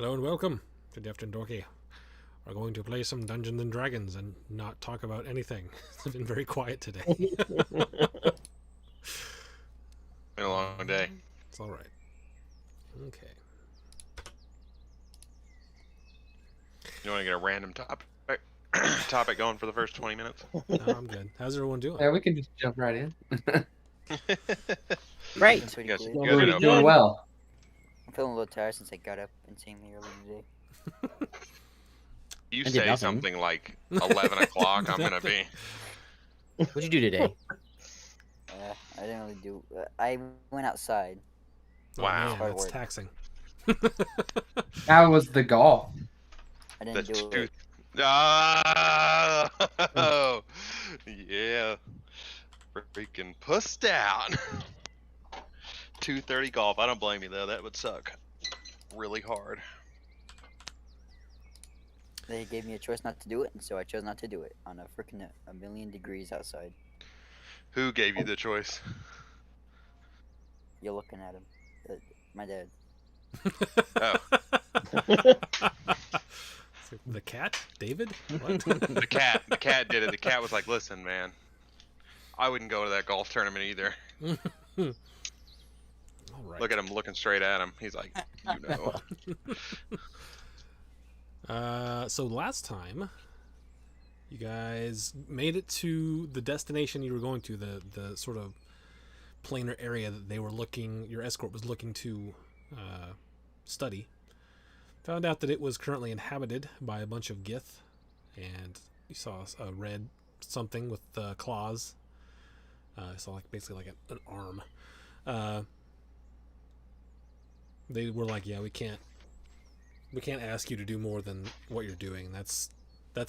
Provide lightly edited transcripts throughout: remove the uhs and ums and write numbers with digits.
Hello and welcome to Deft and Dorky. We're going to play some Dungeons and Dragons and not talk about anything. It's been very quiet today. Been a long day. It's all right. Okay. You want to get a random topic going for the first 20 minutes? No, I'm good. How's everyone doing? Yeah, we can just jump right in. Great. You guys Doing are pretty no doing fun. well. I'm feeling a little tired since I got up insanely early today. You I did say nothing. something like 11 o'clock, I'm going to be. What'd you do today? I didn't really do. I went outside. Oh, Wow. man, Hard that's work. taxing. How was the golf? I The didn't do it. Oh, yeah. Freaking pussed out. 2:30 golf. I don't blame you, though. That would suck really hard. They gave me a choice not to do it, and so I chose not to do it on a freaking a million degrees outside. Who gave you the choice? You're looking at him. My dad. Oh, The cat? David? What? the cat. The cat did it. The cat was like, listen, man. I wouldn't go to that golf tournament either. All right. Look at him looking straight at him. He's like, you know. So last time, you guys made it to the destination you were going to, the sort of planar area that they were looking, your escort was looking to study. Found out that it was currently inhabited by a bunch of Gith, and you saw a red something with claws. I saw basically like an arm. They were like, yeah, we can't ask you to do more than what you're doing. That's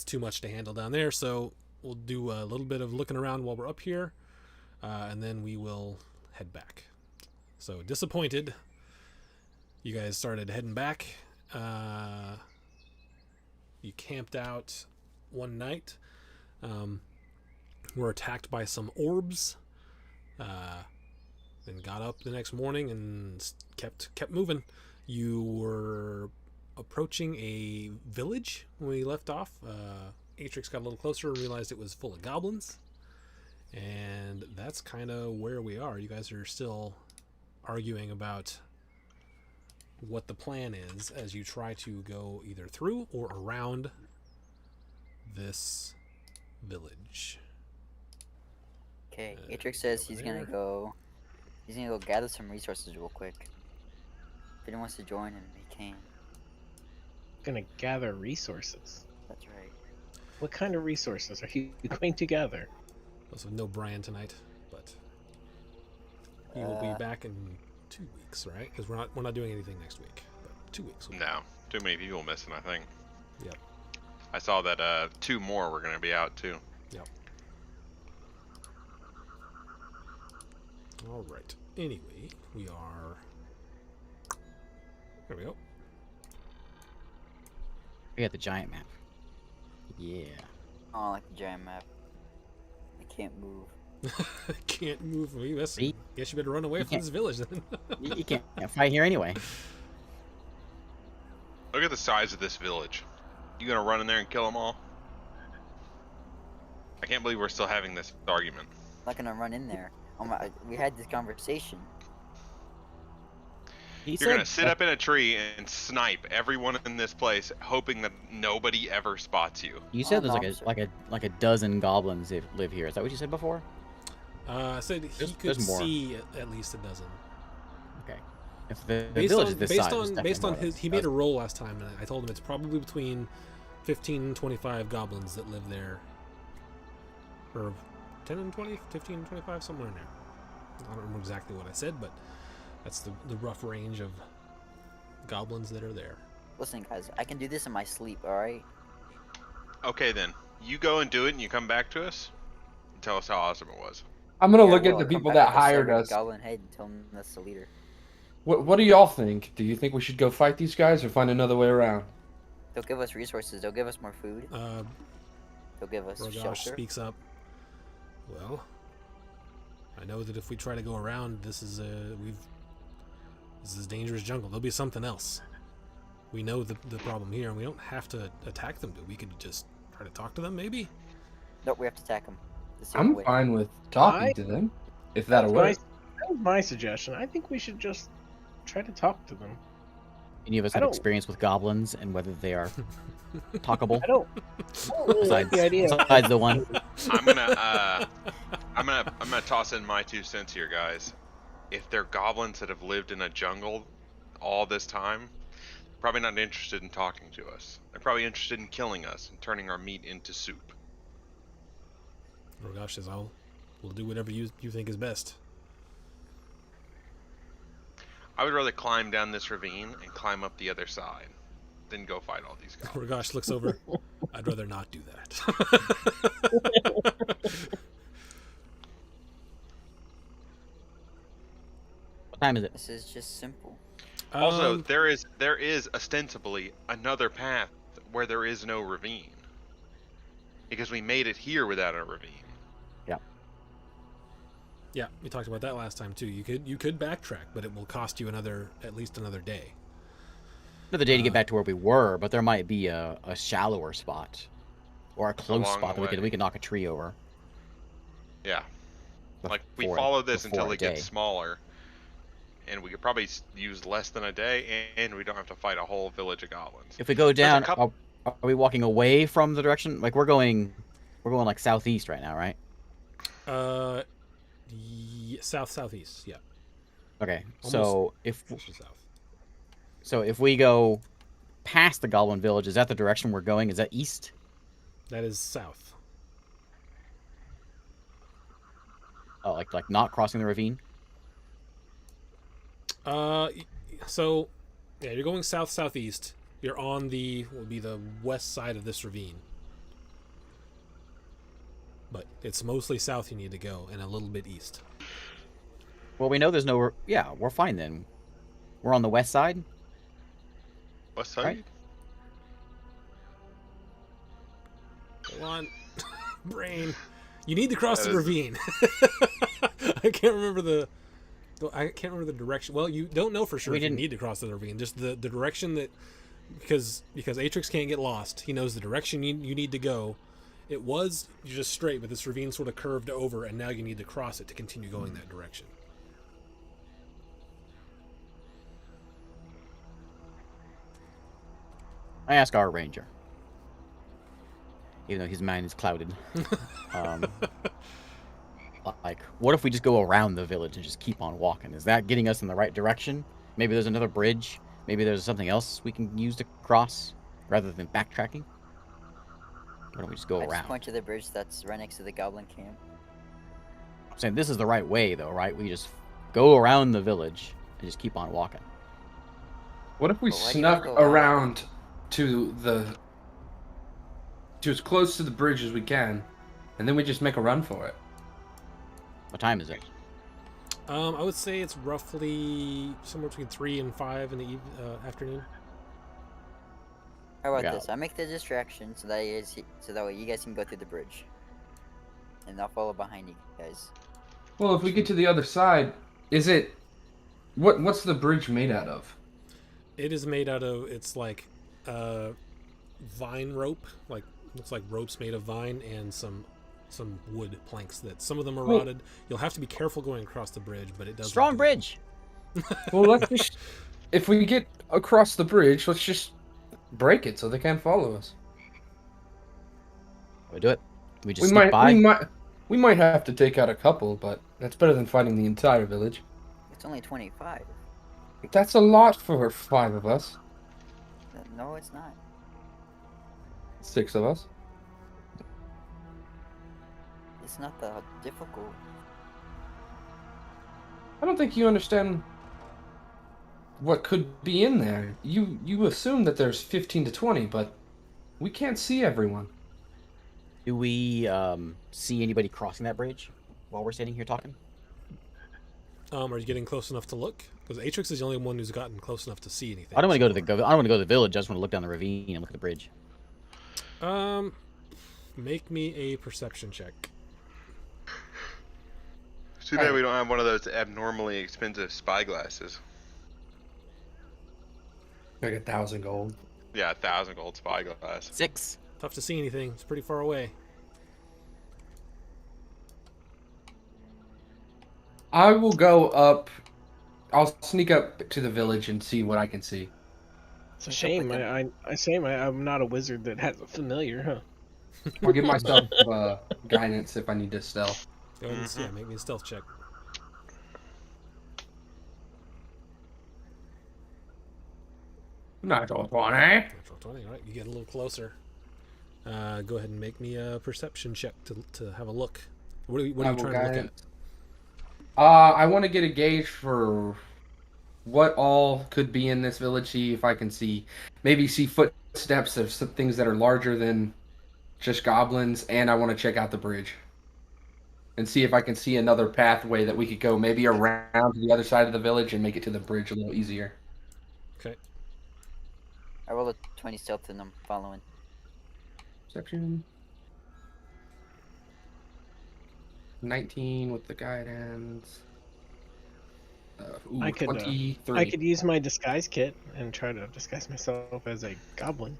too much to handle down there. So we'll do a little bit of looking around while we're up here, and then we will head back. So disappointed, you guys started heading back. You camped out one night. Were attacked by some orbs. Then got up the next morning and kept moving. You were approaching a village when we left off. Atrix got a little closer and realized it was full of goblins. And that's kind of where we are. You guys are still arguing about what the plan is as you try to go either through or around this village. Okay. Atrix says over he's there. gonna go. He's gonna go gather some resources real quick. If anyone wants to join him, he can. Gonna gather resources. That's right. What kind of resources are you going to gather? Also, no Brian tonight, but he will be back in 2 weeks, right? Because we're not doing anything next week. But 2 weeks. No, too many people missing, I think. Yep. I saw that 2 more were going to be out, too. Yep. All right. Anyway, we are. There we go. We got the giant map. Yeah. I don't like the giant map. I can't move. Can't move. What are you missing? See? Guess you better run away You from can't- this village then. You can't fight here anyway. Look at the size of this village. You going to run in there and kill them all? I can't believe we're still having this argument. I'm not gonna run in there. We had this conversation. He You're going to sit up in a tree and snipe everyone in this place, hoping that nobody ever spots you. You said Oh, there's no, like a dozen goblins that live here. Is that what you said before? I said he could There's more. see at least a dozen. Okay. If the Based village on is this based size, there's on definitely based on more than his, a he made a dozen. roll last time, and I told him it's probably between 15 and 25 goblins that live there, or 10 and 20, 15 and 25, somewhere in there. I don't remember exactly what I said, but that's the rough range of goblins that are there. Listen, guys, I can do this in my sleep. All right. Okay, then. You go and do it, and you come back to us and tell us how awesome it was. I'm gonna Yeah, look well, at the I'll come people back that with a hired severed us. Goblin head and tell him that's the leader. What do y'all think? Do you think we should go fight these guys or find another way around? They'll give us resources. They'll give us more food. They'll give us Rogosh shelter. speaks up. Well, I know that if we try to go around, this is dangerous jungle. There'll be something else. We know the problem here, and we don't have to attack them. We could just try to talk to them, maybe? Nope, we have to attack them. I'm fine with talking to them, if that'll work. That was my suggestion. I think we should just try to talk to them. Any of us I have don't- experience with goblins and whether they are talkable? I don't really like the idea. Besides the one. I'm gonna toss in my 2 cents here, guys. If they're goblins that have lived in a jungle all this time, probably not interested in talking to us. They're probably interested in killing us and turning our meat into soup. Rogash says, we'll do whatever you think is best. I would rather climb down this ravine and climb up the other side than go fight all these goblins. Rogash looks over. I'd rather not do that. What time is it? This is just simple. Also, Um, there is ostensibly another path where there is no ravine. Because we made it here without a ravine. yeah, we talked about that last time too. You could backtrack, but it will cost you at least another day. Another day to get back to where we were, but there might be a shallower spot. Or a close Along spot the that way. way. could knock a tree over. Yeah. Like, we before- follow this before until a it gets day. smaller. And we could probably use less than a day, and we don't have to fight a whole village of goblins. If we go down, couple- are we walking away from the direction? Like we're going like southeast right now, right? Southeast. Yeah, Okay. Almost. So mostly south. if we go past the Goblin Village, is that the direction we're going? Is that east? That is south. Oh, like not crossing the ravine? So yeah, you're going southeast. You're on will be the west side of this ravine. But it's mostly south you need to go, and a little bit east. Well, we know there's no. Yeah, we're fine then. We're on the west side. West side? Right. Go on, brain. You need to cross That the is- ravine. I can't remember the direction. Well, you don't know for sure We if you didn't- need to cross the ravine. Just the direction that because Atrix can't get lost. He knows the direction you need to go. It was just straight, but this ravine sort of curved over, and now you need to cross it to continue going that direction. I ask our ranger, even though his mind is clouded. um, like, what if we just go around the village and just keep on walking? Is that getting us in the right direction? Maybe there's another bridge. Maybe there's something else we can use to cross rather than backtracking. Why don't we just go I just around? point to the bridge that's right next to the goblin camp. I'm saying this is the right way, though, right? We just go around the village and just keep on walking. What if we But why do you snuck go around? around to as close to the bridge as we can, and then we just make a run for it? What time is it? I would say it's roughly somewhere between 3 and 5 in the afternoon. How about Yeah. this? I make the distraction so that way you guys can go through the bridge, and I'll follow behind you guys. Well, if we get to the other side, is it what's the bridge made out of? It is made out of, it's like vine rope, like looks like ropes made of vine, and some wood planks that some of them are Well- rotted. You'll have to be careful going across the bridge, but it does Strong look good. bridge. Well, let's just if we get across the bridge, let's just break it so they can't follow us. We do it. We just sneak by. We might have to take out a couple, but that's better than fighting the entire village. It's only 25. That's a lot for 5 of us, No, it's not. 6 of us. It's not that difficult. I don't think you understand what could be in there. You assume that there's 15 to 20, but we can't see everyone. Do we see anybody crossing that bridge while we're sitting here talking? Are you getting close enough to look? Because Atrix is the only one who's gotten close enough to see anything. I don't want to go to so the. I don't want to go to the village. I just want to look down the ravine and look at the bridge. far. Make me a perception check. Too bad we don't have one of those abnormally expensive spy glasses. Like 1,000 gold. Yeah, 1,000 gold spyglass. 6. Tough to see anything. It's pretty far away. I will go up. I'll sneak up to the village and see what I can see. It's a shame. I'm not a wizard that has a familiar, huh? I'll give myself guidance if I need to stealth. Go ahead and yeah, make me a stealth check. Natural 20. Natural 20. All right, you get a little closer. Go ahead and make me a perception check to have a look. What are you trying to look at? I want to get a gauge for what all could be in this village. See if I can maybe see footsteps of some things that are larger than just goblins, and I want to check out the bridge and see if I can see another pathway that we could go maybe around to the other side of the village and make it to the bridge a little easier. Okay. I roll a 20 stealth and I'm following. Section 19 with the guidance. I could 23. I could use my disguise kit and try to disguise myself as a goblin.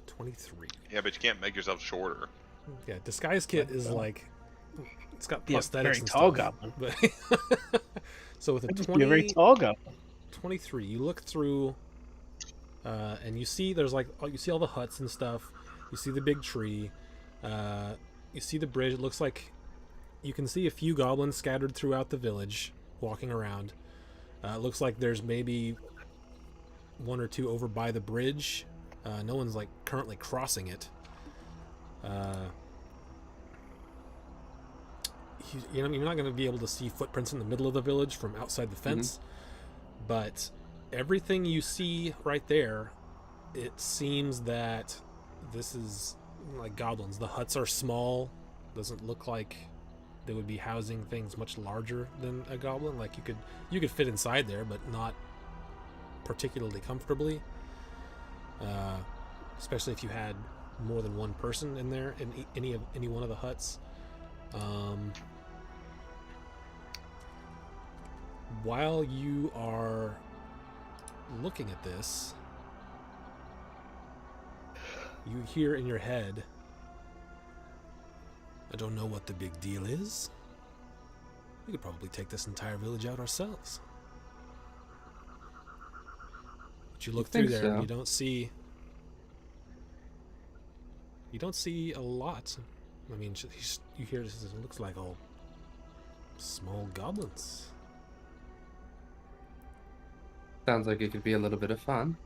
23. Yeah, but you can't make yourself shorter. Yeah, disguise kit is like it's got Be a prosthetics very and tall stuff. goblin. But so with a I'd just be a very tall goblin. 23, you look through, and you see there's you see all the huts and stuff. You see the big tree. You see the bridge. It looks like you can see a few goblins scattered throughout the village, walking around. It looks like there's maybe one or two over by the bridge. No one's currently crossing it. You're not going to be able to see footprints in the middle of the village from outside the fence, but everything you see right there, it seems that this is like goblins. The huts are small. Doesn't look like they would be housing things much larger than a goblin. Like you could fit inside there, but not particularly comfortably. Especially if you had more than one person in there in any one of the huts. While you are looking at this, you hear in your head, I don't know what the big deal is. We could probably take this entire village out ourselves. But you look through there and you don't see a lot. I mean, you hear this, it looks like all small goblins. Sounds like it could be a little bit of fun.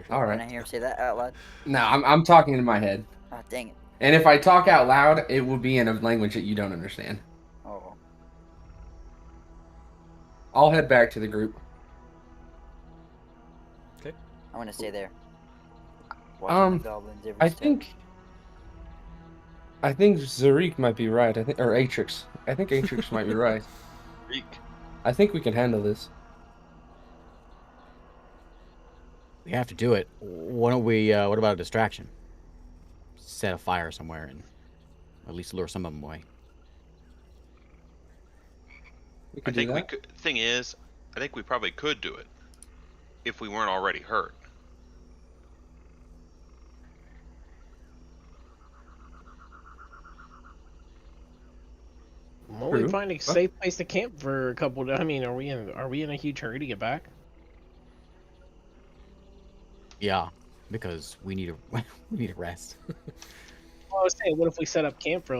All right. Can I hear him say that out loud? No, I'm talking in my head. Oh, dang it. And if I talk out loud, it will be in a language that you don't understand. Oh. I'll head back to the group. Okay. I want to stay there. Watching the goblins every step. I think Zarik might be right. Or Atrix. I think Atrix might be right. I think we can handle this. We have to do it. Why don't we? What about a distraction? Set a fire somewhere and at least lure some of them away. I think we could. Thing is, I think we probably could do it if we weren't already hurt. I'm only finding a safe place to camp for a couple of. I mean, are we in a huge hurry to get back? Yeah, because we need a rest. Well, I was saying, what if we set up camp for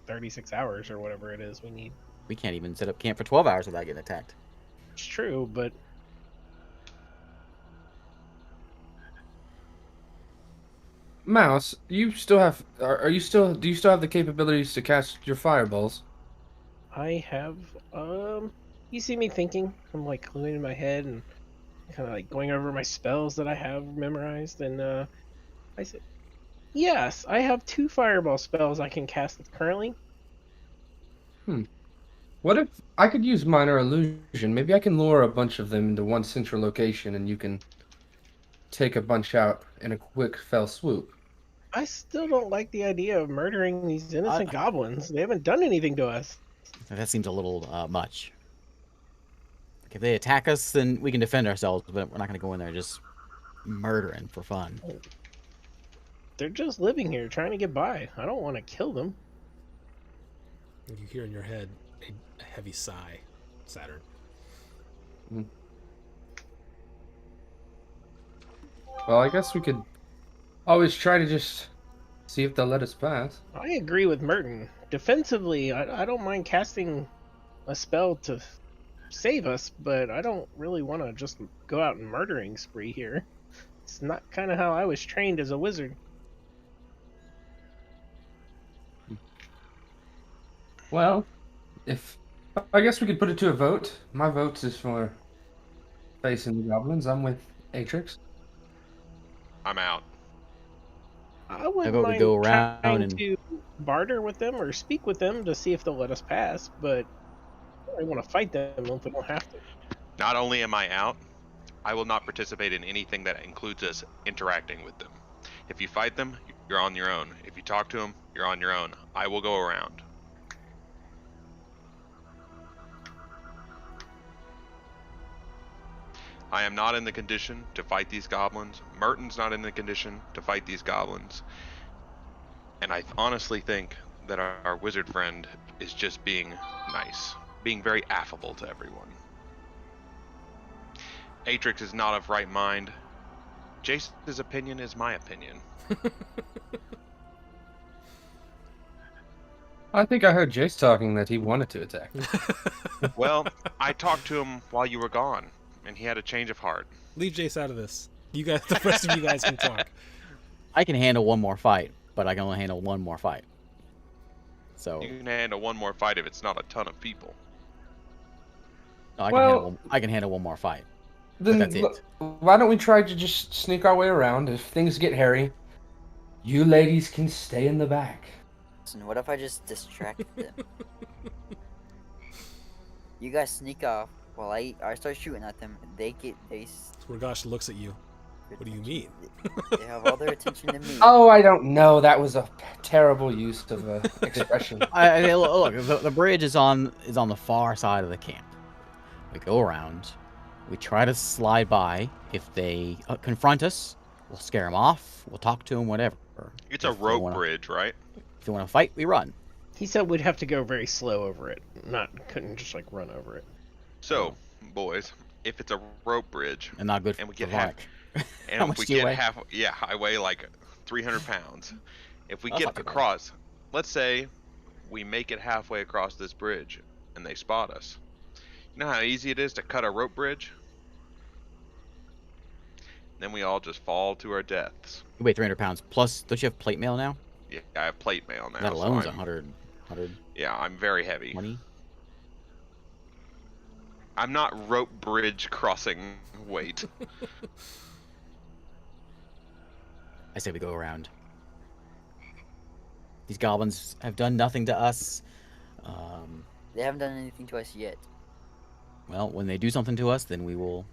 36 hours or whatever it is we need? We can't even set up camp for 12 hours without getting attacked. It's true, but Mouse, you still have? Do you still have the capabilities to cast your fireballs? I have. You see me thinking. I'm cleaning my head and kind of going over my spells that I have memorized, and I said, yes, I have 2 fireball spells I can cast currently. What if I could use minor illusion? Maybe I can lure a bunch of them into one central location, and you can take a bunch out in a quick fell swoop. I still don't like the idea of murdering these innocent goblins. They haven't done anything to us. That seems a little much. Like if they attack us, then we can defend ourselves, but we're not gonna go in there just murdering for fun. They're just living here, trying to get by. I don't want to kill them. You hear in your head a heavy sigh, Saturn. Well, I guess we could always try to just see if they'll let us pass. I agree with Merton. Defensively, I don't mind casting a spell to save us, but I don't really want to just go out and murdering spree here. It's not kind of how I was trained as a wizard. Well, I guess we could put it to a vote. My vote is for facing the goblins. I'm with Atrix. I'm out. I wouldn't about we mind go around trying and- to barter with them or speak with them to see if they'll let us pass, but I don't really want to fight them if we don't have to. Not only am I out, I will not participate in anything that includes us interacting with them. If you fight them, you're on your own. If you talk to them, you're on your own. I will go around. I am not in the condition to fight these goblins. Merton's not in the condition to fight these goblins. And I honestly think that our wizard friend is just being nice, being very affable to everyone. Atrix is not of right mind. Jason's opinion is my opinion. I think I heard Jace talking that he wanted to attack. Well, I talked to him while you were gone, and he had a change of heart. Leave Jace out of this. You guys, the rest of you guys can talk. I can handle one more fight, but I can only handle one more fight. So You can handle one more fight if it's not a ton of people. no, Well- I can handle one more fight. Then that's it. look, why don't we try to just sneak our way around? If things get hairy, you ladies can stay in the back. Listen, what if I just distract them? You guys sneak off while I start shooting at them. They Swargosh looks at you. What do you mean? They have all their attention to me. Oh, I don't know. That was a terrible use of an expression. Look, the bridge is on the far side of the camp. We go around. We try to slide by. If they confront us, we'll scare them off. We'll talk to them, whatever. It's a If they rope wanna- bridge, right? If they want to fight, we run. He said we'd have to go very slow over it, couldn't just like run over it. So, boys, if it's a rope bridge, And not good And we for get Varnic. and How if much we do you get weigh? yeah, I weigh like 300 pounds. If we That's get not too bad. across, let's say we make it halfway across this bridge and they spot us. You know how easy it is to cut a rope bridge? Then we all just fall to our deaths. You weigh 300 pounds. Plus, don't you have plate mail now? Yeah, I have plate mail now. That so alone's I'm- 100 Yeah, I'm very heavy. money. I'm not rope bridge crossing weight. I say we go around. These goblins have done nothing to us. They haven't done anything to us yet. Well, when they do something to us, then we will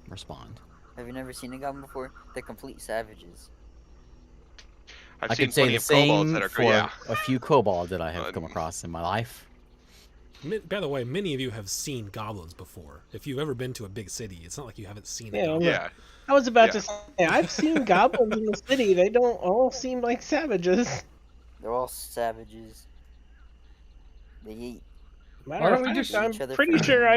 respond. Have you never seen a goblin before? They're complete savages. I've I seen could say plenty the of kobolds same that are for yeah. a few kobolds that I have come Uh, across in my life. By the way, many of you have seen goblins before. If you've ever been to a big city, it's not like you haven't seen Yeah, a goblin. Yeah, I was about Yeah. to say, I've seen goblins in the city. They don't all seem like savages. They're all savages. They eat. Matter Why of don't we fact, just- I'm Each other pretty friendly. sure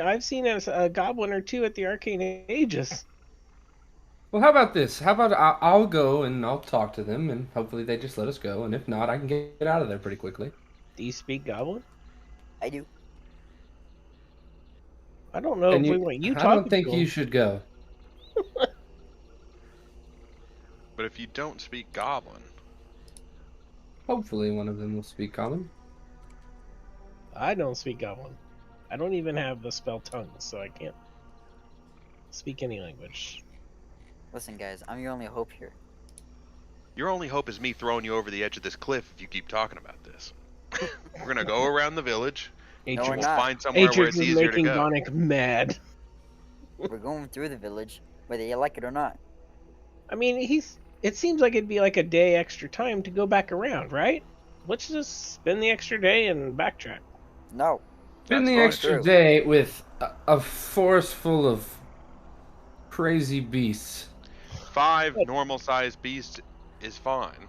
I've seen a goblin or two at the Arcane Ages. Well, how about this? How about I'll go and I'll talk to them, and hopefully they just let us go. And if not, I can get out of there pretty quickly. Do you speak goblin? I do. I don't know And if we want you I talking don't think to you him. should go. but if you don't speak goblin, Hopefully, one of them will speak common. I don't speak goblin. I don't even have the spell tongue, so I can't speak any language. Listen, guys, I'm your only hope here. your only hope is me throwing you over the edge of this cliff if you keep talking about this. We're gonna go around the village. No, we're Atrix, We'll not. find somewhere where Atrix it's is easier to making go. Vonic mad. We're going through the village, whether you like it or not. I mean, it seems like it'd be like a day extra time to go back around, right? Let's just spend the extra day and backtrack. No. Spend the fine. extra True. day with a forest full of crazy beasts. 5 But- normal-sized beasts is fine.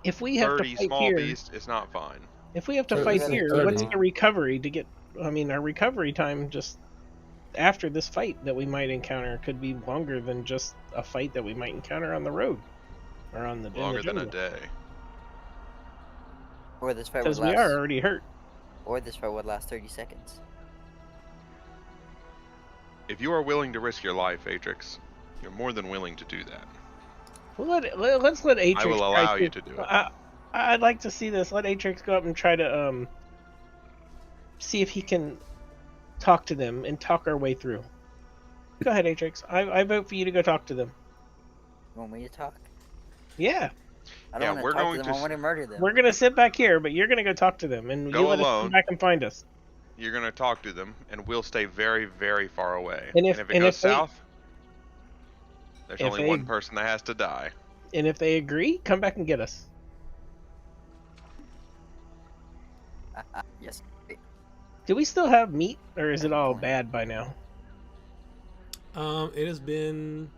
If we have to 30 fight small here, beasts is not fine. if we have to So fight it's here, 30. what's our recovery to get? I mean, our recovery time just after this fight that we might encounter could be longer than just a fight that we might encounter on the road or on the Longer in the than a jungle. day. Or this fight would Because we last. are already hurt. Or this fight would last 30 seconds. If you are willing to risk your life, Atrix, you're more than willing to do that. Well, let's let Atrix. I will try allow you to do it. I'd like to see this. Let Atrix go up and try to see if he can talk to them and talk our way through. Go ahead, Atrix. I vote for you to go talk to them. You want me to talk? Yeah, I Yeah, don't want we're to talk going to them. to I want to murder them. we're gonna sit back here, but you're gonna go talk to them, and Go you let us alone. come back and find us. You're going to talk to them, and we'll stay very, very far away. And if- it and goes if they- south, there's if only they- one person that has to die. And if they agree, come back and get us. Yes. Do we still have meat, or is it all bad by now? It has been.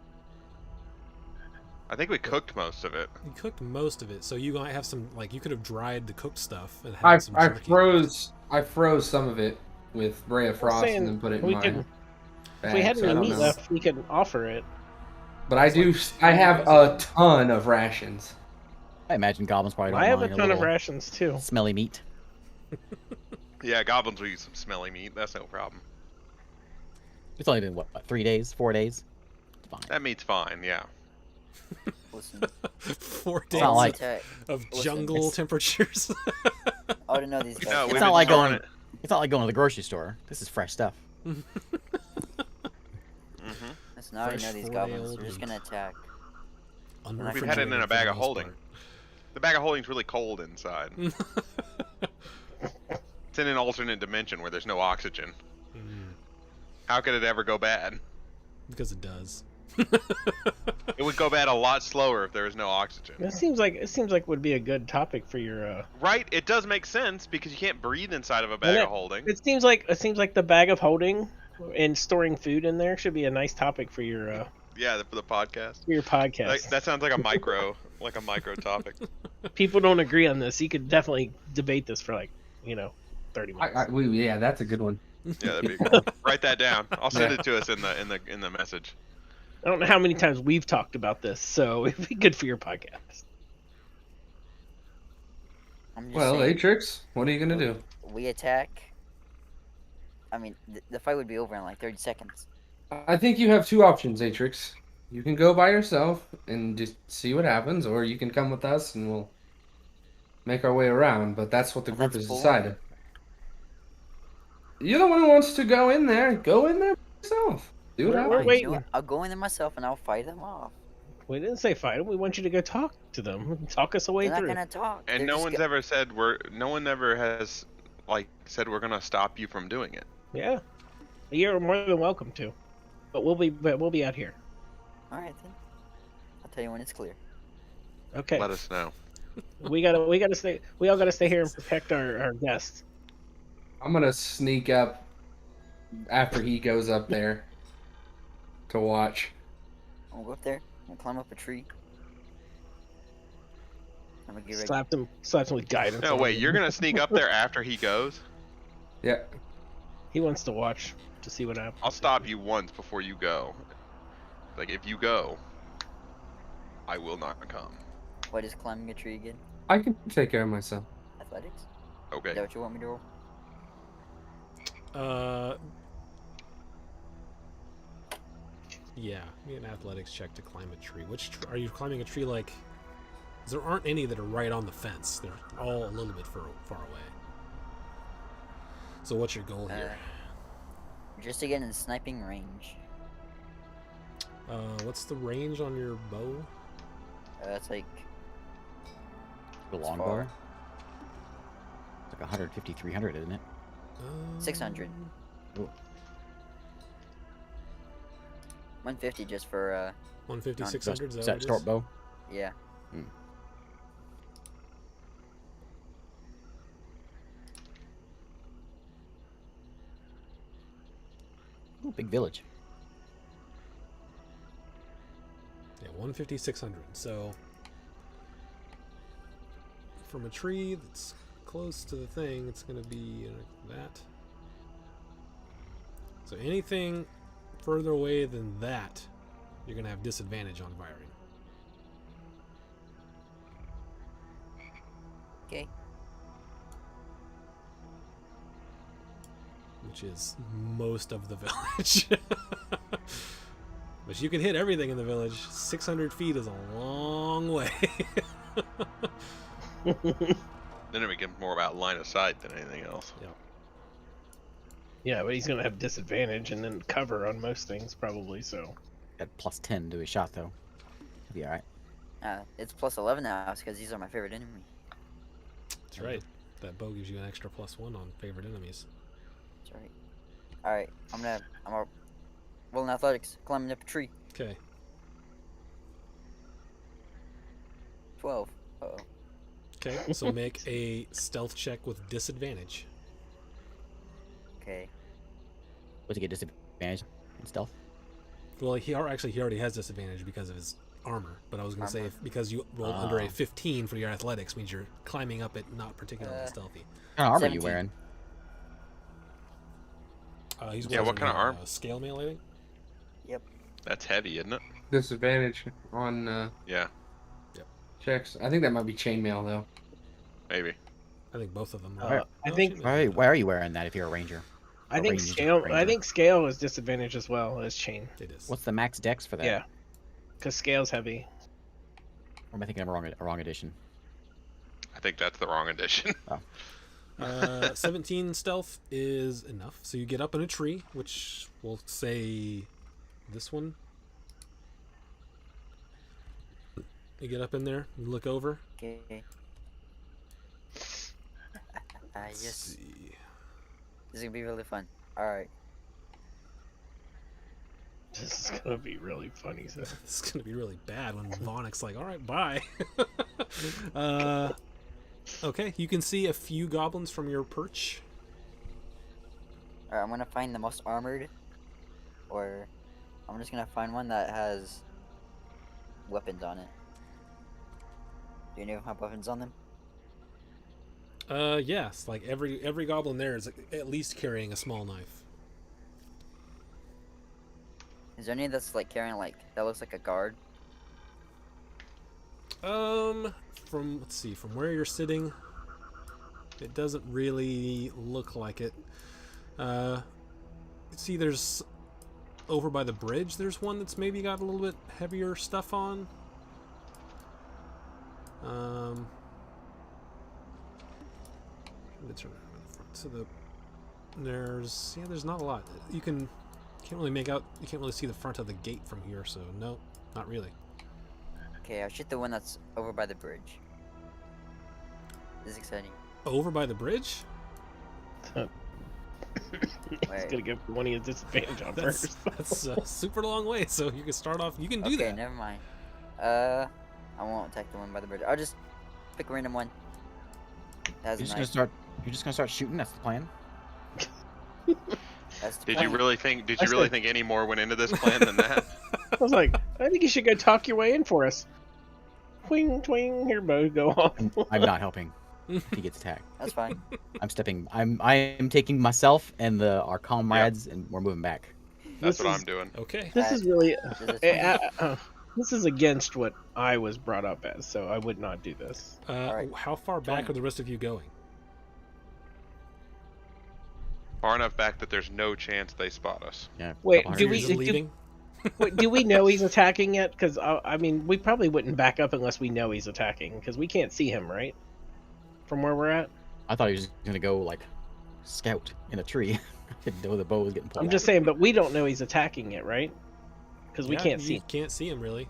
I think we cooked most of it. You cooked most of it, so you might have some. Like you could have dried the cooked stuff and I had some jerky. I froze some of it with Bray of Frost saying and then put it in we my could- If bag, we had so I any don't meat know. left, we could offer it. But I have a ton of rations. I imagine goblins probably don't I have a mind ton of little rations too. smelly meat. Yeah, goblins will eat some smelly meat. That's no problem. It's only been what 3 days, 4 days. It's fine. That meat's fine, yeah. Listen. 4 It's days not like- of Listen, jungle it's- temperatures. I want to know these guys. No, It's we've not been like storing going. it. It's not like going to the grocery store. This is fresh stuff. Mhm. Listen, I already know fresh these goblins. foiled They're just and- gonna attack. We've had it in a Unrefrigerated bag for of the most holding. The bag of holding's really cold inside. It's in an alternate dimension where there's no oxygen. Mm, How could it ever go bad? because it does. It would go bad a lot slower if there was no oxygen. It seems like would be a good topic for your. Right? It does make sense because you can't breathe inside of a bag it- of holding. It seems like the bag of holding and storing food in there should be a nice topic for your Yeah, for the podcast. podcast. That sounds like a micro topic. People don't agree on this. You could definitely debate this for 30 minutes. Yeah, that's a good one. Yeah, that'd be cool. Write that down. I'll send it to us in the message. I don't know how many times we've talked about this, so it'd be good for your podcast. I'm just Well, saying, Atrix, what are you gonna do? we attack. I mean, the fight would be over in like 30 seconds. I think you have two options, Atrix. You can go by yourself and just see what happens, or you can come with us and we'll make our way around. But that's what the group That's has cool. decided. You're the one who wants to go in there. Go in there yourself. Do what We're happens. waiting. You know what? I'll go in there myself and I'll fight them off. We didn't say fight them. We want you to go talk to them. Talk us away They're not through. gonna talk. And They're no just one's go- ever said no one ever has said we're gonna stop you from doing it. Yeah, you're more than welcome to. But we'll be out here. All right then. I'll tell you when it's clear. Okay. Let us know. We gotta stay. We all gotta stay here and protect our guests. I'm gonna sneak up after he goes up there to watch. I'll go up there. I'll climb up a tree. I'm gonna get ready. Slapped him with guidance. No, wait, you're gonna sneak up there after he goes? Yeah. He wants to watch to see what happens. I'll stop you once before you go. Like if you go, I will not come. What is climbing a tree again? I can take care of myself. Athletics? Is Okay. that what you want me to roll? Yeah, need an athletics check to climb a tree. Are you climbing a tree like? 'Cause there aren't any that are right on the fence. They're all a little bit far away. So what's your goal here? Just to get in sniping range. What's the range on your bow? That's like The It's longbow. far. It's like 150, 300, isn't it? 600. Ooh. 150 just for 150, 600. Is that Is what that it short is? bow? yeah. Ooh, big village. Yeah, 150, 600. So from a tree that's close to the thing, it's going to be that. So anything further away than that, you're going to have disadvantage on firing. Okay. Which is most of the village. But you can hit everything in the village. 600 feet is a long way. Then it becomes more about line of sight than anything else. Yeah, but he's gonna have disadvantage and then cover on most things probably. So Got +10 to his shot though. He'll be all right. It's plus 11 now because these are my favorite enemy. That's right. That bow gives you an extra +1 on favorite enemies. That's right. All right, I'm a rolling athletics, climbing up a tree. Okay. 12. Uh-oh. Okay, so make a stealth check with disadvantage. Okay. What's he get disadvantage in stealth? Well, he already has disadvantage because of his armor. But I was going to say, because you rolled under a 15 for your athletics, means you're climbing up it not particularly stealthy. What kind of armor are 17. you wearing? He's Yeah, what wearing kind of arm? Scale mail, I think. That's heavy, isn't it? Disadvantage on Yeah, checks. I think that might be chainmail though. maybe. I think both of them. I think- Why are you wearing that if you're a ranger? I think Ranger, scale. I ranger. think scale is disadvantage as well as chain. It is. What's the max dex for that? Yeah, because scale's heavy. Or am I thinking of a wrong edition? I think that's the wrong edition. 17 stealth is enough. So you get up in a tree, which we'll say this one. You get up in there, you look over. Okay. Let's Yes. see. This is gonna be really fun. All right. This is gonna be really funny. So. This is gonna be really bad when Vonic's like, "All right, bye." Okay, you can see a few goblins from your perch. All right. I'm gonna find the most armored, or I'm just gonna find one that has weapons on it. Do you know have weapons on them? Yes, like every goblin there is at least carrying a small knife. Is there any that's like carrying that looks like a guard? From where you're sitting, it doesn't really look like it. See, there's over by the bridge. There's one that's maybe got a little bit heavier stuff on. Let's turn around the front. So there's not a lot. You can't really make out. You can't really see the front of the gate from here. So no, not really. Okay, I'll shoot the one that's over by the bridge. This is exciting. Over by the bridge? He's Wait. gonna go for one of his disadvantage on first. That's a super long way. So you can start off. You can do Okay, that. never mind. I won't attack the one by the bridge. I'll just pick a random one. That's You're just nice. gonna start shooting. That's the plan. That's the Did you plan. really think? Did I you really said- think any more went into this plan than that? I was like, I think you should go talk your way in for us. Twing, twing, your bow go off. I'm not helping. If he gets attacked, That's fine. I am taking myself and our comrades, and we're moving back. That's This what is- I'm doing. Okay. This is really. This is This is against what I was brought up as, so I would not do this. Alright. How far back Fine. are the rest of you going? Far enough back that there's no chance they spot us. Yeah. Wait, couple do You're hundred we- just feet. leaving? Wait, do we know he's attacking yet? Because I mean, we probably wouldn't back up unless we know he's attacking, because we can't see him, right? From where we're at. I thought he was just gonna go like scout in a tree. I didn't know the bow was getting pulled. I'm out. just saying, but we don't know he's attacking it, right? Because we Yeah, can't you see him. can't see him really.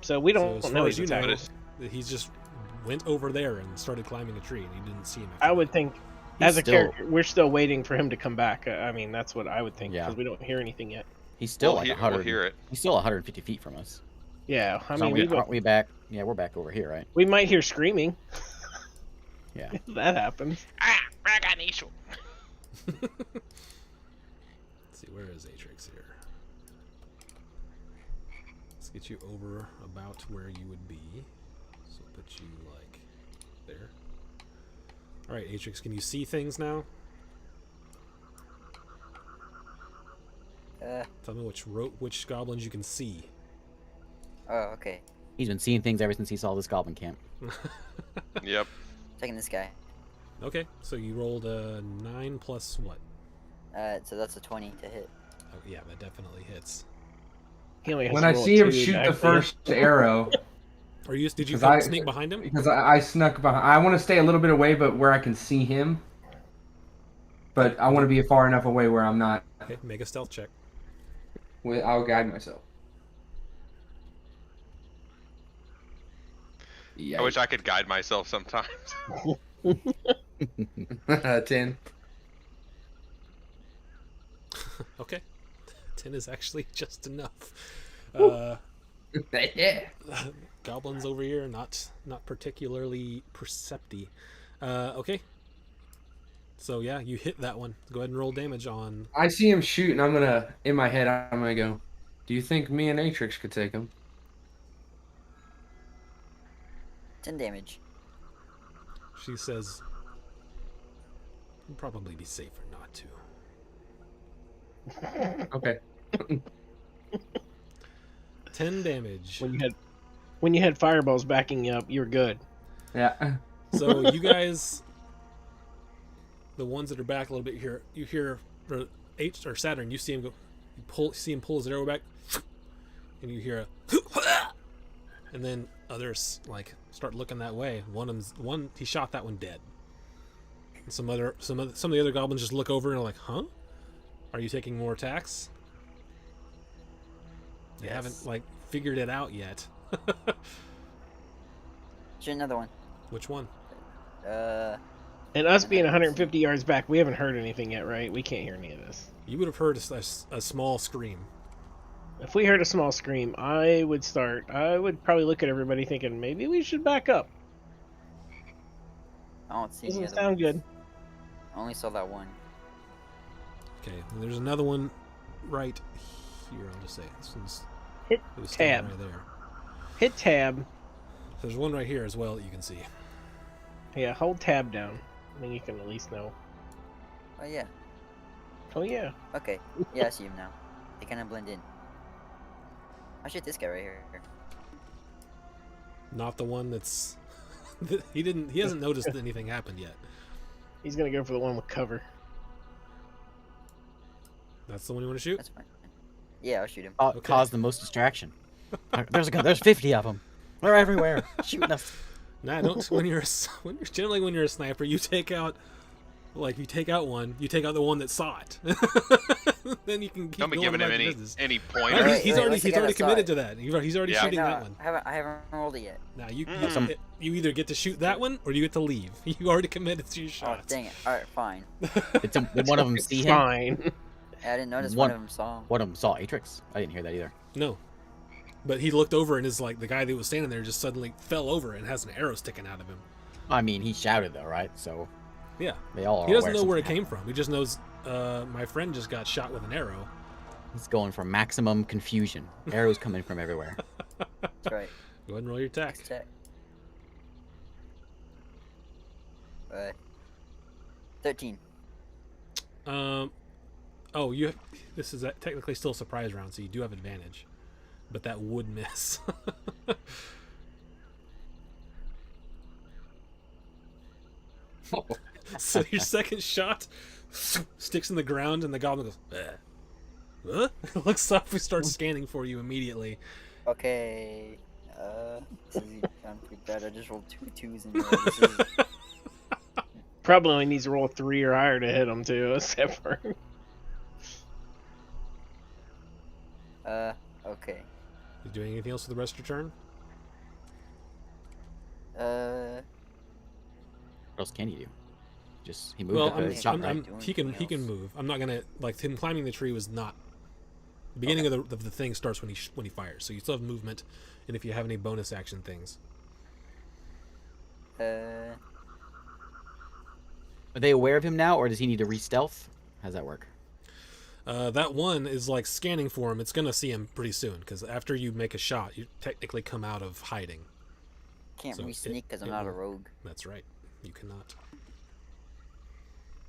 So we So don't as far know as he's you know, attacking. He's just went over there and started climbing a tree, and you didn't see him. I after would that. think, He's as a still- character, we're still waiting for him to come back. I mean, that's what I would think, Yeah. because we don't hear anything yet. He's still We'll like hear 100. it. He's still 150 feet from us. Yeah, I So mean, aren't we back? Yeah, we're back over here, right? we might hear screaming. Yeah. If that happens. Ah, Raganishu. So see, where is Atrix here? Let's get you over about where you would be. So put you like there. All right, Atrix, can you see things now? Tell me which goblins you can see. Oh, okay. He's been seeing things ever since he saw this goblin camp. Yep. Taking this guy. Okay, so you rolled a 9 plus what? So that's a 20 to hit. Oh, yeah, that definitely hits. He only has When to I roll a see him 2 shoot the actually. first arrow, Did you 'Cause come I- sneak behind him? because I snuck behind. I want to stay a little bit away, but where I can see him. But I want to be far enough away where I'm not. Okay, make a stealth check. I'll guide myself. Yeah. I wish I could guide myself sometimes. 10. Okay, 10 is actually just enough. Yeah. Goblins over here, not particularly percepty. Okay. So yeah, you hit that one. Go ahead and roll damage on. I see him shoot, and in my head, I'm gonna go, do you think me and Atrix could take him? 10 damage. She says, "It'd probably be safer not to." Okay. 10 damage. When you had fireballs backing you up, you're good. Yeah. So you guys, the ones that are back a little bit here, you hear or Saturn. You see him go. See him pull his arrow back, and you hear a, and then others like start looking that way. One he shot that one dead. And some of the other goblins just look over and are like, "Huh? Are you taking more attacks?" They Yes. haven't like figured it out yet. Shoot another one. Which one? And us being 150 yards back, we haven't heard anything yet, right? We can't hear any of this. You would have heard a small scream. If we heard a small scream, I would probably look at everybody thinking maybe we should back up. I don't see any Doesn't other sound ones. good. I only saw that one. Okay, and there's another one right here. I'll just say this one's Hit it was standing tab. right there. Hit tab. There's one right here as well that you can see. Yeah, hold tab down. Then you can at least know. Oh yeah. Oh yeah. Okay. Yeah, I see him now. They kind of blend in. I'll shoot this guy right here. Not the one that's he hasn't noticed that anything happened yet. He's gonna go for the one with cover. That's the one you want to shoot? That's fine. Yeah, I'll shoot him. Okay. Cause the most distraction. There's 50 of them. They're everywhere, shooting us. Nah, don't. When you're a sniper, you take out one, you take out the one that saw it. Then you can keep Don't be going giving him about your any business. any No, pointers. Alright, he's wait, already what's the guy that saw committed it? to that. He's already Yeah. shooting No, that one. I haven't rolled it yet. Now you Mm. you either get to shoot that one or you get to leave. You already committed to your Oh, shots. dang it. Alright, fine. Did one of them see him? Fine. I didn't notice One- one of them saw him. One of them saw Atrix. I didn't hear that either. No. But he looked over and is like the guy that was standing there just suddenly fell over and has an arrow sticking out of him. I mean, he shouted though, right? So Yeah. they all are. He doesn't aware know where it something came from. He just knows my friend just got shot with an arrow. happened. He's going for maximum confusion. Arrows coming from everywhere. That's right. Go ahead and roll your attack. Next check. 13. Oh, this is technically still a surprise round, so you do have advantage. But that would miss. So your second shot sticks in the ground, and the goblin goes, "Huh?" Looks up, we start scanning for you immediately. Okay. This is kind of pretty bad. I just rolled 2 2s in a row. This is... Probably only needs to roll 3 or higher to hit him too, except for. Okay. You doing anything else for the rest of your turn? What else can you do? Just he moved Well, up a shot, right? he can move. I'm not gonna like him climbing the tree was not. The beginning of the thing starts when he fires, so you still have movement, and if you have any bonus action things. Are they aware of him now, or does he need to re-stealth? How's that work? That one is like scanning for him. It's gonna see him pretty soon because after you make a shot, you technically come out of hiding. Can't So re-sneak because I'm it not a will- rogue. That's right. You cannot.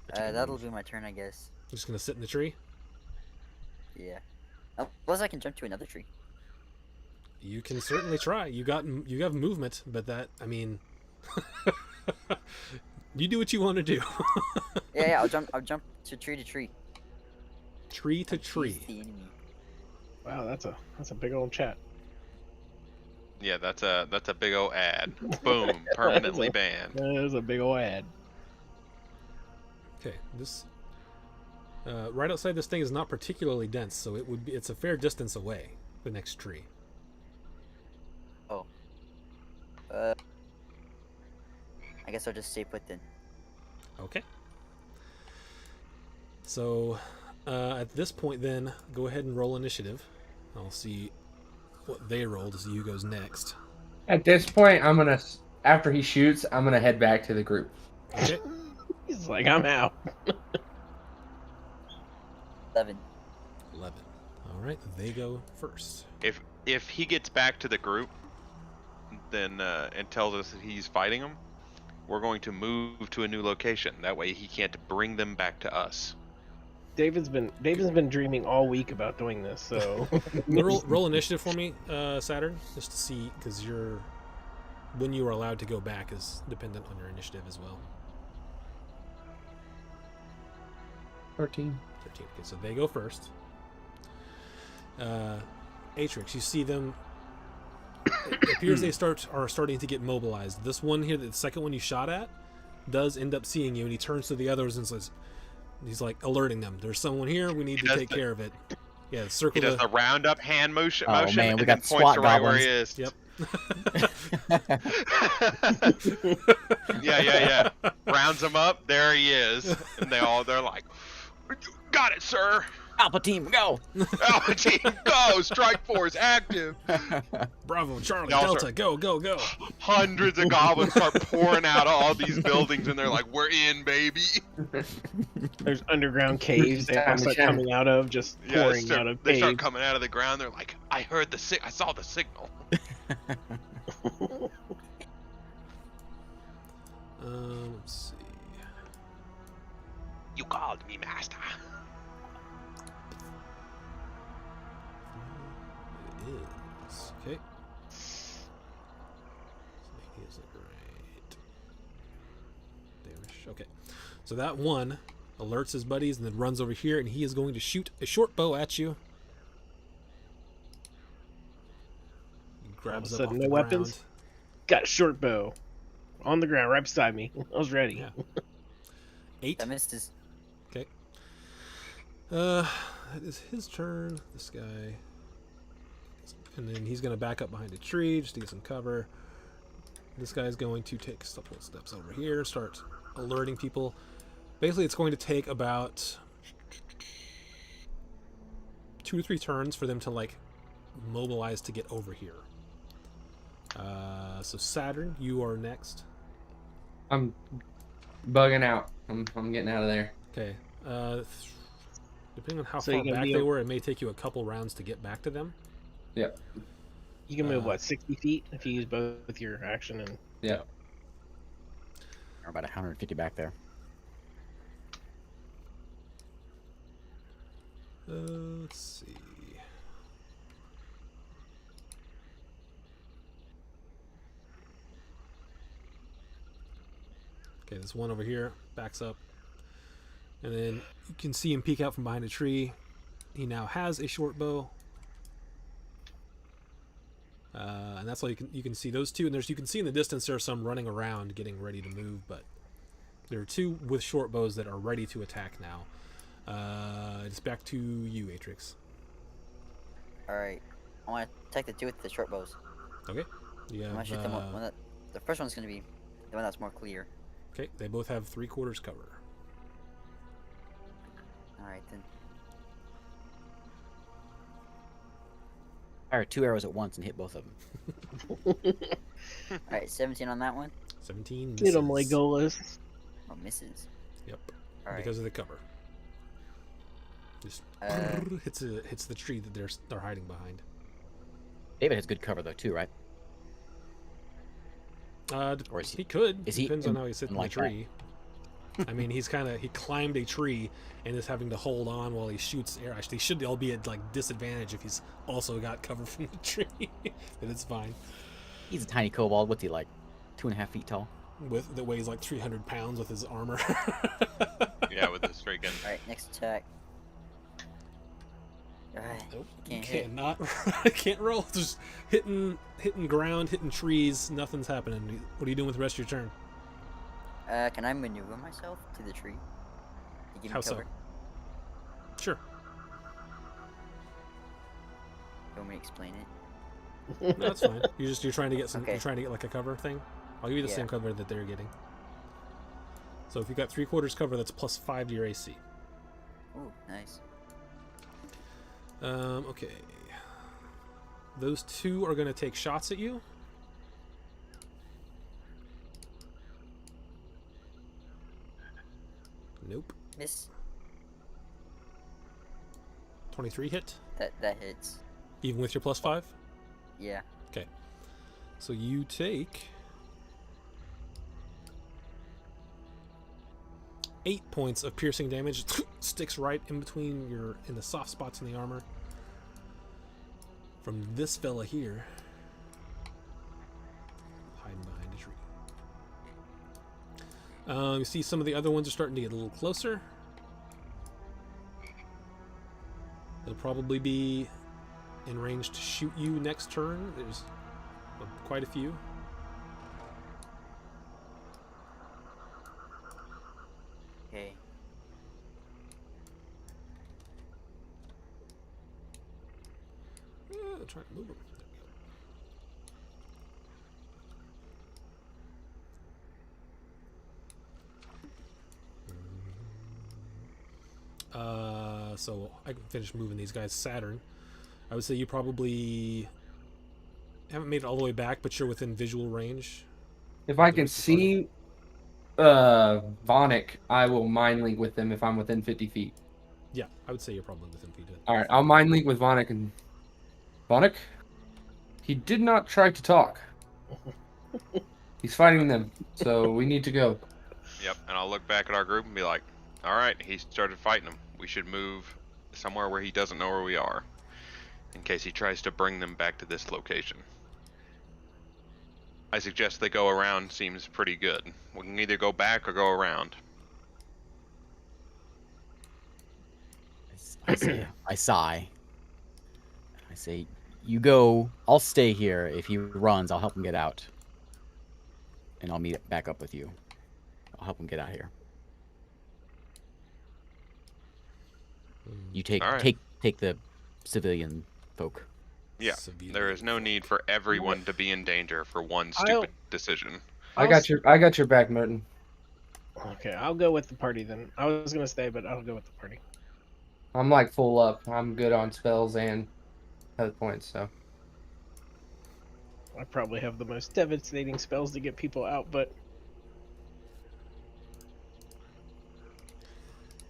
But you can That'll move. be my turn, I guess. Just gonna sit in the tree. Yeah. Plus, I can jump to another tree. You can certainly try. You have movement, but that I mean, you do what you want to do. Yeah, I'll jump to tree. Tree to He's tree. the enemy. Wow, that's a big old chat. Yeah, that's a big old ad. Boom, permanently banned. That was a big old ad. Okay, this right outside this thing is not particularly dense, so it's a fair distance away. The next tree. I guess I'll just stay put then. Okay. So, at this point, then go ahead and roll initiative. I'll see what they rolled as you goes next. At this point, after he shoots, I'm gonna head back to the group. Okay. He's like, I'm out. 11. 11. All right, they go first. If he gets back to the group, then and tells us that he's fighting them, we're going to move to a new location. That way, he can't bring them back to us. David's been dreaming all week about doing this, so roll initiative for me, Saturn, just to see, because when you are allowed to go back is dependent on your initiative as well. 13. 13. Okay, so they go first. Atrix, you see them. It appears they are starting to get mobilized. This one here, the second one you shot at, does end up seeing you, and he turns to the others and says, he's like alerting them. There's someone here. We need to take care of it. Yeah, circle. He does the roundup hand motion, Oh, man, and we then got points SWAT to right where he goblins. is. Yep. Yeah. Rounds them up. There he is, and they're like, "Got it, sir." Alpha team, go! Alpha team, go! Strike force active. Bravo, Charlie, Y'all Delta, start- go. Hundreds of goblins start pouring out of all these buildings, and they're like, "We're in, baby." there's underground caves they all start coming out of, just Yeah, pouring out of they start caves. coming out of the ground. They're like, "I heard I saw the signal." Let's see. You called me, master. It is. Okay. Is it right? Damage. Okay. So that one alerts his buddies and then runs over here, and he is going to shoot a short bow at you. He grabs All of a up sudden, off the no weapons? ground. Got a short bow on the ground right beside me. I was ready. Yeah. 8. That missed his. Okay. It is his turn. This guy. And then he's going to back up behind a tree just to get some cover. This guy's going to take a couple of steps over here, start alerting people. Basically, it's going to take about 2 to 3 turns for them to, like, mobilize to get over here. So Saturn, you are next. I'm bugging out. I'm getting out of there. Okay. Depending on how So far you're gonna back be they a- were, it may take you a couple rounds to get back to them. Yep. You can move, Uh, 60 feet if you use both your action and... Yep. Or about 150 back there. Let's see. Okay, this one over here backs up. And then you can see him peek out from behind a tree. He now has a short bow. And that's all you can see those two. And you can see in the distance there are some running around getting ready to move, but there are 2 with short bows that are ready to attack now. It's back to you, Atrix. Alright. I want to attack the 2 with the short bows. Okay. You I'm gonna have, shoot the first one's gonna be the one that's more clear. okay, they both have 3/4 cover. Alright then. Fire 2 arrows at once and hit both of them. Alright, 17 on that one. 17 Get him, misses. Legolas. Oh, misses. Yep, Alright. because of the cover. Just Uh, hits the tree that they're hiding behind. David has good cover though too, right? Or is He could. is he Depends on how he sits in the like that? tree. I mean, he climbed a tree and is having to hold on while he shoots air. Actually, he should all be at like disadvantage if he's also got cover from the tree. But it's fine. He's a tiny kobold. What's he like? 2.5 feet tall. With that weighs like 300 pounds with his armor. Yeah, with this freaking. Alright, next attack. Nope. Can't hit. Cannot. I can't roll. Just hitting ground, hitting trees. Nothing's happening. What are you doing with the rest of your turn? Can I maneuver myself to the tree? To give me How so? cover? Sure. You want me to explain it? No, that's fine. You're trying to get some. Okay. You're trying to get like a cover thing. I'll give you the Yeah. same cover that they're getting. So if you got 3/4 cover, that's +5 to your AC. Ooh, nice. Okay. Those two are going to take shots at you. Nope. Miss. 23 hit, That hits. even with your +5. Yeah. Okay. So you take 8 points of piercing damage. Sticks right in between in the soft spots in the armor. From this fella here. Hiding behind a tree. You see some of the other ones are starting to get a little closer. They'll probably be in range to shoot you next turn. There's quite a few. Okay. Try to move them. So I can finish moving these guys. Saturn, I would say you probably haven't made it all the way back, but you're within visual range. If I can see Vonic, I will mind link with them if I'm within 50 feet. Yeah, I would say you're probably within feet of it. All right, I'll mind link with Vonic and Vonic. He did not try to talk. He's fighting them, so we need to go. Yep, and I'll look back at our group and be like, all right, he started fighting them. We should move somewhere where he doesn't know where we are, in case he tries to bring them back to this location. I suggest they go around. Seems pretty good. We can either go back or go around. I sigh. I say, you go. I'll stay here. If he runs, I'll help him get out. And I'll meet back up with you. I'll help him get out here. You take All right. take the civilian folk. Yeah, Civilian there is no need for everyone to be in danger for one stupid decision. I got your back, Merton. Okay, I'll go with the party then. I was gonna stay, but I'll go with the party. I'm like full up. I'm good on spells and health points, so. I probably have the most devastating spells to get people out, but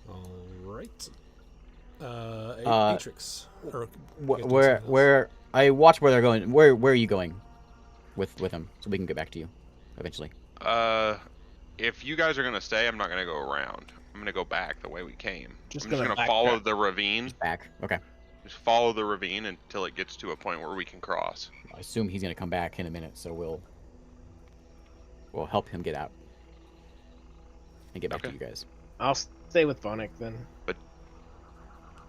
All right. Atrix. Or Where I watch where they're going. Where are you going with them, so we can get back to you eventually. If you guys are gonna stay, I'm not gonna go around. I'm gonna go back the way we came. I'm just gonna gonna backtrack. follow the ravine. Back. Okay. Just follow the ravine until it gets to a point where we can cross. I assume he's gonna come back in a minute, so we'll help him get out and get back to Okay. you guys. I'll stay with Vonic then.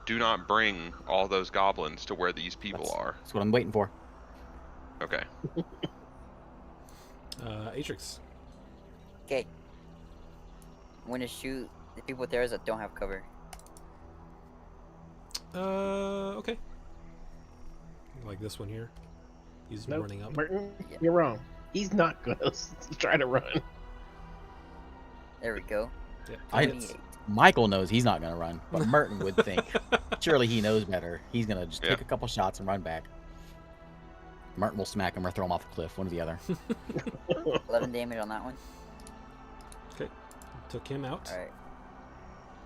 Do not bring all those goblins to where these people are. That's what I'm waiting for. Okay. Atrix. Okay. I'm gonna shoot the people there that don't have cover. Okay. Like this one here. He's Nope. running up. Merton, Yeah. you're wrong. He's not gonna try to run. There we go. Yeah, I- 28. Michael knows he's not gonna run, but Merton would think. Surely he knows better. He's gonna just take a couple shots and run back. Merton will smack him or throw him off a cliff, one or the other. 11 damage on that one. Took him out. Alright.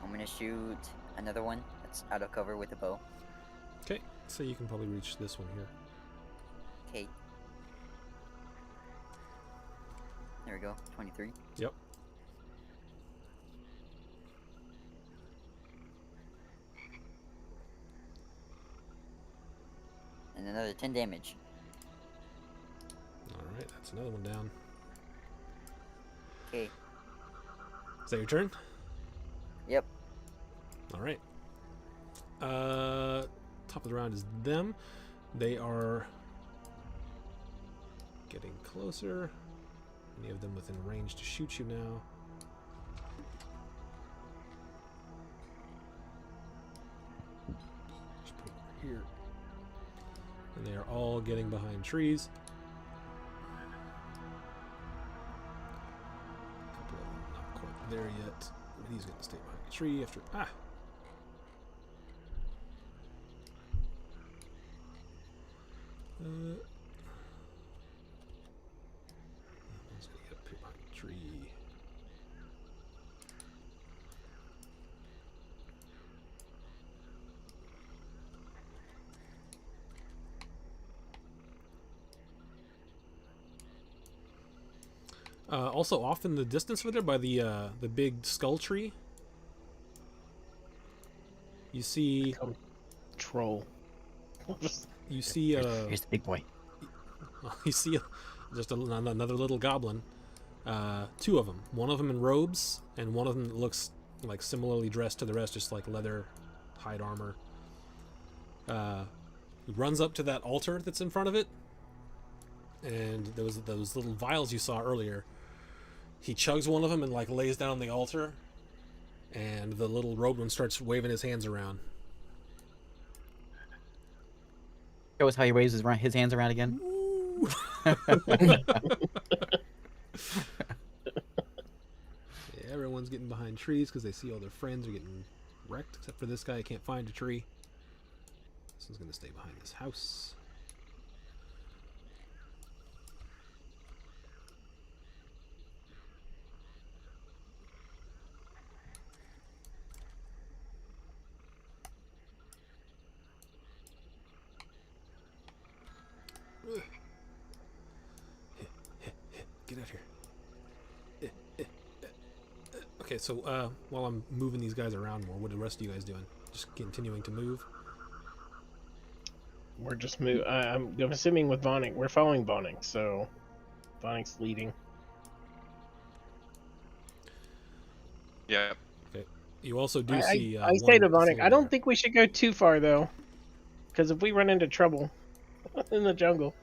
I'm gonna shoot another one It's out of cover with a bow. Okay, so you can probably reach this one here. Okay. There we go. 23. Yep. And another 10 damage. All right, that's another one down. Okay. Is that your turn? Yep. All right. Top of the round is them. They are getting closer. Any of them within range to shoot you now? Just put it over here. And they are all getting behind trees. A couple of them not quite there yet. But he's going to stay behind the tree after. Ah! That one's going to get up here behind the tree. Also, off in the distance over there by the big skull tree, you see Troll. you see Here's the big boy. you see just another little goblin. Two of them. One of them in robes, and one of them looks like similarly dressed to the rest, just like leather, hide armor. He runs up to that altar that's in front of it, and those little vials you saw earlier. He chugs one of them and like lays down on the altar, and the little robed one starts waving his hands around. Show us how he waves his hands around again. Yeah, everyone's getting behind trees because they see all their friends are getting wrecked, except for this guy. Can't find a tree. This one's gonna stay behind this house. Get out here. Okay, so while I'm moving these guys around more, what are the rest of you guys doing? Just continuing to move? We're just I'm assuming with Vonnick, we're following Vonnick, so Vonnick's leading. Yeah. Okay. You also do see. I say to one Vonnick, I don't there. think we should go too far though, because if we run into trouble in the jungle.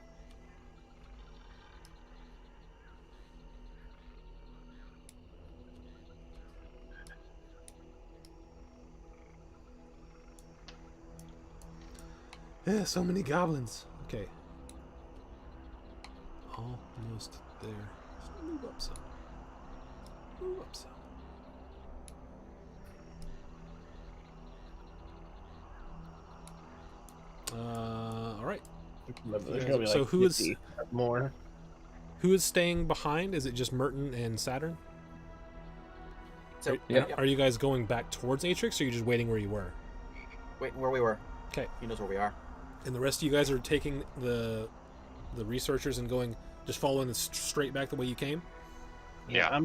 Yeah, so many goblins. Okay. Almost there. Just move up some. Move up some. All right. There's gonna be like So who is 50 more? who is staying behind? Is it just Merton and Saturn? So, Yeah. Are you guys going back towards Atrix, or are you just waiting where you were? wait, where we were. Okay. He knows where we are. And the rest of you guys are taking the researchers and going, just following straight back the way you came? Yeah.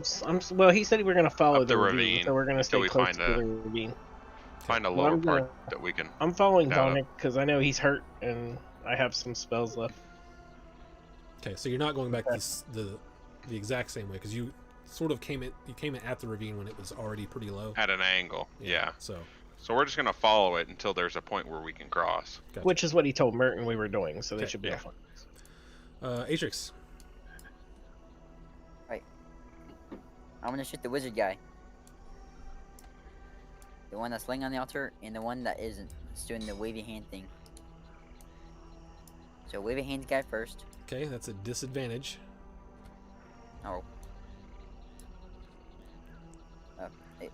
Well, he said we were gonna follow Up the the ravine, ravine so we're gonna until stay we close find to the ravine. Find a Well, lower I'm part gonna- that we can. I'm following Down. Vonnick because I know he's hurt and I have some spells left. Okay, so you're not going back the exact same way, because you sort of came in at the ravine when it was already pretty low. At an angle. Yeah. So So we're just gonna follow it until there's a point where we can cross. gotcha. Which is what he told Merton we were doing, so they Okay, should be yeah. fine. Atrix. I'm gonna shoot the wizard guy. The one that's laying on the altar, and the one that isn't. It's doing the wavy hand thing. So wavy hands guy first. Okay, that's a disadvantage. Oh. Hey.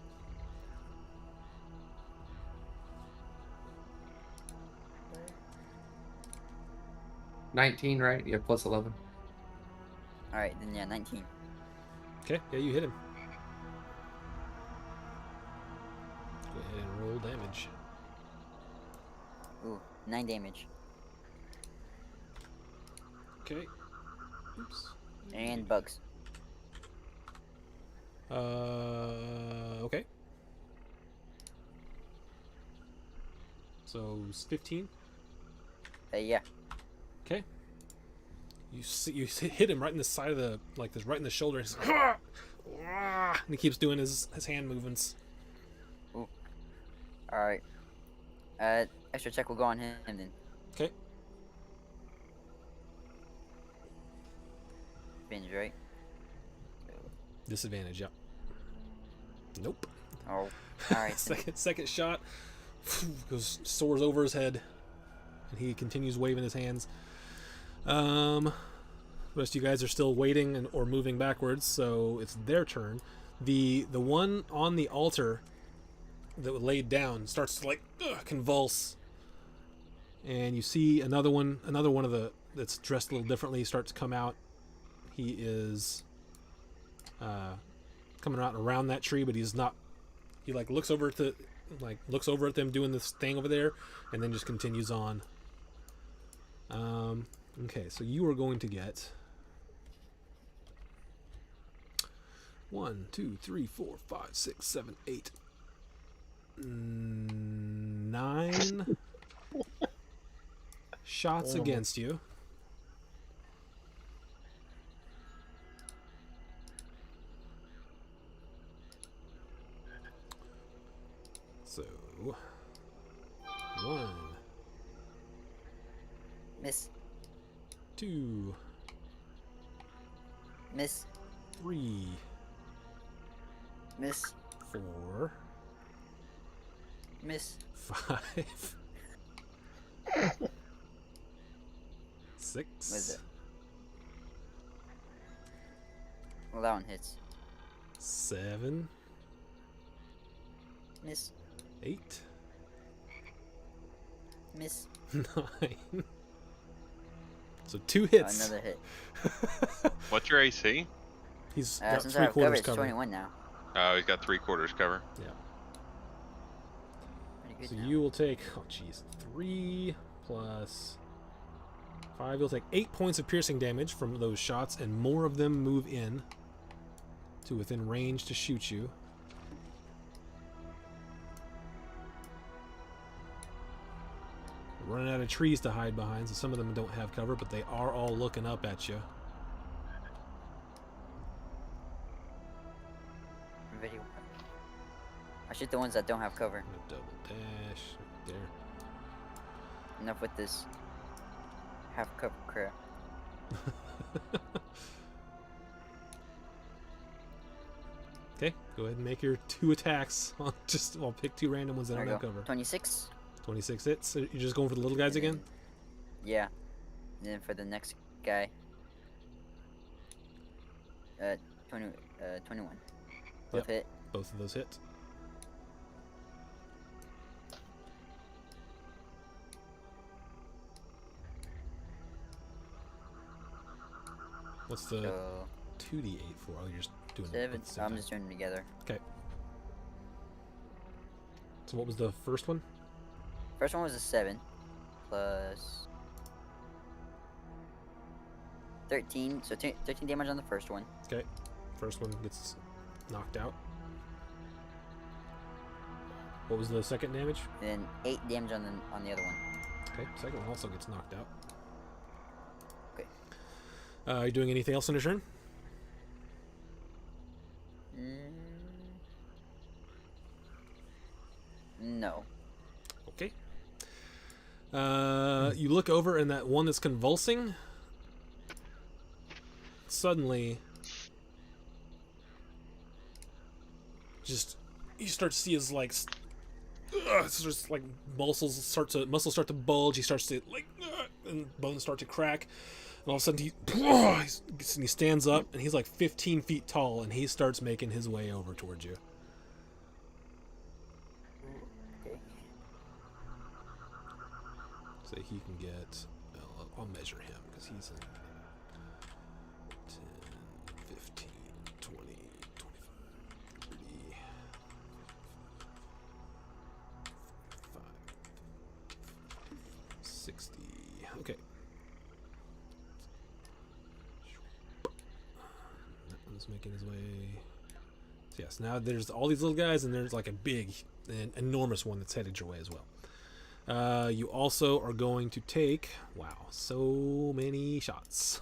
19, right? Yeah, plus 11. Alright, then yeah, 19. Okay, yeah, you hit him. Go ahead and roll damage. 9 damage. Okay. Oops. And bugs. Okay. So it's 15. Yeah. Okay. You hit him right in the side of the right in the shoulder. He's like, "Ah! Ah!" And he keeps doing his hand movements. Alright. Extra check will go on him then. Okay. Binge, right? Disadvantage. Yep. Nope. Oh. Alright. second shot goes soars over his head, and he continues waving his hands. The rest of you guys are still waiting or moving backwards, so it's their turn. The one on the altar that was laid down starts to convulse, and you see another one of the that's dressed a little differently start to come out. He is coming out around that tree, but he's not. He looks over at them doing this thing over there, and then just continues on. Okay, so you are going to get 1, 2, 3, 4, 5, 6, 7, 8, 9 shots against you. So 1, Miss. 2, Miss. 3, Miss. 4, Miss. 5, 6. What is it? Well, that one hits. 7, Miss. 8, Miss. 9. So 2 hits. Another hit. What's your AC? He's got Since I have cover, 3/4 it's cover. 21 now. Oh, he's got 3/4 cover. Pretty good So now. you will take 3 plus 5. You'll take 8 points of piercing damage from those shots, and more of them move in to within range to shoot you. Running out of trees to hide behind, so some of them don't have cover, but they are all looking up at you. Very well. I shoot the ones that don't have cover. A double dash right there. Enough with this half cover crap. Okay, go ahead and make your 2 attacks. I'll pick 2 random ones that There don't we have go. cover. 26. 26 hits. So you're just going for the little guys And again? Yeah. And then for the next guy. 21. Both hit. Both of those hit. What's the So 2d8 for? Oh, you're just doing it 7. at the same I'm time. just doing them together. Okay. So what was the first one? First one was a 7 plus 13. So 13 damage on the first one. Okay. First one gets knocked out. What was the second damage? And then 8 damage on the other one. Okay. Second one also gets knocked out. Okay. Are you doing anything else on your turn? No. Okay. You look over, and that one that's convulsing suddenly just you start to see his it's just like muscles start to bulge. He starts to and bones start to crack, and all of a sudden he stands up, and he's like 15 feet tall, and he starts making his way over towards you. Okay. So he can get. I'll measure him because he's in 10, 15, 20, 25, 30, 5, Okay. That one's making his way. So yes, now there's all these little guys, and there's like a big, an enormous one that's headed your way as well. You also are going to take, wow, so many shots.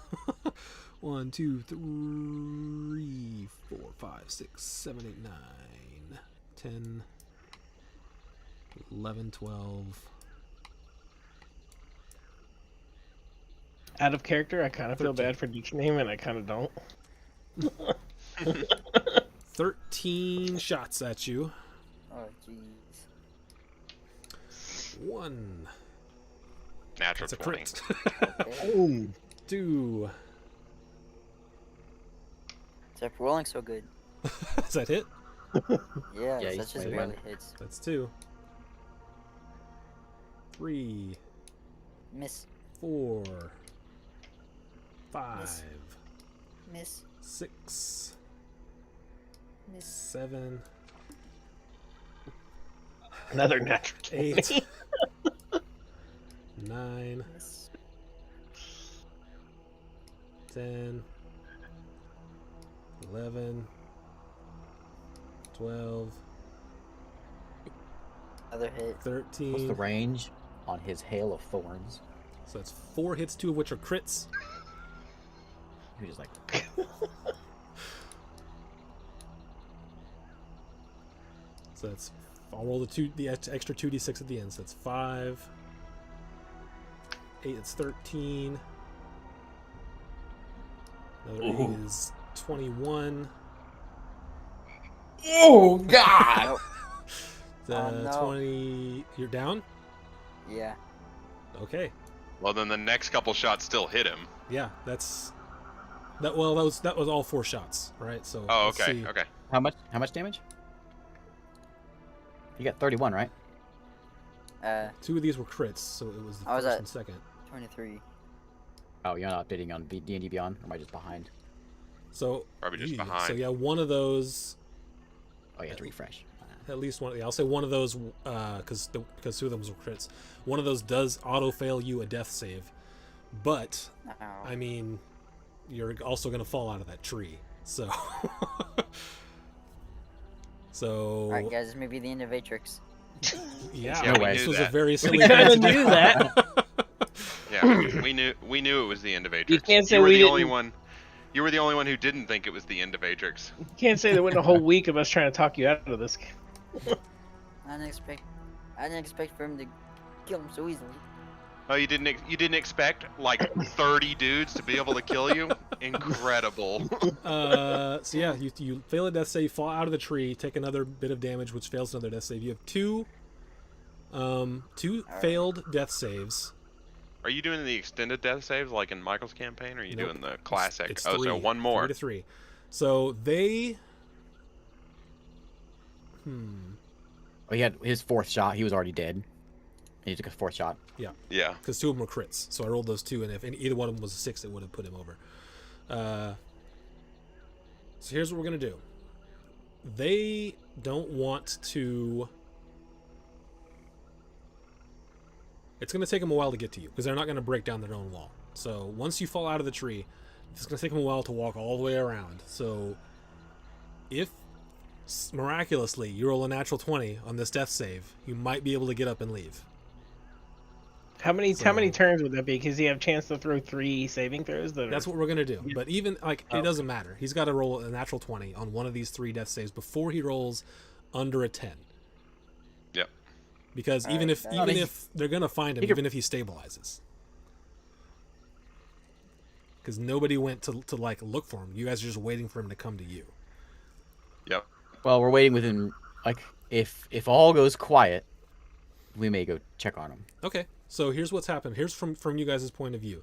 1, 2, 3, 4, 5, 6, 7, 8, 9, 10, 11, 12. Out of character, I kind of feel 13. bad for Deke's name, and I kind of don't. 13 shots at you. Oh jeez. 1. Natural That's a 20. crit. Okay. Boom. 2. Except rolling so good. Does that hit? Yeah, Yeah, such he's as 21. barely hits. That's 2. 3. Miss. 4. 5. Miss. Miss. 6. Miss. 7. Another natural 8. 9. Miss. 10. 11. 12. Another hit. 13. What's the range on his hail of thorns? So that's 4 hits, 2 of which are crits. He just like So that's, I'll roll the extra 2d6 at the end. So that's 5. 8, it's 13. Another 8 is 21. Oh God! Nope. The Oh, no. 20. You're down? Yeah. Okay. Well, then the next couple shots still hit him. Yeah, that's. That was all 4 shots, right? So. Oh, let's okay, see. okay. how much damage? You got 31, right? 2 of these were crits, so it was the I was first at- and second. 23. Oh, you're not updating on D&D Beyond, or am I just behind? So. Probably just So behind. yeah, one of those. Oh, you have to refresh. At least one. Yeah, I'll say one of those, because 2 of them were crits. One of those does auto fail you a death save, but Ow. I mean, you're also gonna fall out of that tree. So. So. Alright, guys, this may be the end of Atrix. Yeah, Yeah, we this knew was that. a very silly kinda thing to knew do. that. Yeah, we knew it was the end of Atrix. You can't say were we the only didn't- one. You were the only one who didn't think it was the end of Atrix. Can't say there wasn't a whole week of us trying to talk you out of this. I didn't expect for him to kill him so easily. Oh, you didn't expect like 30 dudes to be able to kill you? Incredible. So yeah, you fail a death save, fall out of the tree, take another bit of damage, which fails another death save. You have two failed death saves. Are you doing the extended death saves like in Michael's campaign, or are you Nope. doing the classic? It's Oh, so 3. one more. 3 to 3. So they. Oh, he had his 4th shot. He was already dead. And he took a 4th shot. Yeah. Because 2 of them were crits, so I rolled those 2, and if either one of them was a 6, it would have put him over. So here's what we're gonna do. They don't want to. It's gonna take them a while to get to you because they're not gonna break down their own wall. So once you fall out of the tree, it's gonna take them a while to walk all the way around. So if miraculously you roll a natural 20 on this death save, you might be able to get up and leave. How many So- turns would that be? Because you have a chance to throw 3 saving throws. That's what we're gonna do. Yeah. But even like Oh. it doesn't matter. He's got to roll a natural 20 on one of these 3 death saves before he rolls under a 10. Yep. Because Alright, even if that- even if they're gonna find him, He could- even if he stabilizes, because nobody went to like look for him. You guys are just waiting for him to come to you. Yep. Well, we're waiting within, like, if all goes quiet, we may go check on him. Okay, so here's what's happened. Here's from you guys' point of view.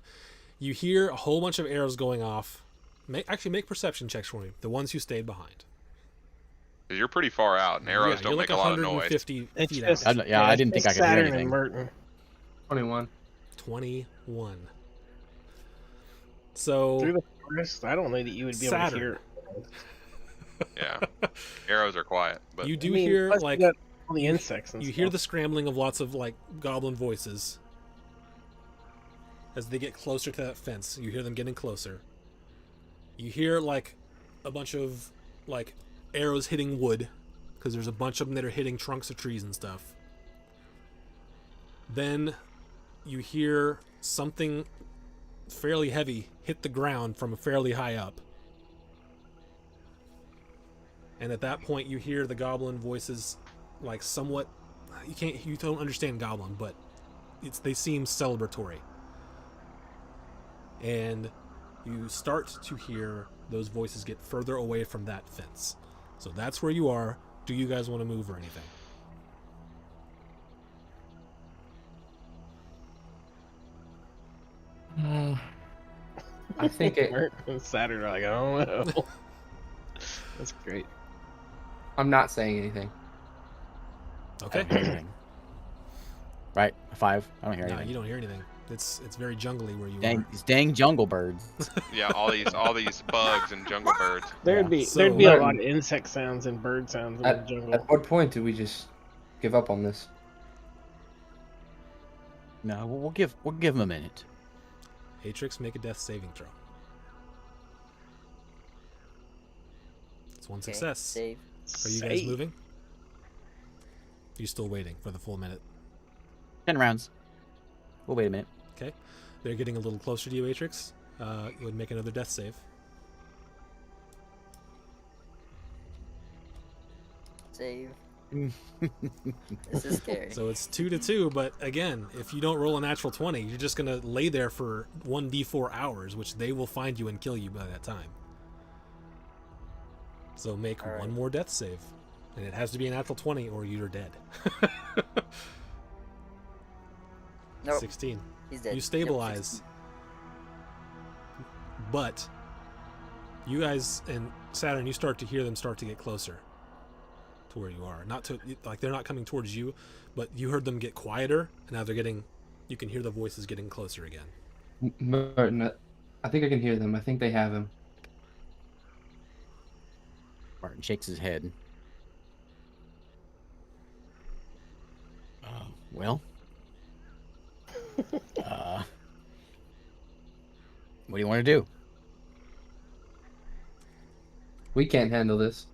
You hear a whole bunch of arrows going off. Make perception checks for me. The ones who stayed behind. 'Cause you're pretty far out, and arrows Yeah, don't you're make like a lot of noise. 150 It's feet just, out. I didn't think I could hear Saturn anything. and Merton. 21. 21. So Through the forest, I don't know that you would be able Saturn. to hear. Yeah. Arrows are quiet, but you do I mean, hear plus like you got all the insects and you stuff. hear the scrambling of lots of like goblin voices. as they get closer to that fence. You hear them getting closer. You hear like a bunch of like arrows hitting wood, because there's a bunch of them that are hitting trunks of trees and stuff. Then you hear something fairly heavy hit the ground from fairly high up. And at that point you hear the goblin voices, like somewhat, you don't understand goblin, but they seem celebratory. And you start to hear those voices get further away from that fence. So that's where you are. Do you guys want to move or anything? I think it. Mert and Saturn are like, I don't know. That's great. I'm not saying anything. I Okay. don't hear anything. Right? A 5? I don't hear No, anything. you don't hear anything. It's very jungly where you Dang, are. these dang jungle birds. Yeah, all these bugs and jungle birds. There'd Yeah. be So- there'd be a lot of insect sounds and bird sounds in the jungle. At what point do we just give up on this? No, we'll give them a minute. Atrix, make a death saving throw. It's one Okay, success. save. Are you guys moving? Are you still waiting for the full minute? 10 rounds. We'll wait a minute. Okay. They're getting a little closer to you, Atrix. You would make another death save. Save. This is scary. So it's 2-2, but again, if you don't roll a natural 20, you're just going to lay there for 1d4 hours, which they will find you and kill you by that time. So make All right. one more death save. And it has to be a natural 20 or you're dead. Nope, 16. he's dead. You Yep, stabilize. 16. But you guys and Saturn, you start to hear them start to get closer to where you are. Not to, like, they're not coming towards you, but you heard them get quieter, and now they're getting, you can hear the voices getting closer again. Martin, I think I can hear them. I think they have him. Martin shakes his head. Well. What do you want to do? We can't handle this.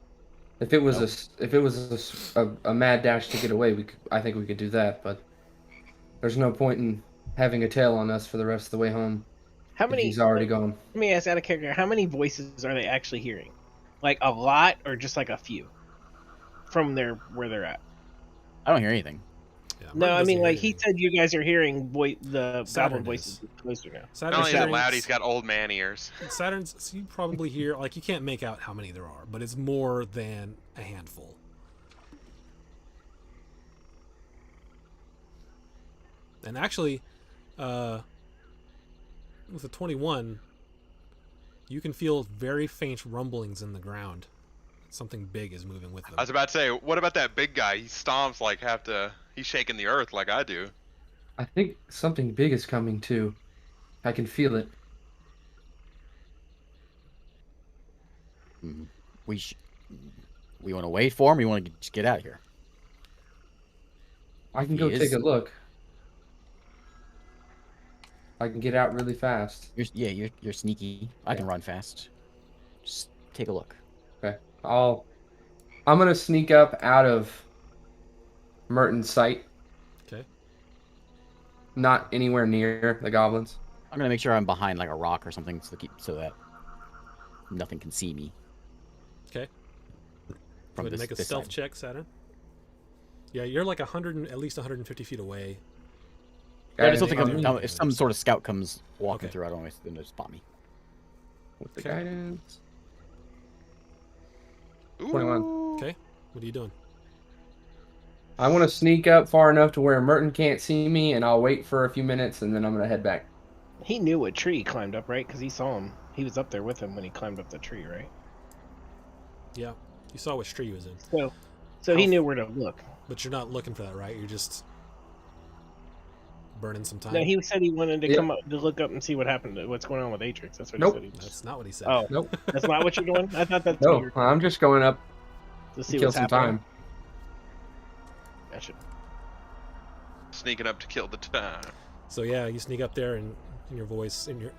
If it was a mad dash to get away, I think we could do that. But there's no point in having a tail on us for the rest of the way home. How if many? He's already gone. Let me ask out of character. How many voices are they actually hearing? Like a lot, or just like a few from where they're at? I don't hear anything. Yeah, No, Martin I doesn't mean hear like he anything. said, you guys are hearing the Saturn goblin voices closer now. Not Saturn's only is it hearing- loud, he's got old man ears. Saturn's, so you probably hear, like, you can't make out how many there are, but it's more than a handful. And actually, with a 21, you can feel very faint rumblings in the ground. Something big is moving with them. I was about to say, what about that big guy? He stomps like he's shaking the earth like I do. I think something big is coming too. I can feel it. We want to wait for him. Or we want to just get out of here. I can He go is- take a look. I can get out really fast. You're sneaky. I can Yeah. run fast. Just take a look. Okay. I'm gonna sneak up out of Merton's sight. Okay. Not anywhere near the goblins. I'm gonna make sure I'm behind like a rock or something so that nothing can see me. Okay. From Go ahead and make a this stealth side. check, Saturn. Yeah, you're like at least 150 feet away. I just don't Guidance think on me? if some sort of scout comes walking Okay. through, I don't want them to spot me. With the Okay. guidance. Ooh. 21. Okay. What are you doing? I want to sneak up far enough to where Merton can't see me, and I'll wait for a few minutes, and then I'm gonna head back. He knew what tree he climbed up, right? Because he saw him. He was up there with him when he climbed up the tree, right? Yeah. You saw which tree he was in. So he How- knew where to look. But you're not looking for that, right? You're just burning some time. No, he said he wanted to Yeah. come up to look up and see what happened. What's going on with Atrix? That's what Nope. he said. That's not what he said. Oh, Nope. that's not what you're doing. I thought that's what No, you I'm just going up were to to see kill what's some happening. time. Gotcha. Sneaking up to kill the time. So yeah, you sneak up there and in your voice in your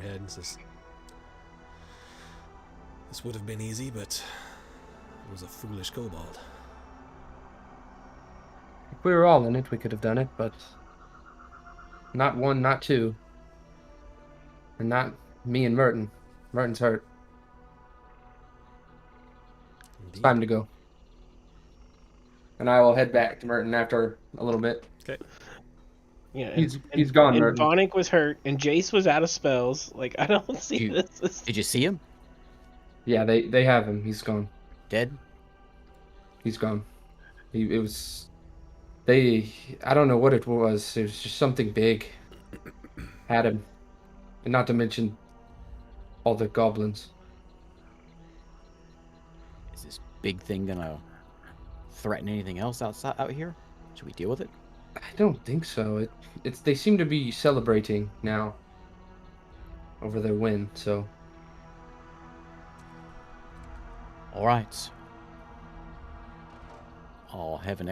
head, and says, "This would have been easy, but it was a foolish kobold." If we were all in it, we could have done it, but not one, not two. And not me and Merton. Merton's hurt. It's Indeed. time to go. And I will head back to Merton after a little bit. Okay. Yeah, He's gone, and Merton. Vonic was hurt, and Jace was out of spells. Like, I don't see You- this. Did you see him? Yeah, they have him. He's gone. Dead? He's gone. It was. I don't know what it was. It was just something big. Had him. And not to mention all the goblins. Is this big thing gonna threaten anything else out here? Should we deal with it? I don't think so. They seem to be celebrating now over their win, so All right. I'll have an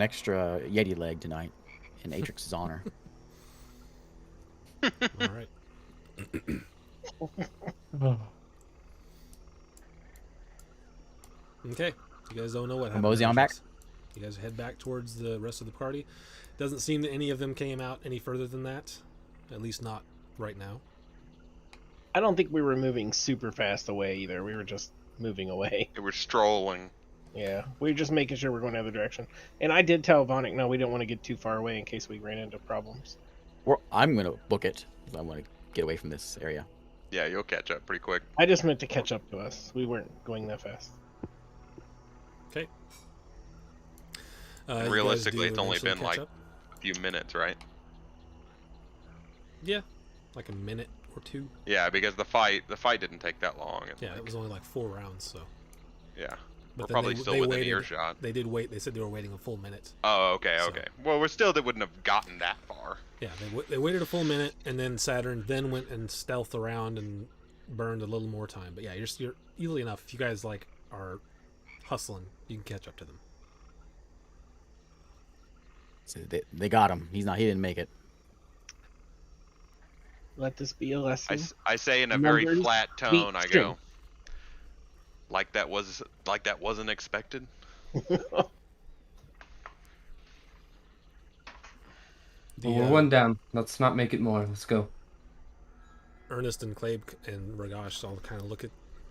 extra Yeti leg tonight in Atrix's honor. All right. Okay. You guys don't know what happened. Mosey to on back? Atrix. You guys head back towards the rest of the party. Doesn't seem that any of them came out any further than that. At least not right now. I don't think we were moving super fast away either. We were just moving away. It was strolling. Yeah, we were just making sure we're going the other direction. And I did tell Vonic, no, we didn't want to get too far away in case we ran into problems. I'm gonna book it. 'Cause I want to get away from this area. Yeah, you'll catch up pretty quick. I just meant to catch up to us. We weren't going that fast. Okay. And you guys realistically, do it's only eventually been, catch like- up. A few minutes, right? Yeah, like a minute or two. Yeah, because the fight didn't take that long. And Yeah, it was only like 4 rounds, so. Yeah, But we're then probably they still within waited, earshot. They did wait. They said they were waiting a full minute. Oh, okay, So- okay. Well, they wouldn't have gotten that far. Yeah, they waited a full minute, and then Saturn then went and stealthed around and burned a little more time. But yeah, you're easily enough. If you guys like are hustling, you can catch up to them. So they got him. He didn't make it. Let this be a lesson. I say in a very Numbers flat beat tone, I go, strength. like that wasn't expected. The, we're one down. Let's not make it more. Let's go. Ernest and Clabe and Ragash all kind of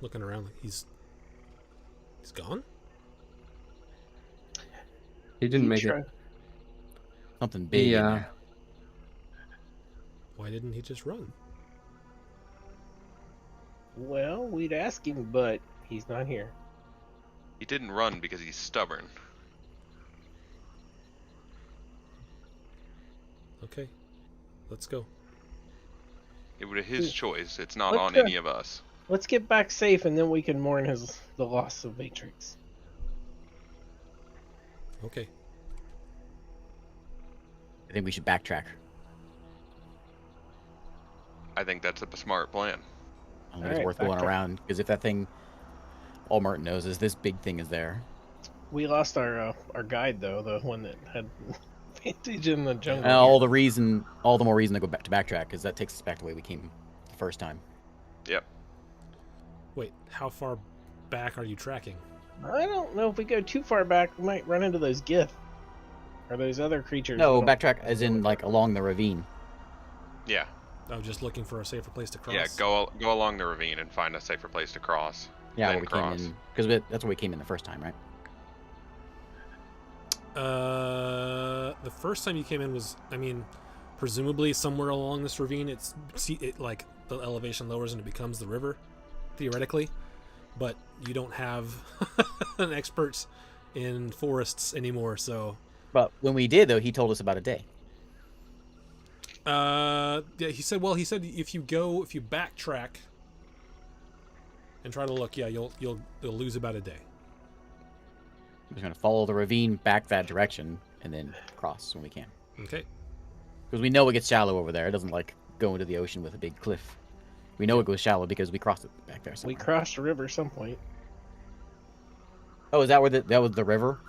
looking around. Like he's gone. He didn't make it. Something big. in Yeah. there. Why didn't he just run? Well, we'd ask him, but he's not here. He didn't run because he's stubborn. Okay, let's go. It was his choice. It's not Let's on go. any of us. Let's get back safe, and then we can mourn the loss of Matrix. Okay. I think we should backtrack. I think that's a smart plan. I don't think Alright, it's worth going backtrack. around because if that thing, all Merton knows is this big thing is there. We lost our guide though, the one that had vantage in the jungle. And all the more reason to go back to backtrack because that takes us back the way we came the first time. Yep. Wait, how far back are you tracking? I don't know if we go too far back, we might run into those Gith or those other creatures. No, that don't- backtrack as in like along the ravine. Yeah. Oh, just looking for a safer place to cross. Yeah. Go along the ravine and find a safer place to cross. Yeah, Then where we cross. came in because that's where we came in the first time, right? The first time you came in was, I mean, presumably somewhere along this ravine. It like the elevation lowers and it becomes the river, theoretically, but you don't have an expert in forests anymore. So, But when we did though, he told us about a day. yeah, he said if you backtrack and try to look, yeah, you'll lose about a day. We're gonna follow the ravine back that direction and then cross when we can. Okay. Because we know it gets shallow over there. It doesn't like go into the ocean with a big cliff. We know it goes shallow because we crossed it back there We somewhere. crossed the river some point. Oh, is that where that was the river?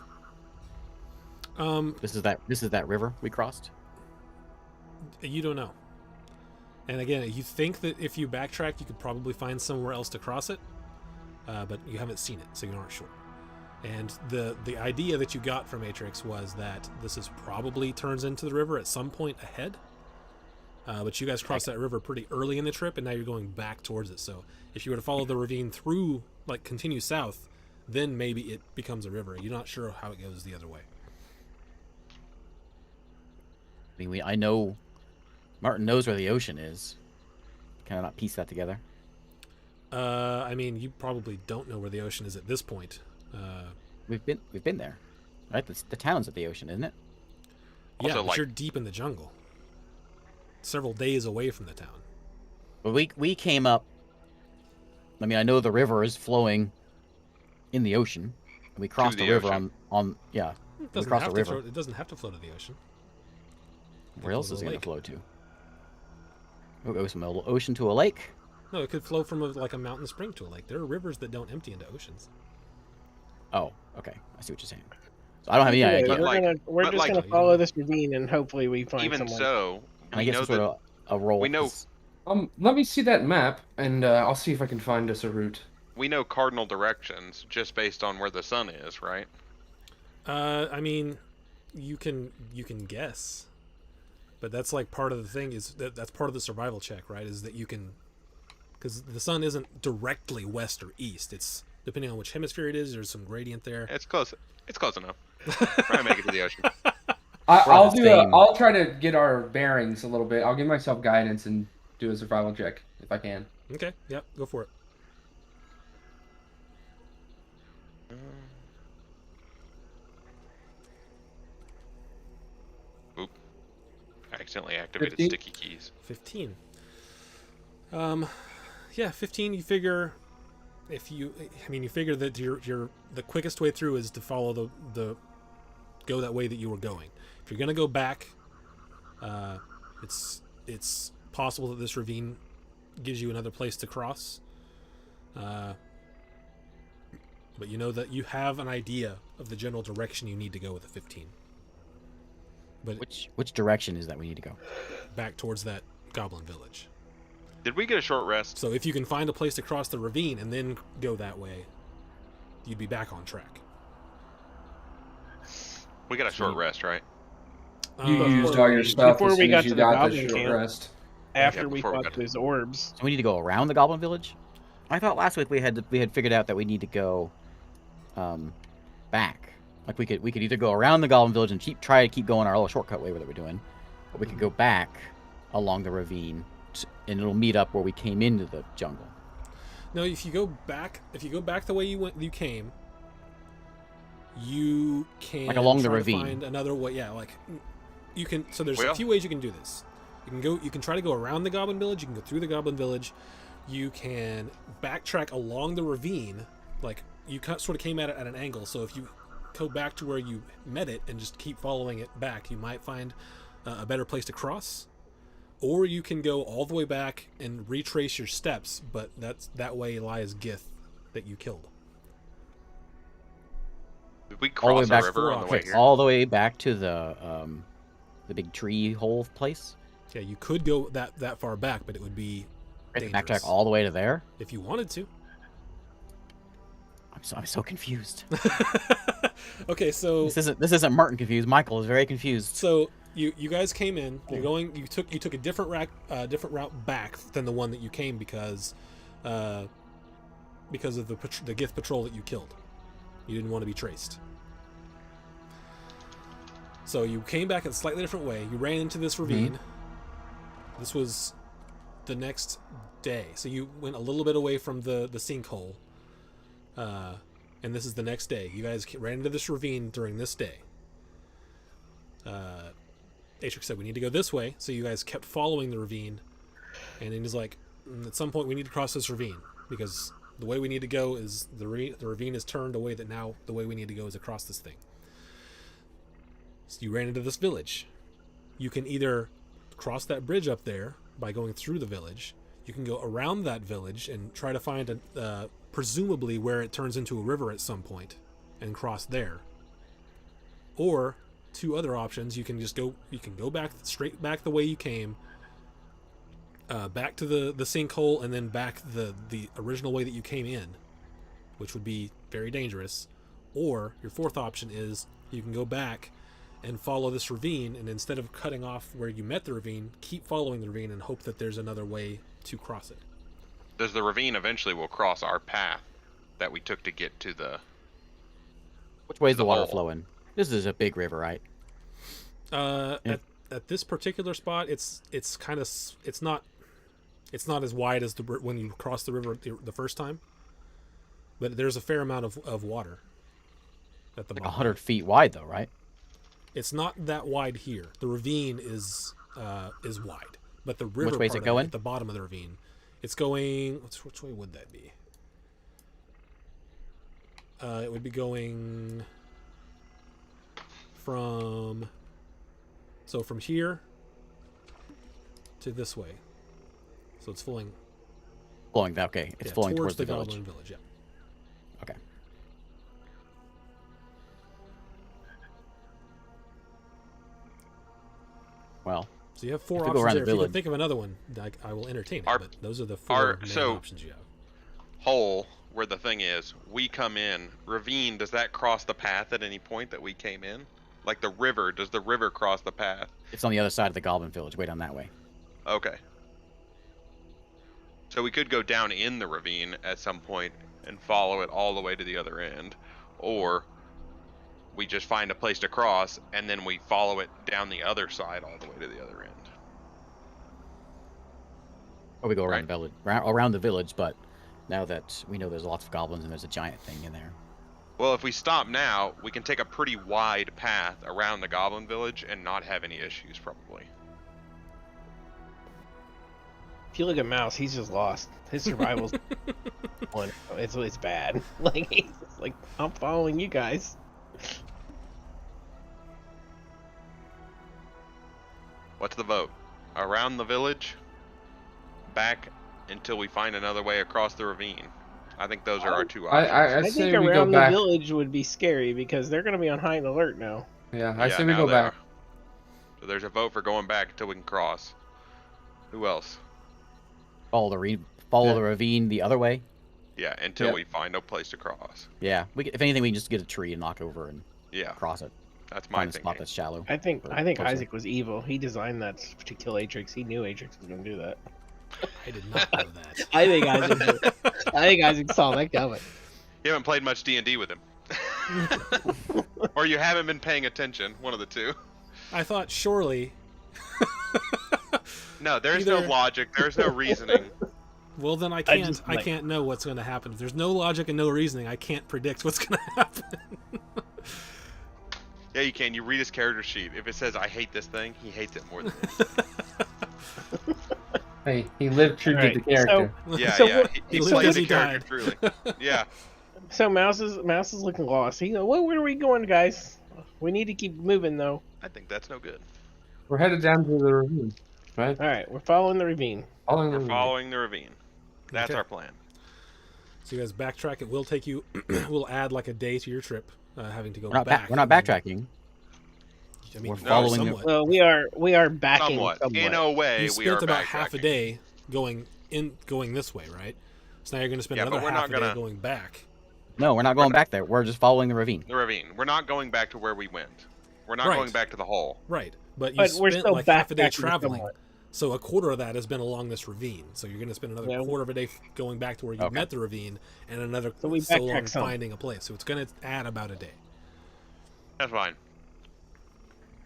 Um, This is that river we crossed. you don't know. And again, you think that if you backtrack, you could probably find somewhere else to cross it, but you haven't seen it, so you aren't sure. And the idea that you got from Atrix was that this is probably turns into the river at some point ahead. But you guys crossed that river pretty early in the trip, and now you're going back towards it. So if you were to follow the ravine through, like continue south, then maybe it becomes a river. You're not sure how it goes the other way. I mean, I know Martin knows where the ocean is. Can I not piece that together? I mean, you probably don't know where the ocean is at this point. We've been there, right? The town's at the ocean, isn't it? Yeah, Also, but like- you're deep in the jungle. Several days away from the town. But we came up. I mean, I know the river is flowing in the ocean. And we crossed the the river ocean. on yeah. It doesn't, crossed have the to river. flow, it doesn't have to flow to the ocean. Where else to is a it gonna lake. flow to? It goes from the ocean to a lake. No, it could flow from like a mountain spring to a lake. There are rivers that don't empty into oceans. Oh, okay. I see what you're saying. So I don't have any Anyway, idea. But we're but just like- gonna follow this ravine and hopefully we find Even someone. so, Can I we get know some sort that of a roll? we know- 'Cause Let me see that map, and I'll see if I can find us a route. we know cardinal directions just based on where the sun is, right? I mean, you can guess, but that's like part of the thing is that's part of the survival check, right? Is that you can, because the sun isn't directly west or east. It's depending on which hemisphere it is. There's some gradient there. It's close. It's close enough. Probably make it to the ocean. I'll the do. same. I'll try to get our bearings a little bit. I'll give myself guidance and do a survival check if I can. Okay, yep, go for it. Oop. I accidentally activated 15? sticky keys. 15. Yeah, 15. You figure you figure that your the quickest way through is to follow the go that way that you were going. If you're gonna go back, it's possible that this ravine gives you another place to cross. But you know that you have an idea of the general direction you need to go with a 15. But which direction is that we need to go? back towards that goblin village. Did we get a short rest? So if you can find a place to cross the ravine and then go that way, you'd be back on track. We got a short rest, right? You Um, used all your stuff before as we soon got as you to the got goblin the short camp. rest. After we before we fought got to- those orbs. So we need to go around the Goblin Village. I thought last week we had figured out that we need to go back. Like we could either go around the Goblin Village and try to keep going our little shortcut way that we're doing, or we could go back along the ravine and it'll meet up where we came into the jungle. No, if you go back the way you came, you can Like along the try to ravine. find another way. Yeah, like you can. So there's Well- a few ways you can do this. You can try to go around the Goblin Village. You can go through the Goblin Village. You can backtrack along the ravine. Like you sort of came at it at an angle. So if you go back to where you met it and just keep following it back, you might find a better place to cross. Or you can go all the way back and retrace your steps, but that way lies Gith that you killed. Did we All the way cross back a river on the way here? all the way back to the big tree hole place. Yeah, you could go that far back, but it would be We have to dangerous backtrack all the way to there. if you wanted to. I'm so confused. Okay, so This isn't Martin confused. Michael is very confused. you guys came in. You're going. You took a different route back than the one that you came because of the Gith patrol that you killed. You didn't want to be traced. So you came back a slightly different way. You ran into this ravine. This was the next day. So you went a little bit away from the sinkhole. And this is the next day. You guys ran into this ravine during this day. Atrix said, we need to go this way. So you guys kept following the ravine. And then he's like, at some point we need to cross this ravine. Because the way we need to go is the ravine is turned away that now the way we need to go is across this thing. So you ran into this village. You can either cross that bridge up there by going through the village. You can go around that village and try to find presumably where it turns into a river at some point and cross there. Or two other options, you can go back straight back the way you came, back to the sinkhole and then back the original way that you came in, which would be very dangerous. Or your fourth option is you can go back and follow this ravine, and instead of cutting off where you met the ravine, keep following the ravine and hope that there's another way to cross it. Does the ravine eventually will cross our path that we took to get to the... Which way is the water hole. flowing? This is a big river, right? Yeah. At this particular spot, it's kind of it's not as wide as when you cross the river the first time, but there's a fair amount of water at the Like bottom. 100 feet wide, though, right? It's not that wide here. The ravine is wide, but the river way is part it of going? at the bottom of the ravine, it's going. Which way would that be? It would be going from here to this way. So it's flowing. Flowing that, okay. It's flowing towards the village. Goblin village. Yeah. Okay. Well, So you have four If we go options around there. the If you can village- think of another one, I will entertain it. Our- But those are the four main so- options you have. hole where the thing is, we come in. Ravine, does that cross the path at any point that we came in? Like the river, does the river cross the path? it's on the other side of the Goblin Village, way down that way. Okay. So we could go down in the ravine at some point and follow it all the way to the other end. Or we just find a place to cross and then we follow it down the other side all the way to the other end. Or we go around Right. the village, around the village, but now that we know there's lots of goblins and there's a giant thing in there. Well, if we stop now, we can take a pretty wide path around the Goblin Village and not have any issues, probably. If you look at Mouse, he's just lost. His survival's one. It's bad. Like he's just like, I'm following you guys. What's the vote? Around the village? Back until we find another way across the ravine? I think those are our two options. I I say think we go around the back. village would be scary because they're gonna be on high alert now. Yeah, I say we now go they back. are. So there's a vote for going back until we can cross. Who else? Follow the Yeah. ravine the other way. Yeah, until Yeah. we find a place to cross. Yeah, if anything, we can just get a tree and knock over and Yeah, cross it. that's my Find a spot thinking. that's shallow. I think Or closer. Isaac was evil. He designed that to kill Atrix. He knew Atrix was gonna do that. I did not know that. I think Isaac saw that coming. You haven't played much D&D with him. Or you haven't been paying attention, one of the two. I thought surely. No, there's Either- no logic, there's no reasoning. Well, then I can't know what's going to happen. If there's no logic and no reasoning, I can't predict what's going to happen. Yeah, you can. You read his character sheet. If it says, I hate this thing, he hates it more than this. Hey, he lived true Alright, to the character. Yeah, So yeah. what- He lived played as the he character died. truly. Yeah. So Mouse is looking lost. He where are we going, guys? We need to keep moving though. I think that's no good. We're headed down to the ravine, right? All right, we're following the ravine. Following the We're ravine. following the ravine. That's Okay. our plan. So you guys backtrack. It will take you. Will add like a day to your trip, having to go We're not back. we're not backtracking. I mean, we're following somewhat. Well, we are backing Somewhat. somewhat. In a way, You we are spent about half a backtracking. day going this way, right? So now you're going to spend Yeah, but another we're half not a day gonna- going back. No, we're not going back there. We're just following the ravine. The ravine. We're not going back to where we went. We're not Right. going back to the hole. Right, but you But we're spent still like half a day backtracking traveling. somewhat. So a quarter of that has been along this ravine. So you're going to spend another Yeah. quarter of a day going back to where you Okay. met the ravine, and another So we so long backtrack some. finding a place. So it's going to add about a day. That's fine.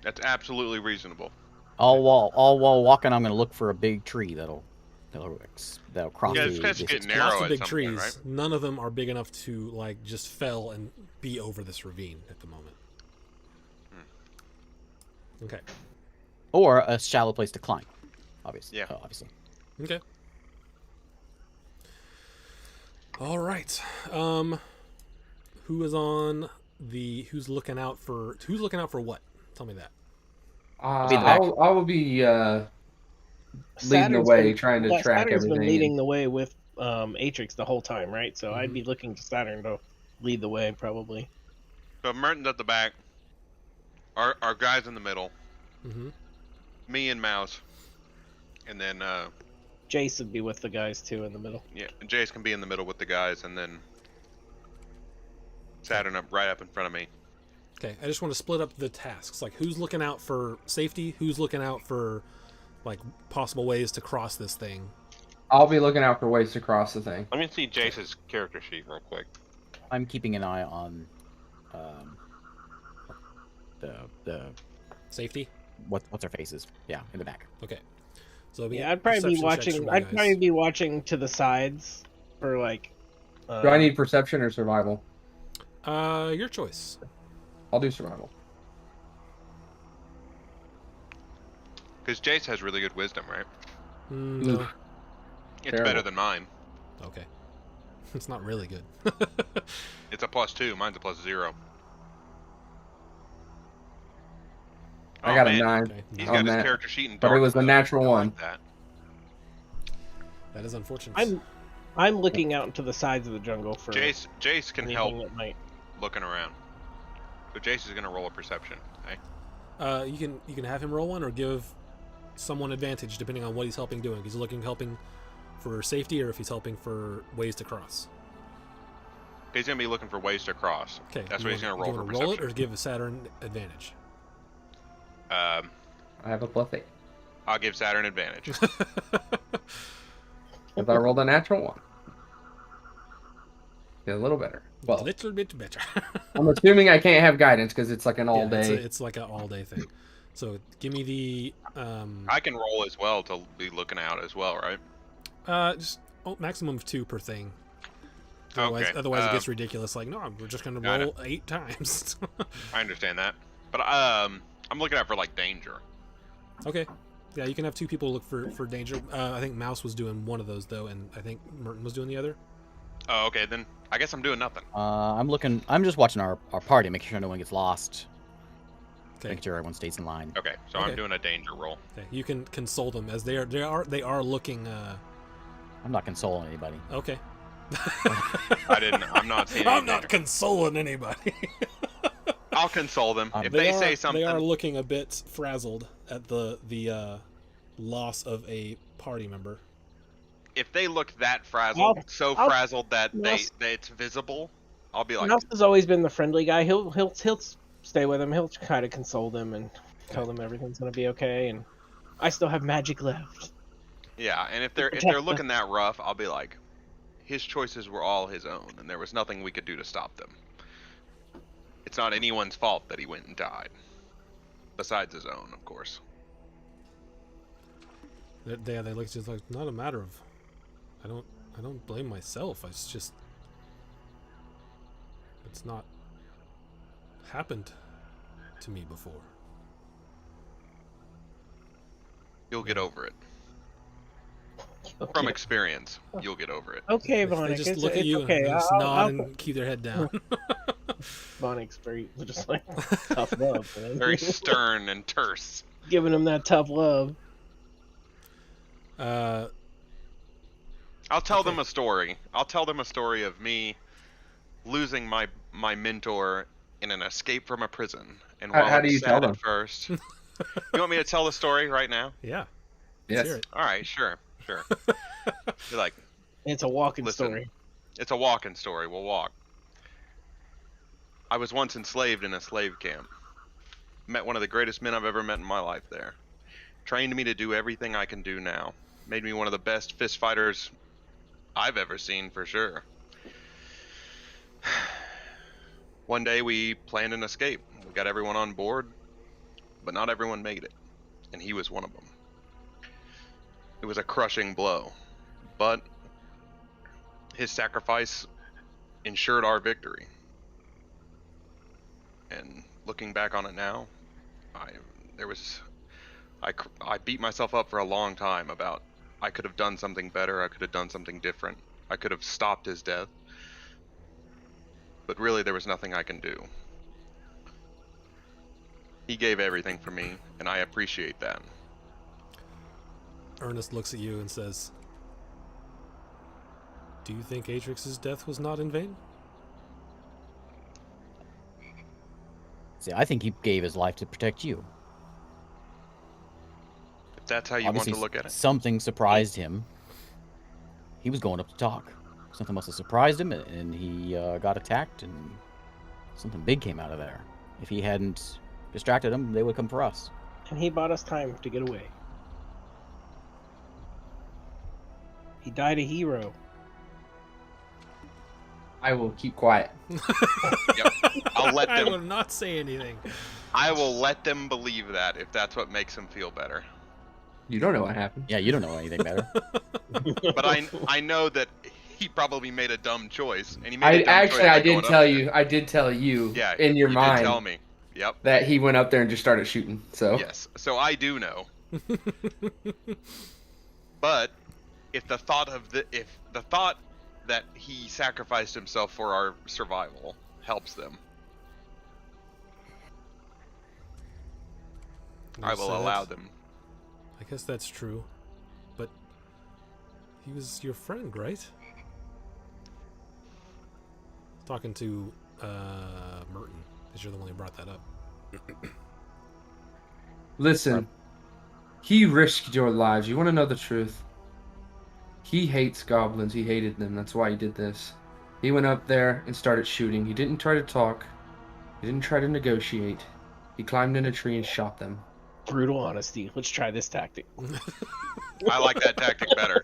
That's absolutely reasonable. All while walking, I'm gonna look for a big tree that'll cross Yeah, the. it's gonna the- get narrow Lots of at big some trees. point, right? None of them are big enough to like just fell and be over this ravine at the moment. Okay. Or a shallow place to climb. Obviously. Yeah. Obviously. Okay. All right. Who is on the? Who's looking out for? Who's looking out for what? Tell me that. Be in the back. I will be leading the Saturn's way, been- trying to yeah, track Saturn's everything. been leading the way with Atrix the whole time, right? So I'd Mhm. be looking to Saturn to lead the way, probably. So Merton's at the back. Our guys in the middle. Mm-hmm. Me and Mouse. And then Jace would be with the guys too in the middle. Yeah, Jace can be in the middle with the guys, and then Saturn right up in front of me. Okay, I just want to split up the tasks. Like, who's looking out for safety? Who's looking out for, like, possible ways to cross this thing? I'll be looking out for ways to cross the thing. Let me see Jace's character sheet real quick. I'm keeping an eye on the Safety? what's her faces. Yeah, in the back. Okay. So it'll be Yeah, I'd probably be perception checks watching. from you I'd guys. probably be watching to the sides for like. Do I need perception or survival? Your choice. I'll do survival. Because Jace has really good wisdom, right? No. It's Terrible. better than mine. Okay. It's not really good. It's a +2. Mine's a +0. I got a man. 9 Okay. He's on got his that. character sheet in But it dark was the mode. natural I one. like that. That is unfortunate. I'm looking out into the sides of the jungle for Jace can anything help that might. looking around. So Jace is gonna roll a perception. Okay? You can have him roll one or give someone advantage depending on what he's helping doing. If he's helping for safety or if he's helping for ways to cross. He's gonna be looking for ways to cross. Okay. That's you what he's wanna- gonna roll you for wanna roll it perception. or give Saturn advantage. I have a +8. I'll give Saturn advantage. If I rolled a natural 1. Get a little better. A Well, little bit better. I'm assuming I can't have guidance because it's like an all Yeah, day. It's like an all day thing. So give me the I can roll as well to be looking out as well, right? just maximum of 2 per thing. Okay, Otherwise it gets ridiculous. Like, no, we're just gonna got roll 8 times. I understand that, but I'm looking out for like danger. Okay. Yeah, you can have 2 people look for danger. I think Mouse was doing one of those though, and I think Merton was doing the other. Oh, okay, then I guess I'm doing nothing. I'm just watching our party, making sure no one gets lost. Okay. Making sure everyone stays in line. Okay, so Okay. I'm doing a danger roll. Okay. You can console them as they are looking. I'm not consoling anybody. Okay. I'm not seeing I'm anything. not consoling anybody. I'll console them if They they are, say something. They are looking a bit frazzled at the loss of a party member. If they look that frazzled, I'll- frazzled that Mouse- that it's visible, I'll be like, Mouse has always been the friendly guy. He'll stay with them. He'll try to console them and tell them everything's gonna be okay. And I still have magic left. yeah. And if they're Protect them. looking that rough, I'll be like, his choices were all his own, and there was nothing we could do to stop them. It's not anyone's fault that he went and died, besides his own, of course. They look just like not a matter of. I don't blame myself. It's just it's not happened to me before. You'll get over it. From experience, you'll get over it. Okay, They Vonic, just it's, look at it's you okay. and just I'll- nod I'll- and keep their head down. Vonic's very just like tough love, man. Very stern and terse. Giving him that tough love. I'll tell them a story. I'll tell them a story of me losing my mentor in an escape from a prison. And while How I'm do you sad tell at them? first, you want me to tell the story right now? Yeah. Yes. Let's hear it. All right, sure. You're like, It's a walking Listen. story. it's a walking story. We'll walk. I was once enslaved in a slave camp. Met one of the greatest men I've ever met in my life there. Trained me to do everything I can do now. Made me one of the best fist fighters I've ever seen, for sure. One day we planned an escape. We got everyone on board, but not everyone made it. And he was one of them. It was a crushing blow, but his sacrifice ensured our victory. And looking back on it now, I beat myself up for a long time about I could have done something better, I could have done something different, I could have stopped his death. But really there was nothing I can do. He gave everything for me, and I appreciate that. Ernest looks at you and says, "Do you think Atrix's death was not in vain?" See, I think he gave his life to protect you. If that's how you Obviously, want to look at it. something surprised him. he was going up to talk. Something must have surprised him, and he got attacked, and something big came out of there. If he hadn't distracted them, they would come for us. And he bought us time to get away. He died a hero. I will keep quiet. Yep. I'll let I them. will not say anything. I will let them believe that if that's what makes them feel better. You don't know what happened. Yeah, you don't know anything better. But I know that he probably made a dumb choice, and he made a dumb choice I by did going tell up you. there. I did tell you. Yeah, in your you mind. did tell me. Yep. That he went up there and just started shooting. So Yes. So I do know. But if the thought that he sacrificed himself for our survival helps them, I will allow them. I guess that's true. But he was your friend, right? Talking to Merton, because you're the one who brought that up. listen, he risked your lives. You want to know the truth? He hates goblins. He hated them. That's why he did this. He went up there and started shooting. He didn't try to talk. He didn't try to negotiate. He climbed in a tree and shot them. Brutal honesty. Let's try this tactic. I like that tactic better.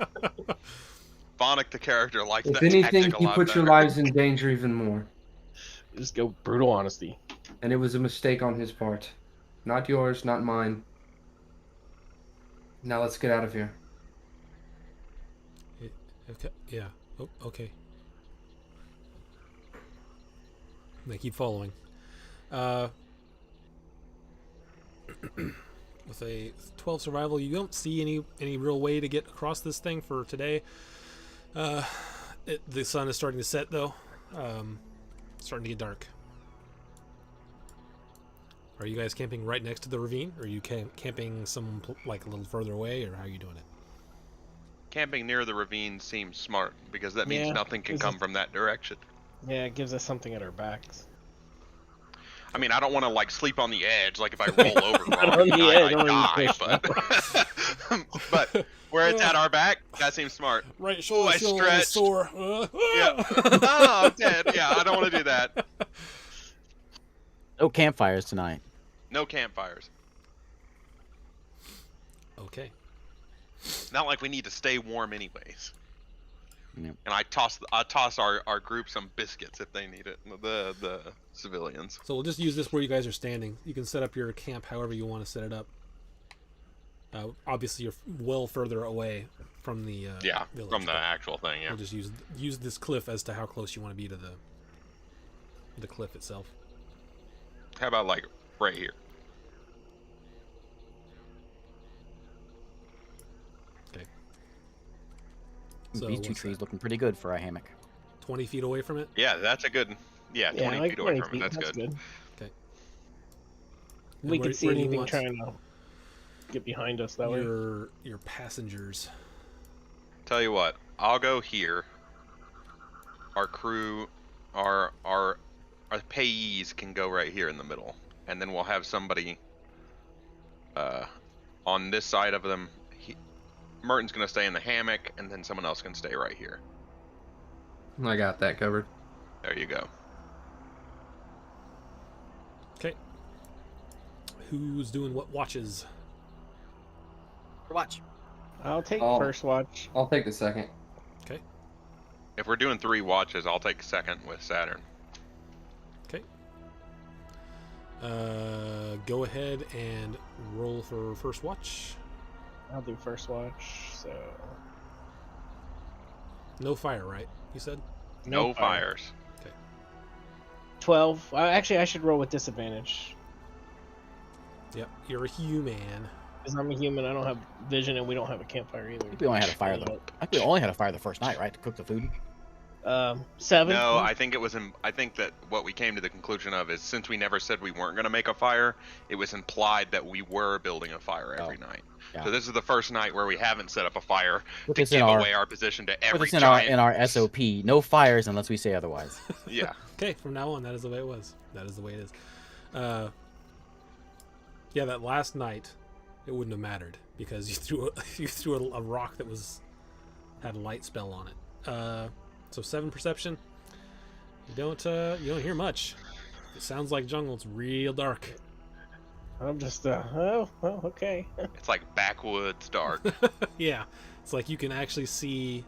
Vonic, the character, likes If that anything, tactic a you lot put your better. lives in danger even more. Just go brutal honesty. And it was a mistake on his part. Not yours, not mine. Now let's get out of here. Okay. Yeah. Oh, okay. They keep following. With a 12 survival, you don't see any real way to get across this thing for today. The sun is starting to set, though. Starting to get dark. Are you guys camping right next to the ravine? Or are you camping like a little further away? Or how are you doing it? Camping near the ravine seems smart because that means Yeah, nothing can is come it- from that direction. Yeah, it gives us something at our backs. I mean, I don't want to like sleep on the edge. Like if I roll over wrong, On the edge, I or die. you But where it's at our back, that seems smart. Right Oh, shoulder, I still stretched. sore. Yeah. Oh, I'm dead. Yeah, I don't want to do that. No campfires tonight. No campfires. Okay. Not like we need to stay warm anyways. Yep. And I toss our group some biscuits if they need it. The civilians. So we'll just use this where you guys are standing. You can set up your camp however you want to set it up. Obviously, you're well further away from the Yeah, village, from the but actual thing. Yeah. we'll just use this cliff as to how close you want to be to the cliff itself. How about like right here? Okay. So These two what's trees that? looking pretty good for a hammock. 20 feet away from it. Yeah, that's a good. Yeah, 20 like feet away 20 from it. feet, That's good. Okay. We And can see where do you anything want trying to get behind us that way. your passengers. Tell you what, I'll go here. Our crew, our payees can go right here in the middle, and then we'll have somebody on this side of them. Merton's gonna stay in the hammock, and then someone else can stay right here. I got that covered. There you go. Okay. Who's doing what watches? Watch. I'll take Oh. first watch. I'll take the second. Okay. If we're doing 3 watches, I'll take second with Saturn. Okay. Go ahead and roll for first watch. I'll do first watch. So No fire, right? You said? No fires. 12. Actually, I should roll with disadvantage Yep. You're a human. because I'm a human. I don't have vision, and we don't have a campfire either. I think we only had a fire though. I think we only had a fire the first night, right? To cook the food. 7. No, I think it was. I think that what we came to the conclusion of is since we never said we weren't going to make a fire, it was implied that we were building a fire every night. Yeah. So this is the first night where we haven't set up a fire Put to this in give our away our position to put every this in giant. our SOP. No fires unless we say otherwise. Yeah. Okay, from now on, that is the way it was. That is the way it is. Yeah, that last night, it wouldn't have mattered because you threw a rock that was had a light spell on it. So 7 perception. You don't hear much. It sounds like jungle. It's real dark. I'm just oh well, okay. It's like backwoods dark. Yeah, it's like you can actually see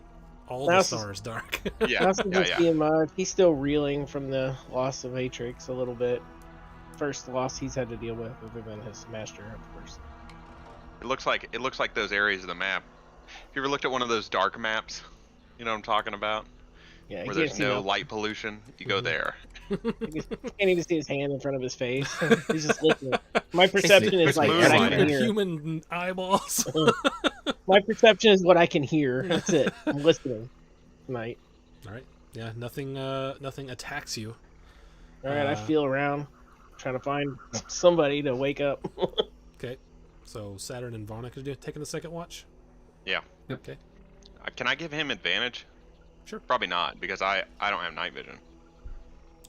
all Now the it's just- stars dark. Yeah, Mouse doesn't yeah. see much. He's still reeling from the loss of Atrix a little bit. First loss he's had to deal with, other than his master, of course. It looks like those areas of the map. Have you ever looked at one of those dark maps? You know what I'm talking about? Yeah, he Where can't there's see no nothing. light pollution. You go Mhm. there. He can't even see his hand in front of his face. He's just listening. My perception is It's like what I moonlight. can Your hear. human eyeballs. My perception is what I can hear. That's it. I'm listening tonight. All right. Yeah. Nothing attacks you. All right, I Uh, feel around, trying to find somebody to wake up. Okay. So Saturn and Vonic are taking the second watch. Yeah. Yep. Okay. Can I give him advantage? Sure. Probably not, because I don't have night vision.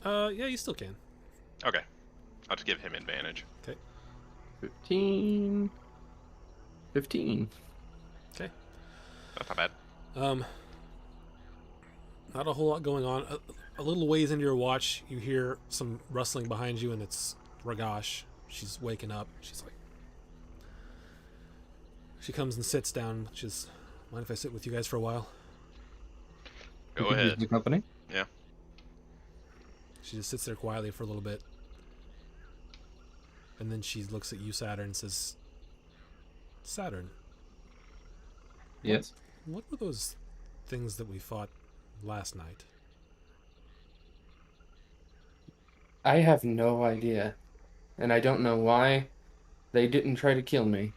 Yeah, you still can. Okay. I'll just give him advantage. 15. 15. That's not bad. Not a whole lot going on. A little ways into your watch, you hear some rustling behind you, and it's Ragash. She's waking up. She's like, she comes and sits down. She's, mind if I sit with you guys for a while? Go You can use ahead. the company. She just sits there quietly for a little bit, and then she looks at you, Saturn, and says, "Saturn, Yes. what were those things that we fought last night?" I have no idea, and I don't know why they didn't try to kill me.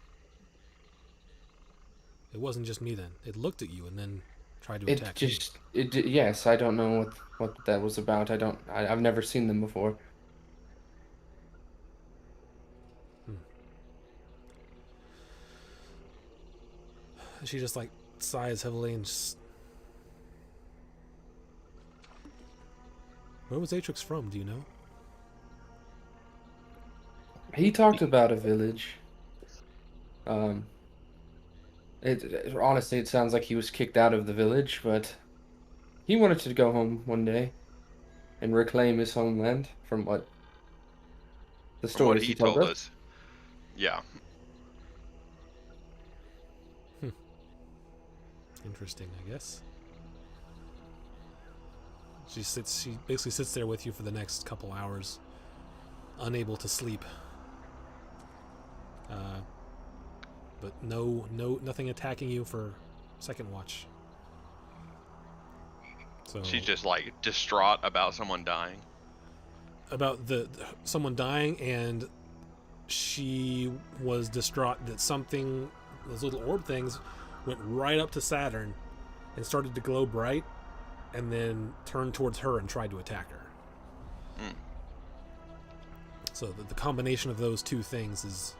It wasn't just me then. It looked at you and then tried to It attack you. just yes, I don't know what that was about. I've never seen them before. She just like sighs heavily and just. Where was Atrix from? Do you know? He talked about a village. Honestly, it sounds like he was kicked out of the village, but he wanted to go home one day and reclaim his homeland from what the From what stories he told told us. us. Yeah. Interesting, I guess. She basically sits there with you for the next couple hours, unable to sleep. But nothing attacking you for second watch. So She's just like distraught about someone dying. about someone dying, and she was distraught that something, those little orb things, went right up to Saturn and started to glow bright, and then turned towards her and tried to attack her. Mm. So the combination of those two things is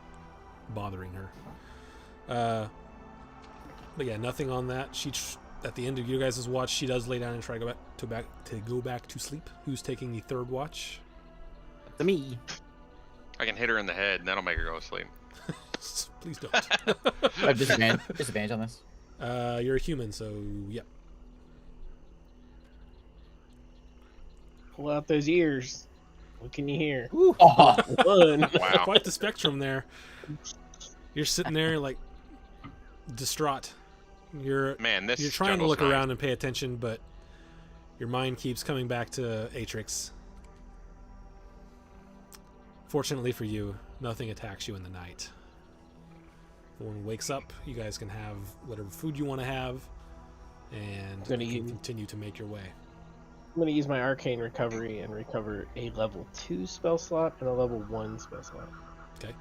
bothering her. But yeah, nothing on that. At the end of you guys' watch, she does lay down and try to go back to sleep. Who's taking the third watch? To me. I can hit her in the head and that'll make her go to sleep. Please don't. I have disadvantage on this. You're a human, so yeah. Pull out those ears. What can you hear? Oh, One. Wow. Quite the spectrum there. You're sitting there like distraught. You're Man, this You're trying to jungle's look nice. around and pay attention, but your mind keeps coming back to Atrix. Fortunately for you, nothing attacks you in the night. When it wakes up, you guys can have whatever food you want to have, and Gonna you can use- continue to make your way. I'm gonna use my arcane recovery and recover a level 2 spell slot and a level 1 spell slot. Okay.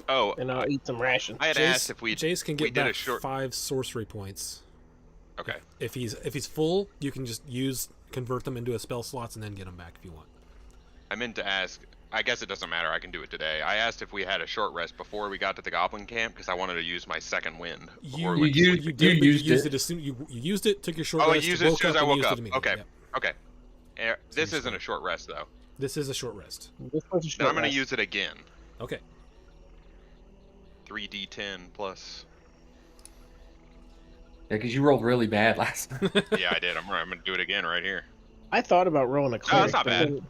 Oh, And I'll eat some rations. I had asked if we Jace can we get did a back short. 5 sorcery points. Okay. If he's full, you can just convert them into a spell slots and then get them back if you want. I meant to ask. I guess it doesn't matter. I can do it today. I asked if we had a short rest before we got to the goblin camp because I wanted to use my second wind. before we went to sleep. You did, but used you used it. it as soon you used it, took your short Oh, I rest, used it as woke soon as up I and woke used up. it immediately. Okay. Yep. Okay. This you're isn't a short rest though. This is a short rest. This one's a Then short I'm going to rest. use it again. Okay. 3d10 plus. Yeah, because you rolled really bad last time. Yeah, I did. I'm going to do it again right here. I thought about rolling a cleric. that's not but bad. then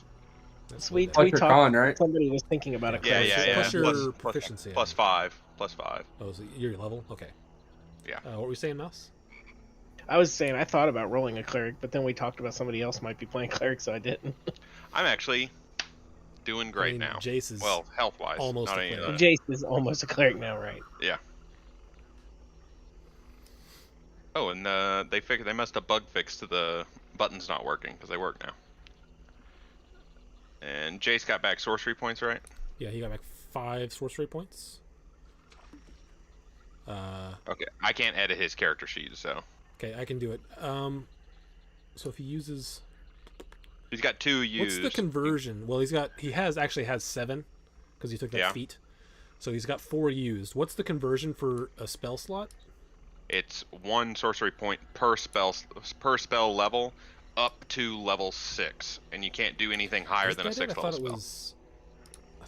That's We, not Plus we your talked. con, right? Somebody was thinking about a Yeah, cleric. yeah, yeah. Plus your Plus- proficiency. Plus 5. Plus 5. Oh, so your level? Okay. Yeah. What were we saying, Mouse? I was saying I thought about rolling a cleric, but then we talked about somebody else might be playing cleric, so I didn't. I'm actually doing great mean, now. Jace is Well, health-wise. almost not a any of cleric. that. Jace is almost a cleric now, right? Yeah. Oh, and they must have bug fixed the buttons not working because they work now. And Jace got back sorcery points, right? Yeah, he got back 5 sorcery points. Okay, I can't edit his character sheet, so Okay, I can do it. So if he uses, he's got 2 used. what's the conversion? Well, he actually has 7 because he took that Yeah. feat. So he's got 4 used. What's the conversion for a spell slot? It's 1 sorcery point per spell level up to level 6, and you can't do anything higher Is than a that it? 6th level I spell.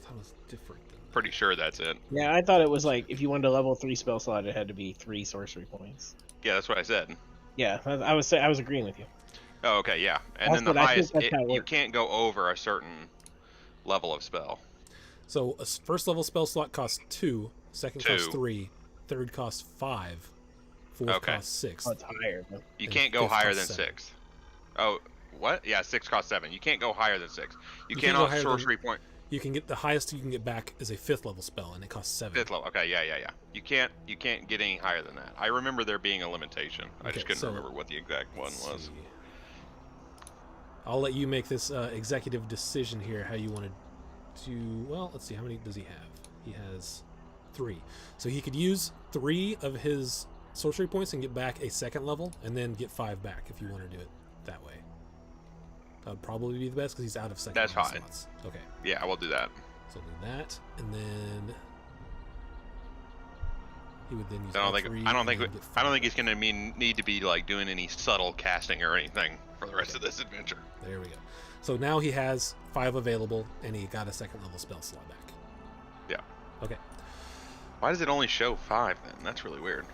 thought it was different than that. Pretty sure that's it. Yeah, I thought it was like if you wanted a level 3 spell slot, it had to be 3 sorcery points. Yeah, that's what I said. Yeah, I was agreeing with you. Oh, okay, yeah. And That's then the what I think highest, that's how it you works. can't go over a certain level of spell. So a first level spell slot costs 2, second costs 2. 3, third costs 5, fourth Okay. costs 6. Oh, it's higher. But... You And can't go fifth higher costs than 7. 6. Oh, what? Yeah, 6 costs 7. You can't go higher than 6. You can't go cannot higher than- sorcery point. You can get the highest you can get back is a 5th level spell, and it costs 7. 5th level. Okay, yeah. You can't get any higher than that. I remember there being a limitation. I Okay, just couldn't so remember what the exact one Let's was. see. I'll let you make this executive decision here. How you want to do? Well, let's see. How many does he have? He has 3. So he could use 3 of his sorcery points and get back a 2nd level, and then get 5 back if you want to do it that way. That would probably be the best because he's out of 2nd That's level fine. slots. Okay, Yeah, we'll do that. so do that, and then he would then use. I all don't think 3 I don't and think then get I don't 5 think he's gonna need to be like doing any subtle casting or anything for the rest of this adventure. There we go. So now he has 5 available, and he got a 2nd level spell slot back. Yeah. Okay. Why does it only show 5 then? That's really weird.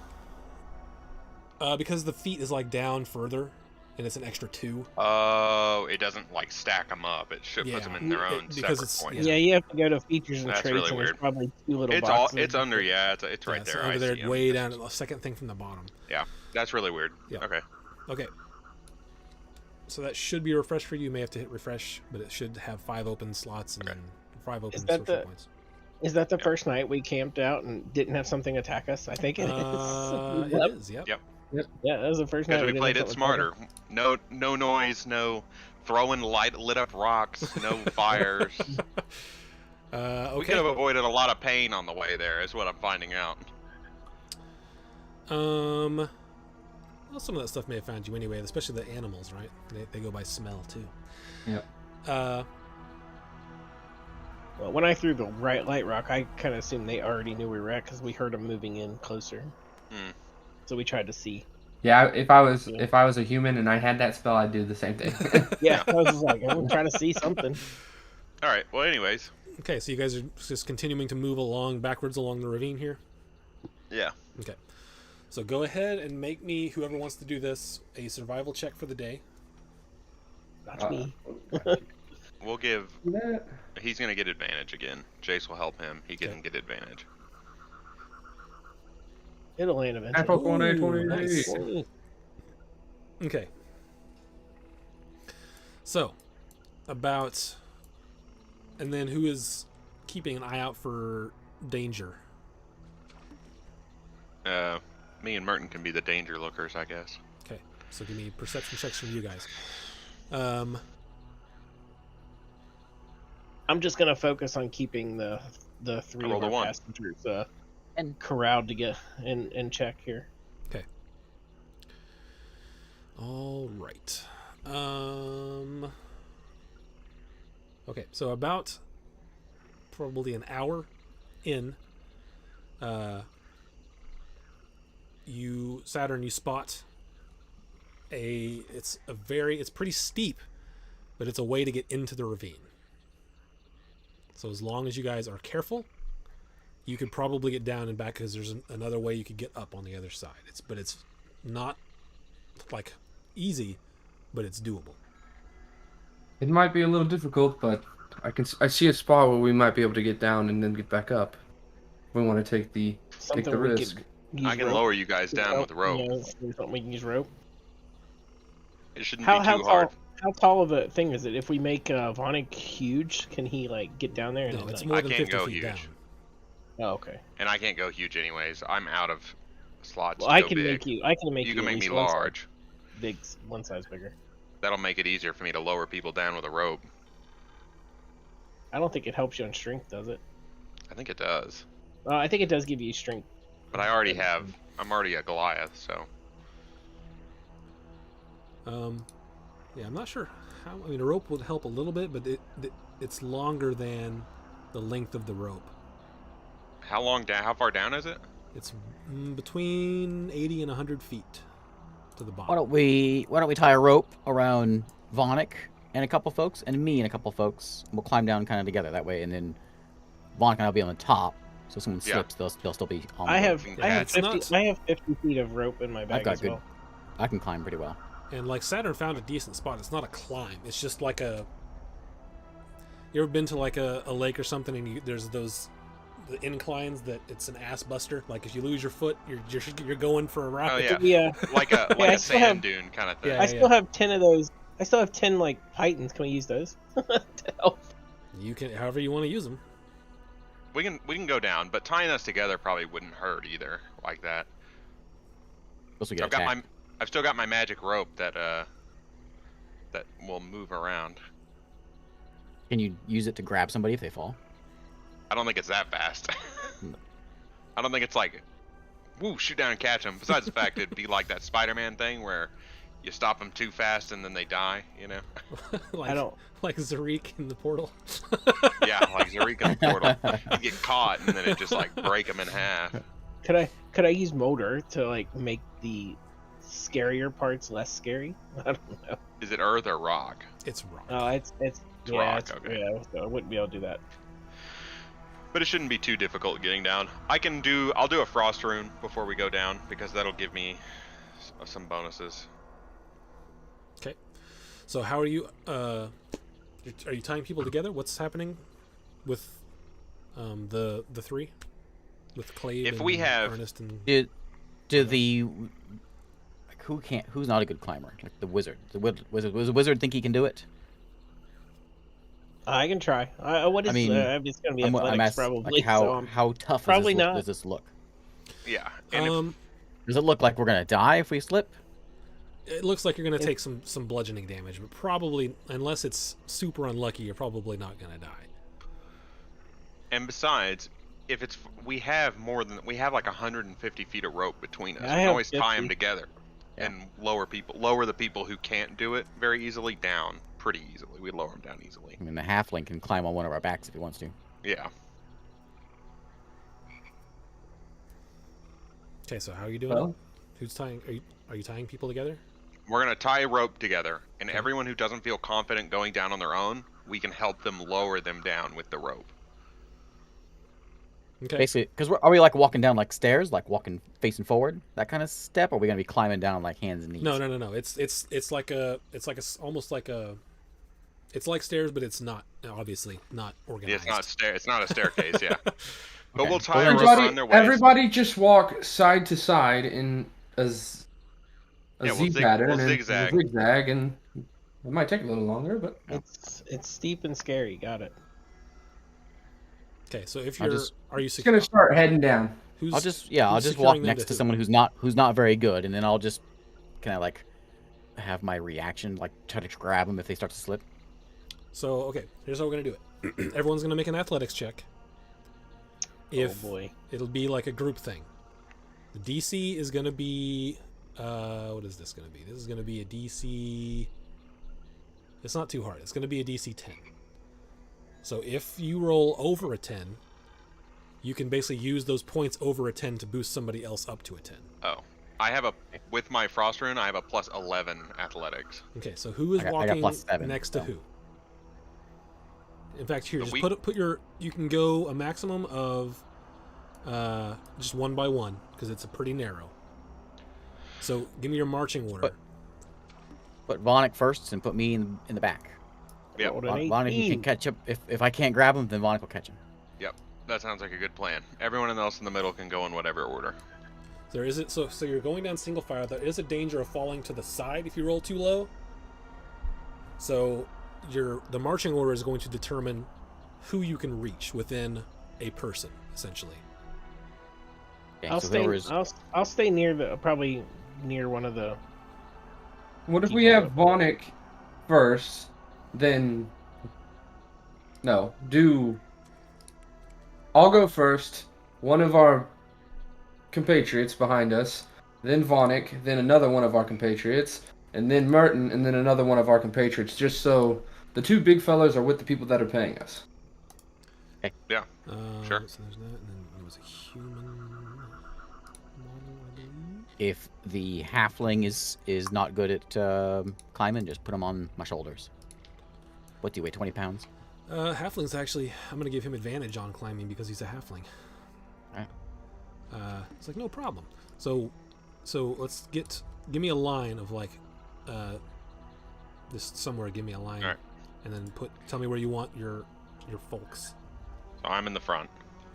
Because the feat is like down further, and it's an extra 2. Oh, it doesn't like stack them up. It should Yeah. puts them in their own Because separate it's- points. Yeah, you have to go to features and That's traits, really and weird. there's probably 2 little It's all boxes. it's under. Yeah, it's right It's there. over I there, see 'em. way down, the second thing from the bottom. Yeah, that's really weird. Yeah. Okay. Okay. So that should be a refresh for you. You may have to hit refresh, but it should have 5 open slots and Okay. then 5 open that sorcery the- points. Is that the first night we camped out and didn't have something attack us? I think it is. It is. Yep. Yep. Yeah, that was the first night. Because we didn't played have it something attack smarter. No noise. No throwing lit up rocks. No fires. We Okay. could have avoided a lot of pain on the way there. Is what I'm finding out. Well, some of that stuff may have found you anyway, especially the animals, right? They go by smell too. Yep. us. Well, when I threw the right light rock, I kind of assumed they already knew we were at because we heard them moving in closer. Hmm. So we tried to see. Yeah, if I was Yeah. if I was a human and I had that spell, I'd do the same thing. Yeah, I was just like, I'm trying to see something. All right. Well, anyways. Okay, so you guys are just continuing to move along backwards along the ravine here. Yeah. Okay. So go ahead and make me, whoever wants to do this, a survival check for the day. Not me. We'll give. That- He's gonna get advantage again. Jace will help him. He can Okay. get advantage. It'll land eventually. Apple corn, Ooh, 20. nice. Okay. So, about, and then who is keeping an eye out for danger? Me and Merton can be the danger lookers, I guess. Okay, so give me perception checks from you guys. I'm just gonna focus on keeping the 3 I rolled of a our 1. passengers And- corralled to get in check here. All right. Okay, so about probably an hour in, Saturn, you spot it's pretty steep, but it's a way to get into the ravine. So as long as you guys are careful, you could probably get down and back because there's another way you could get up on the other side. It's not like easy, but it's doable. It might be a little difficult, but I see a spot where we might be able to get down and then get back up. We want to take the Something we risk. could use I can rope. lower you guys down with rope. Yeah, something we can use rope. It shouldn't How be how too tall? hard. How tall of a thing is it? If we make Vonik huge, can he like get down there? And No, it's like... more I than can't 50 go feet huge. down. Oh, okay. And I can't go huge anyways. I'm out of slots Well, to I go can big. make you. I can make you. You can at make me least one size large. big, one size bigger. That'll make it easier for me to lower people down with a rope. I don't think it helps you on strength, does it? I think it does. I think it does give you strength. But I already have. I'm already a Goliath, so. Yeah, I'm not sure how. I mean, a rope would help a little bit, but it's longer than the length of the rope. How long down? How far down is it? It's between 80 and 100 feet to the Why bottom. don't we tie a rope around Vonik and a couple folks, and me and a couple folks. We'll climb down kind of together that way, and then Vonik and I'll be on the top. So if someone Yeah. slips, they'll still be on. The I rope. have Yeah, I have it's 50. not- I have 50 feet of rope in my bag got as good- well. I can climb pretty well. And like Saturn found a decent spot. It's not a climb. It's just like a. You ever been to like a lake or something, and there's those the inclines that it's an ass buster. Like if you lose your foot, you're going for a ride. Oh yeah, Yeah. like a I a still sand have- dune kind of thing. Yeah. I still have 10 of those. I still have 10 like pythons. Can we use those to help? You can, however you want to use them. We can go down, but tying us together probably wouldn't hurt either, like that. Plus we get I've got attacked. I've still got my magic rope that will move around. Can you use it to grab somebody if they fall? I don't think it's that fast. I don't think it's like, woo, shoot down and catch them. Besides the fact it'd be like that Spider-Man thing where you stop them too fast and then they die, you know? like, I don't. like Zarik in the portal. Yeah, like Eureka in the portal. You get caught and then it just like break them in half. Could I use motor to like make the scarier parts less scary? I don't know. Is it earth or rock? It's rock. Oh, it's yeah, rock, it's, okay. yeah. So I wouldn't be able to do that. But it shouldn't be too difficult getting down. I'll do a frost rune before we go down because that'll give me some bonuses. Okay. So how are you? Are you tying people together? What's happening with the three? With Clave If and we have- Ernest and Do the like who's not a good climber? Like the wizard. Does the wizard think he can do it? I can try. What is? I mean, it's gonna be athletics asking, probably. like, how so I'm- how tough probably not. does this look? Yeah. And if, Does it look like we're gonna die if we slip? it looks like you're going to take some bludgeoning damage, but probably unless it's super unlucky, you're probably not going to die. and besides, if it's we have like 150 feet of rope between us. I We can have always tie 50. them together Yeah. and lower the people who can't do it very easily down pretty easily. We lower them down easily. I mean, the halfling can climb on one of our backs if he wants to. Yeah. Okay, so how are you doing? Well, Who's tying? Are you tying people together? We're gonna tie a rope together, and everyone who doesn't feel confident going down on their own, we can help them lower them down with the rope. Okay. Basically, because are we like walking down like stairs, like walking facing forward, that kind of step? Or are we gonna be climbing down like hands and knees? No. It's like almost like a. It's like stairs, but it's not obviously not Yeah, organized. it's not a staircase, yeah. But Okay. we'll tie a rope everybody, around their waist. everybody just walk side to side in a Yeah, Z we'll pattern we'll and zigzag. zigzag, and it might take a little longer, but It's steep and scary. Got it. Okay, so if I'll you're, just- are you? it's gonna start heading down. Who's, I'll just who's walk securing them next to to who? someone who's not very good, and then I'll just kind of like have my reaction, like try to grab them if they start to slip. So okay, here's how we're gonna do it. Everyone's gonna make an athletics check. If Oh boy. it'll be like a group thing. The DC is gonna be what is this gonna be? This is gonna be a DC. It's not too hard. It's gonna be a DC 10. So if you roll over a 10, you can basically use those points over a 10 to boost somebody else up to a 10. Oh. With my frost rune, I have a plus 11 athletics. Okay, so who is I got walking plus 7, next to so. who? In fact, here, The just weak- put your. You can go a maximum of just one by one because it's a pretty narrow. So give me your marching order. Put Vonic first and put me in the back. Yep. Rolled an Vonic you 18. can catch up. If I can't grab him, then Vonic will catch him. That sounds like a good plan. Everyone else in the middle can go in whatever order. There is it. So you're going down single file. There is a danger of falling to the side if you roll too low. So the marching order is going to determine who you can reach within a person, essentially. Okay, I'll so stay. whoever is- I'll stay near probably near one of the. What if we People have Vonic first, then... No, I'll go first, one of our compatriots behind us, then Vonic, then another one of our compatriots, and then Merton, and then another one of our compatriots, just so the two big fellas are with the people that are paying us. Sure. So there's that, and then there was a human model, I believe. If the halfling is not good at climbing, just put him on my shoulders. What do you weigh? 20 pounds? Halfling's actually, I'm going to give him advantage on climbing because he's a halfling. Alright. It's like, no problem. So give me a line of like, just somewhere, give me a line. Alright. And then tell me where you want your folks. So I'm in the front.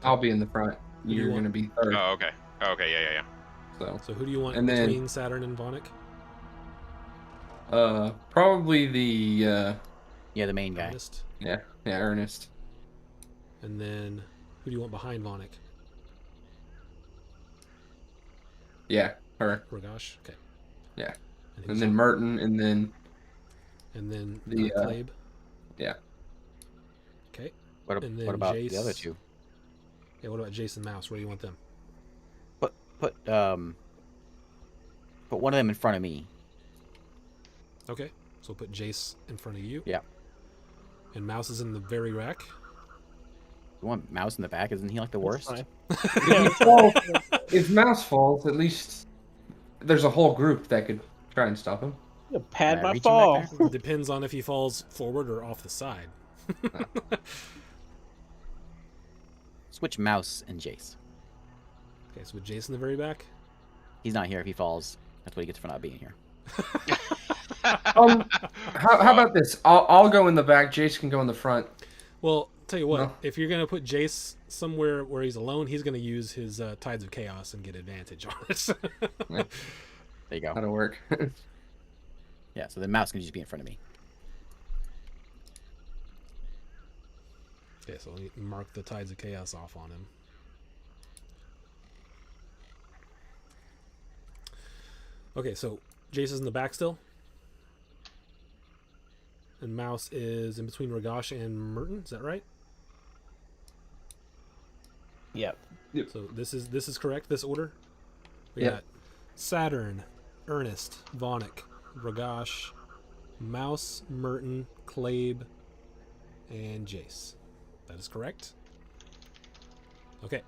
I'll be in the front. do you You're want? going to be third. Oh, okay. Okay, yeah. So who do you want And then- between Saturn and Vonic? Probably the, Yeah, the main guy. Ernest. Ernest. And then who do you want behind Vonic? Yeah, her. Ragash? Okay. Yeah. who's And then on- Merton, and then the Clabe? yeah. Okay. What, And then what about Jace. the other two? Yeah, what about Jason Mouse? Where do you want them? Put one of them in front of me. Okay. So put Jace in front of you. Yeah. And Mouse is in the very rack. You want Mouse in the back? Isn't he like the That's worst? fine. If Mouse falls, at least there's a whole group that could try and stop him. You pad Can I my reach him back fall. there? Depends on if he falls forward or off the side. Switch Mouse and Jace. Okay, so with Jace in the very back. He's not here. If he falls, that's what he gets for not being here. How about this? I'll go in the back. Jace can go in the front. Well, tell you what, No. if you're gonna put Jace somewhere where he's alone, he's gonna use his Tides of Chaos and get advantage on it. There you go. That'll work. Yeah, so then Mouse can just be in front of me. Okay, so let me mark the Tides of Chaos off on him. Okay, so Jace is in the back still. And Mouse is in between Ragash and Merton, is that right? Yep. So this is correct, this order? We Yep. got Saturn, Ernest, Vonic, Ragash, Mouse, Merton, Clabe, and Jace. That is correct. Okay.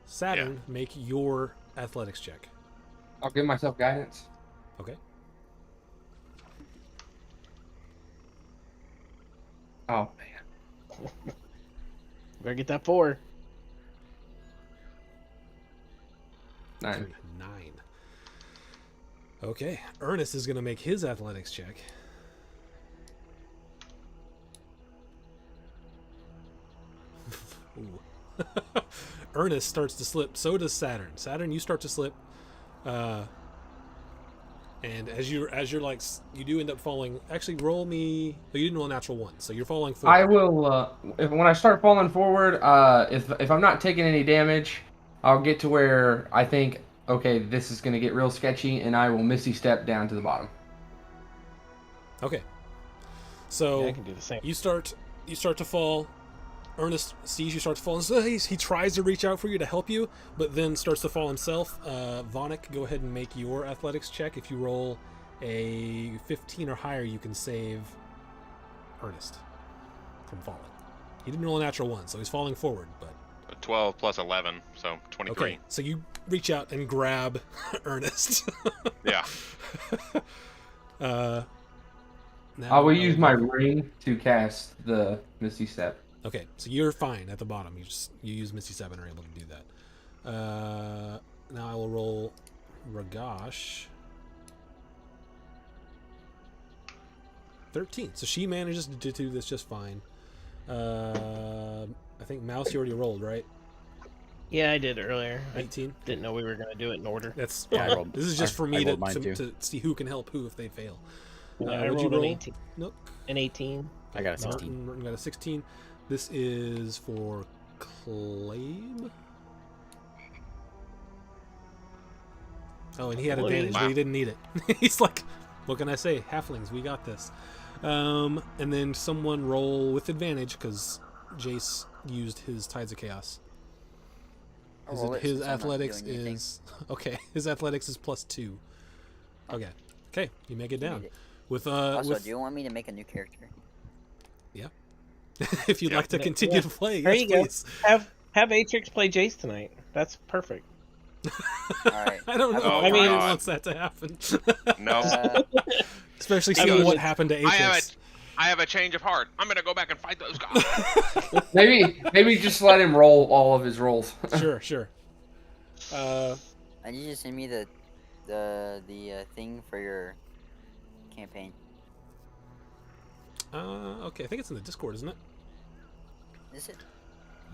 Saturn, make your athletics check. I'll give myself guidance. Okay. Oh man. Better get that 4. 9. 9. Okay. Ernest is going to make his athletics check. Ooh. Ernest starts to slip. So does Saturn. Saturn, you start to slip. And as you're like, you do end up falling. Actually, roll me. Oh, you didn't roll a natural 1, so you're falling forward. I will. When I start falling forward, if I'm not taking any damage, I'll get to where I think, okay, this is gonna get real sketchy, and I will Misty Step down to the bottom. Okay. So Yeah, I can do the same. you start to fall. Ernest sees you start to fall, and so he tries to reach out for you to help you, but then starts to fall himself. Vonic, go ahead and make your athletics check. If you roll a 15 or higher, you can save Ernest from falling. He didn't roll a natural 1, so he's falling forward, but 12 plus 11, so 23. okay. So you reach out and grab Ernest. Yeah. Now I will use my ring to cast the Misty Step. Okay, so you're fine at the bottom. You use Misty Step and are able to do that. Now I will roll Ragash. 13. So she manages to do this just fine. I think Mouse you already rolled, right? Yeah, I did earlier. I 18. didn't know we were gonna do it in order. That's Yeah, I fine. rolled- This is just for I me rolled mine too. to see who can help who if they fail. Yeah, I What'd you rolled an roll? 18. Nook. An 18. I got a 16. Martin got a 16. This is for Clabe. Oh, and he had advantage, but he didn't need it. He's like, what can I say? Halflings, we got this. And then someone roll with advantage because Jace used his Tides of Chaos. I'll roll it His since I'm not athletics doing anything. is okay. His athletics is +2. Okay, okay, you make it You down need it. with Also, with do you want me to make a new character? if you'd Yeah. like to continue Yeah. to play. There Yes, you go. please. Have Atrix play Jace tonight. That's perfect. Alright. I don't know. Oh, if I mean- Ryan God. wants that to happen, No. especially I seeing mean, what happened to I have Atrix. I have a change of heart. I'm gonna go back and fight those guys. Maybe just let him roll all of his rolls. Sure, sure. I need you to send me the thing for your campaign. Okay, I think it's in the Discord, isn't it? Is it?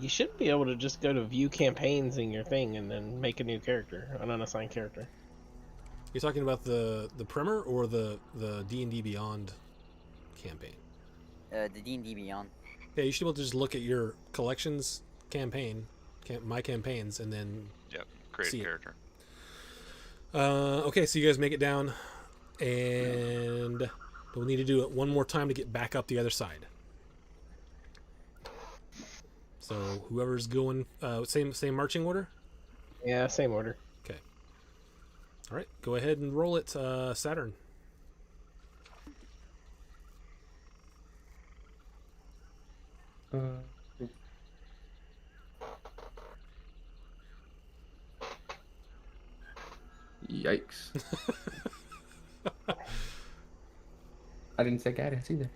You should be able to just go to view campaigns in your thing and then make a new character, an unassigned character. You're talking about the primer or the D&D Beyond campaign? The D&D Beyond. Yeah, you should be able to just look at your collections campaign, my campaigns, and then Yep. Create See a it. character. okay, so you guys make it down, and but we need to do it one more time to get back up the other side. So whoever's going, same marching order. Yeah, same order. All right, go ahead and roll it, Saturn. Yikes. I didn't say guidance either.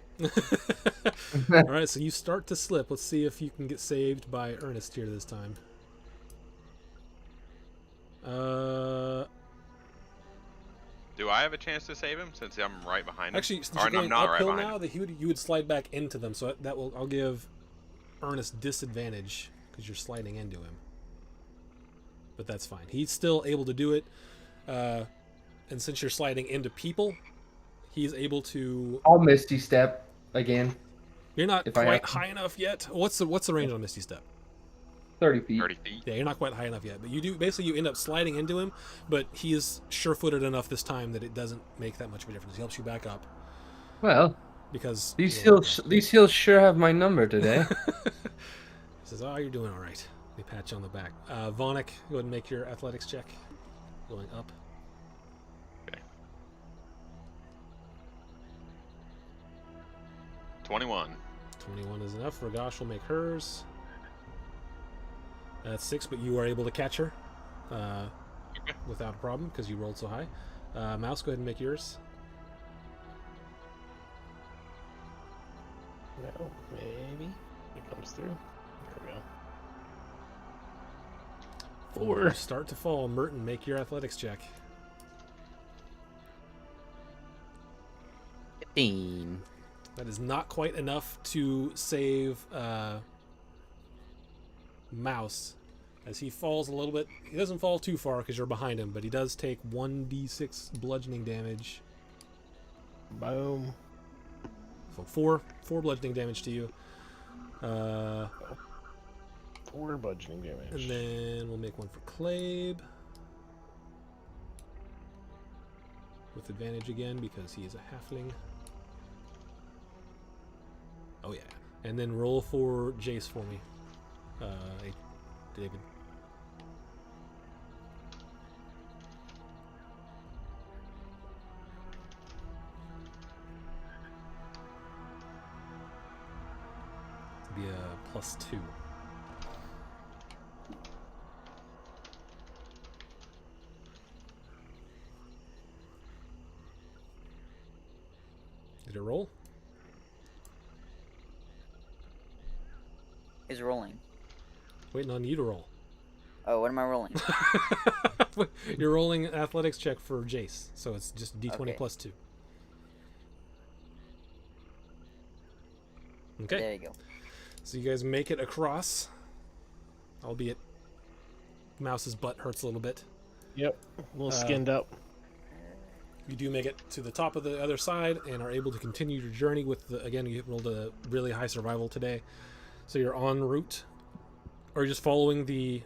All right, so you start to slip. Let's see if you can get saved by Ernest here this time. Do I have a chance to save him since I'm right behind him? Actually, since Or you're going I'm not right uphill behind now, him. that you would slide back into them. So I'll give Ernest disadvantage because you're sliding into him. But that's fine. He's still able to do it. And since you're sliding into people, he's able to. I'll Misty Step again. You're not If I quite have- high enough yet. What's the range on Misty Step? 30 feet. 30 feet. Yeah, you're not quite high enough yet, but you end up sliding into him, but he is sure-footed enough this time that it doesn't make that much of a difference. He helps you back up Well, because these you know, hills sure have my number today. he says, "Oh, you're doing all right." They pat you on the back. Vonic, go ahead and make your athletics check. Going up. Okay. 21. 21 is enough. Ragash will make hers. That's 6, but you are able to catch her without a problem because you rolled so high. Mouse, go ahead and make yours. No, maybe it comes through. There we go. For start to fall, Merton, make your athletics check. 15. That is not quite enough to save Mouse as he falls a little bit. He doesn't fall too far because you're behind him, but he does take 1d6 bludgeoning damage. Boom. So four bludgeoning damage to you. 4 bludgeoning damage. And then we'll make one for Clabe. With advantage again because he is a halfling. Oh yeah. And then roll for Jace for me. David. Be a +2. Did it roll? Who's rolling? Waiting on you to roll. Oh, what am I rolling? You're rolling an athletics check for Jace, so it's just D20 Okay. plus 2. Okay, There you go. so you guys make it across, albeit Mouse's butt hurts a little bit. Yep. A little skinned up. You do make it to the top of the other side and are able to continue your journey with the, again, you rolled a really high survival today. So you're en route. Are you just following the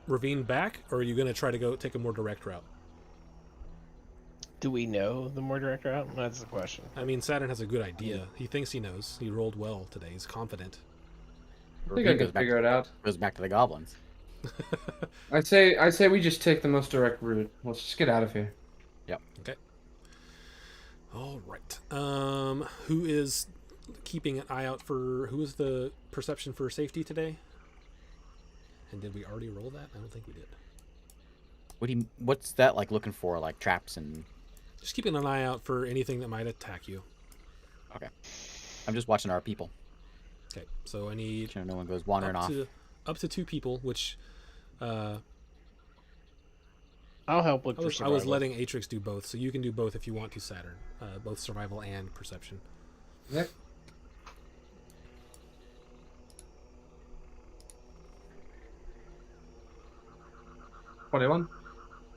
ravine back, or are you going to try to go take a more direct route? Do we know the more direct route? That's the question. I mean, Saturn has a good idea. He thinks he knows. He rolled well today. He's confident. I think I can figure it out. Goes back to the goblins. I say we just take the most direct route. Let's just get out of here. Okay. All right. Who is keeping an eye out for, who is the perception for safety today? And did we already roll that? I don't think we did. What's that like looking for? Like traps and... Just keeping an eye out for anything that might attack you. Okay. I'm just watching our people. Okay, so I need Sure no one goes wandering off. up to 2 people, which I'll help look I for was survival. letting Atrix do both, so you can do both if you want to, Saturn. Both survival and perception. Yep. $21.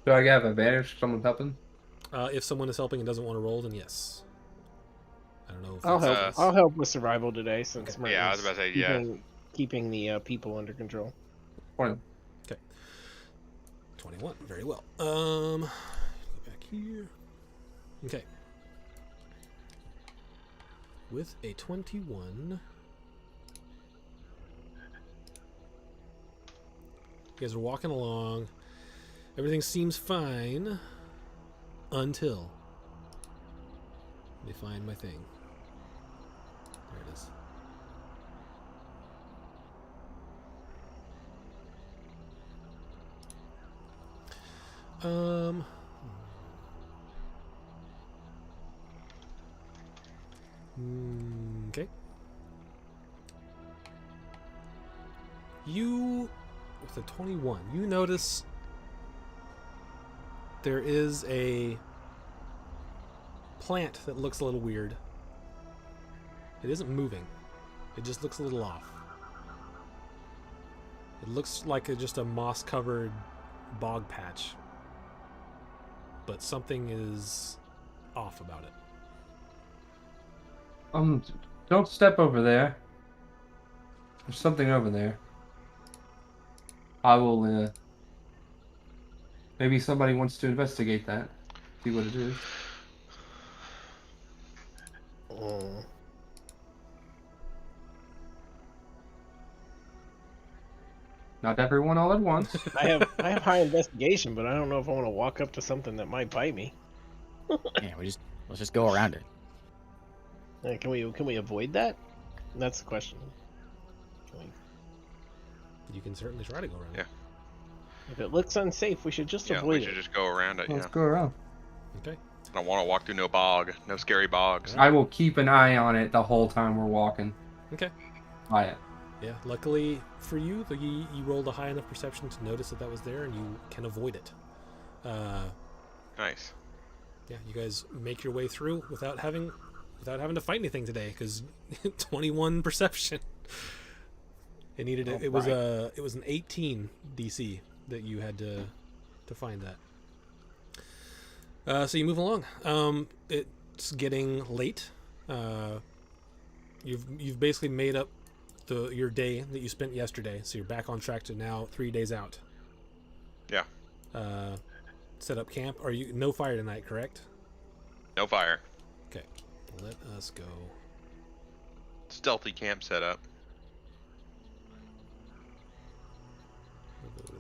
Do I have advantage if someone's helping? If someone is helping and doesn't want to roll, then yes. I don't know if I'll that's- help. I'll help with survival today since Okay. Yeah, I was Merton's about to say, yeah. keeping the people under control. 20. 21. Very well. Go back here. Okay. With a 21, you guys are walking along. Everything seems fine until let me find my thing. There it is. Okay. You, with a 21, you notice there is a plant that looks a little weird. It isn't moving. It just looks a little off. It looks like just a moss-covered bog patch. But something is off about it. Don't step over there. There's something over there. I will, maybe somebody wants to investigate that. See what it is. Not everyone all at once. I have high investigation, but I don't know if I want to walk up to something that might bite me. Yeah, let's just go around it. Can we avoid that? That's the question. You can certainly try to go around. Yeah. If it looks unsafe, we should just Yeah, avoid we should it. just go around it. Let's Yeah. go around. Okay. I don't want to walk through no bog, no scary bogs. I will keep an eye on it the whole time we're walking Okay. by it. Yeah. Luckily for you, you rolled a high enough perception to notice that was there, and you can avoid it. Nice. Yeah. You guys make your way through without having to fight anything today, because 21 perception. It needed it was an 18 DC that you had to find that. So you move along. It's getting late. You've basically made up your day that you spent yesterday, so you're back on track to now 3 days out. Yeah. Set up camp. Are you no fire tonight, correct? No fire. Okay. Let us go. Stealthy camp setup.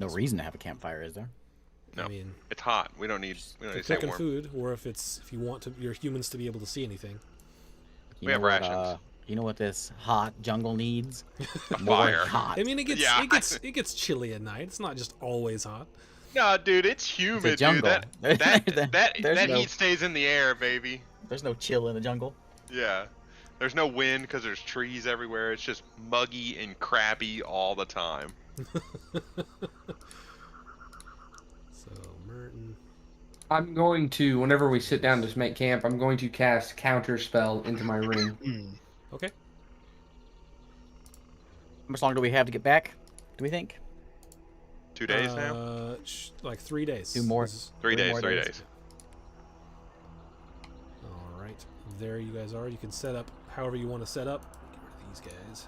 No reason to have a campfire, is there? No. I mean, It's hot. We don't need for to stay cooking warm. food, or if you want your humans to be able to see anything. You We have know what, rations. you know what this hot jungle needs? A More fire. hot. I mean, it Yeah. gets chilly at night. It's not just always hot. No, dude, it's humid, dude. jungle. That There's that no- heat stays in the air, baby. There's no chill in the jungle. Yeah. There's no wind because there's trees everywhere. It's just muggy and crappy all the time. So Merton. I'm going to, whenever we sit down to make camp, I'm going to cast Counter Spell into my ring. Okay. How much longer do we have to get back? Do we think? 2 days now? Like 3 days. 2 more. This is- 3 days, more 3 days. days. All right. There you guys are. You can set up however you want to set up. Get rid of these guys.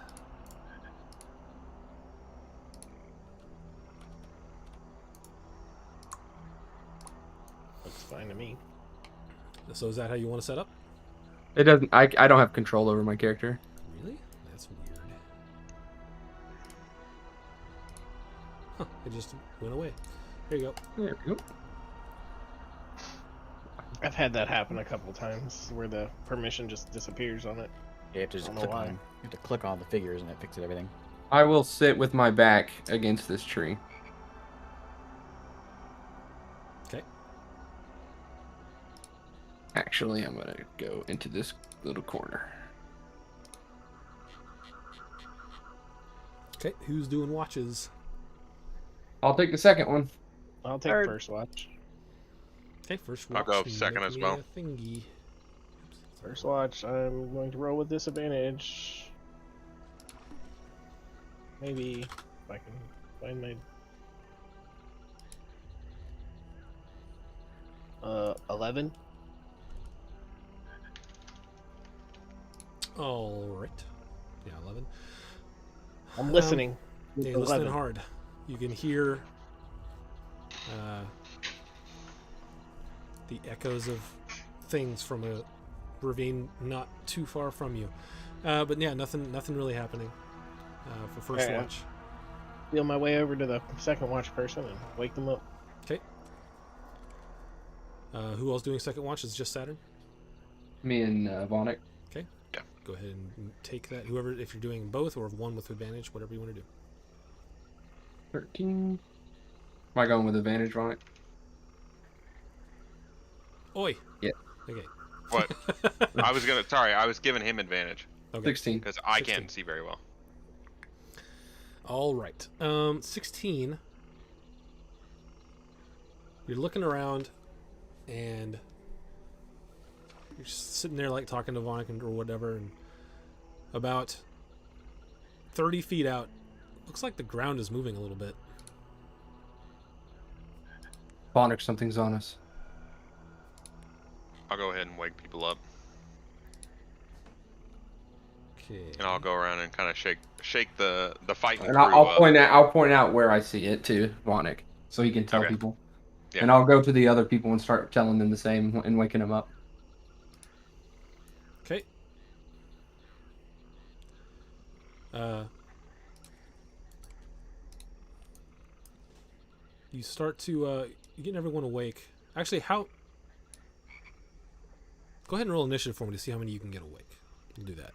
Looks fine to me. So is that how you want to set up? It doesn't. I don't have control over my character. Really? That's weird. Huh, it just went away. There you go. There we go. I've had that happen a couple times where the permission just disappears on it. You have to just Don't know click why. on. You have to click on the figures and it fixes everything. I will sit with my back against this tree. Okay. Actually, I'm gonna go into this little corner. Okay. Who's doing watches? I'll take the second one. I'll take Third. first watch. Okay. First I'll watch. go and second make as me well. a thingy. First watch, I'm going to roll with disadvantage. Maybe if I can find my 11. All right. Yeah, 11. I'm listening. with Hey, 11. listening hard. You can hear the echoes of things from a ravine not too far from you. But yeah, nothing really happening for first Okay. watch. Feel my way over to the second watch person and wake them up. Okay. Who else doing second watch? Is just Saturn? Me and Vonic. Go ahead and take that. Whoever, if you're doing both or one with advantage, whatever you want to do. 13. Am I going with advantage, Vonic? Oi. Yeah. Okay. What? I was giving him advantage Okay. 16. because I 16. can't see very well. All right. 16. You're looking around, and you're just sitting there like talking to Vonic or whatever, and about 30 feet out, looks like the ground is moving a little bit. Vonic, something's on us. I'll go ahead and wake people up, Okay. and I'll go around and kind of shake the fighting And crew I'll up. I'll point out where I see it to Vonic, so he can tell Okay. people. Yeah. And I'll go to the other people and start telling them the same and waking them up. Okay. You start to you getting everyone awake. Actually, how? Go ahead and roll initiative for me to see how many you can get awake. We'll do that.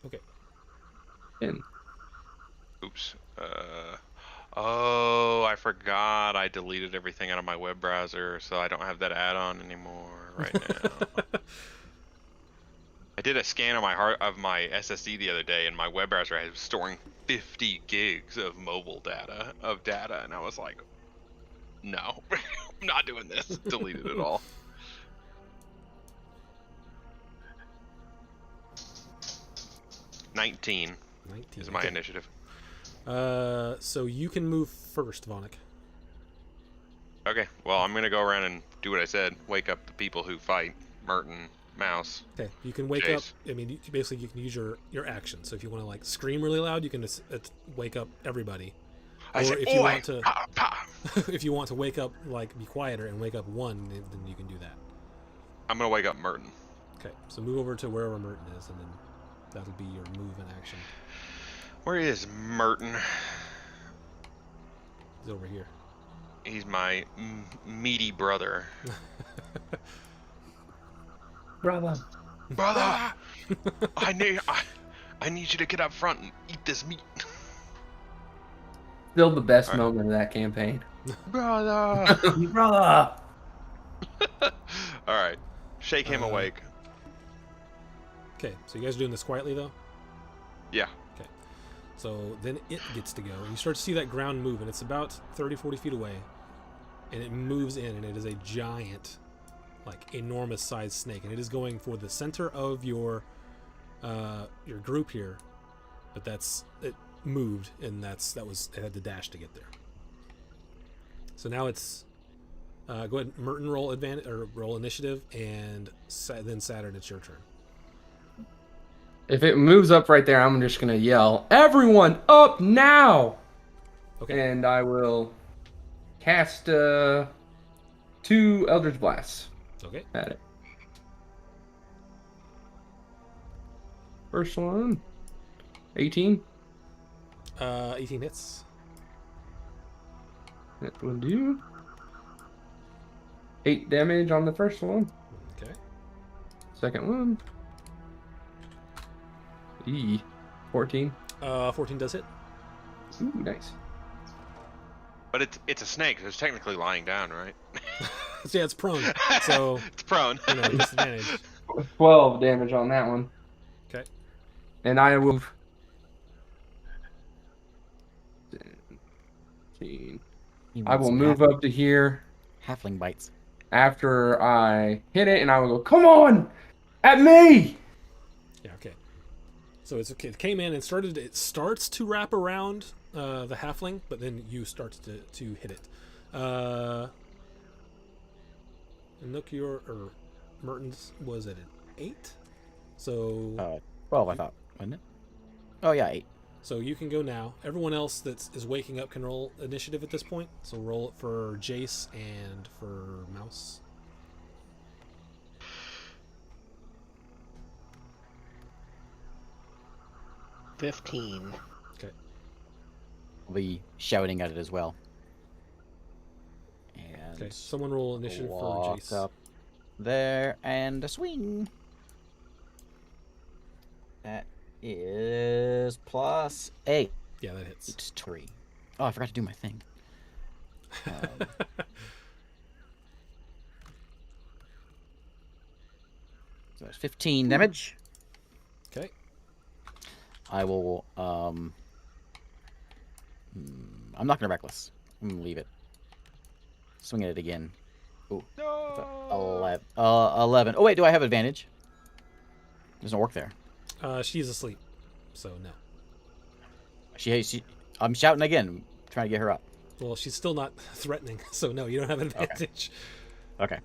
Okay. And Oops. Oh, I forgot. I deleted everything out of my web browser, so I don't have that add-on anymore right now. I did a scan of my SSD the other day, and my web browser was storing 50 gigs of mobile data, and I was like, no, I'm not doing this. Deleted it all. $19 19 is my okay. initiative. So you can move first, Vonic. Okay, well, I'm gonna go around and do what I said. Wake up the people who fight Merton, Mouse. Okay, you can wake Chase. up. I mean, basically, you can use your action. So if you want to like scream really loud, you can just wake up everybody. I Or said, if you "Oi, want to, pa, pa." if you want to wake up, like be quieter and wake up one, then you can do that. I'm gonna wake up Merton. Okay, so move over to wherever Merton is, and then that'll be your move and action. Where is Merton? He's over here. He's my meaty brother. brother, Brother, I need you to get up front and eat this meat. still the best All right. moment of that campaign. Brother. brother. All right, shake him awake. Okay, so you guys are doing this quietly though. Yeah. Okay, so then it gets to go. You start to see that ground move, and it's about 30, 40 feet away, and it moves in, and it is a giant, like enormous sized snake, and it is going for the center of your group here, but it moved, and it had to dash to get there. So now it's go ahead, Merton, roll advantage or roll initiative, and then Saturn, it's your turn. If it moves up right there, I'm just gonna yell, "Everyone up now!" Okay. And I will cast 2 Eldritch Blasts Okay. at it. First one, 18. 18 hits. That will do 8 damage on the first one. Okay. Second one. 14. 14 does hit. Ooh, nice. But it's a snake, so it's technically lying down, right? So yeah, it's prone. So It's prone. disadvantage. 12 damage on that one. Okay. And I will. 17. I will move up to here Halfling bites. after I hit it, and I will go, "Come on! At me!" Yeah. Okay. So it came in and started. It starts to wrap around the halfling, but then you start to hit it. Nook, or Merton's was at an 8. So 12, I thought, wasn't it? Oh yeah, 8. so you can go now. Everyone else that is waking up can roll initiative at this point. So roll it for Jace and for Mouse. $15. I'll be shouting at it as well. And Okay. Someone roll initiative for walk Jace. up there and a swing. That is +8. Yeah, that hits. It's 3. Oh, I forgot to do my thing. So that's 15 damage. Okay. I will, I'm not gonna reckless. I'm gonna leave it. Swing at it again. Ooh. No. 11. Oh wait, do I have advantage? Doesn't work there. She's asleep, so no. I'm shouting again, trying to get her up. Well, she's still not threatening, so no, you don't have an advantage. Okay.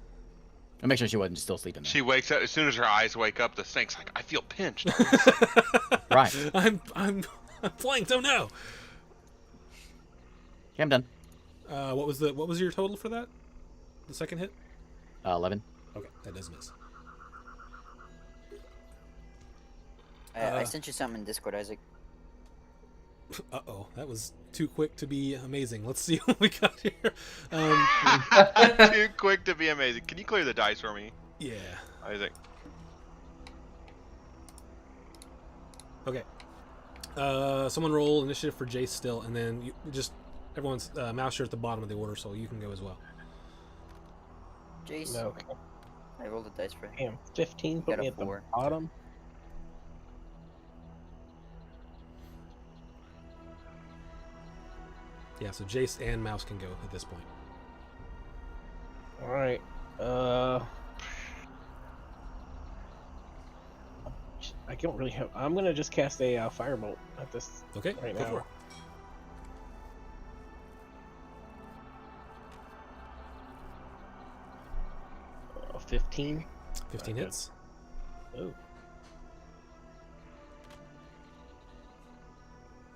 I'll make sure she wasn't still sleeping there. She wakes up as soon as her eyes wake up. The snake's like, I feel pinched. Right. I'm flanked. Oh no. Okay, I'm done. What was your total for that? The second hit? 11. Okay, that does miss. I sent you something in Discord, Isaac. Uh-oh, that was too quick to be amazing. Let's see what we got here. Too quick to be amazing. Can you clear the dice for me, Yeah. Isaac? Okay. Someone roll initiative for Jace still, and then everyone's mouse, you're at the bottom of the order, so you can go as well. Jace, No. I rolled the dice for him. Damn, 15 put Got a me at the 4. bottom. Yeah, so Jace and mouse can go at this point. Alright. I don't really have. I'm gonna just cast a firebolt at this Okay, right go now. for it. 15. 15 Okay. hits. Oh.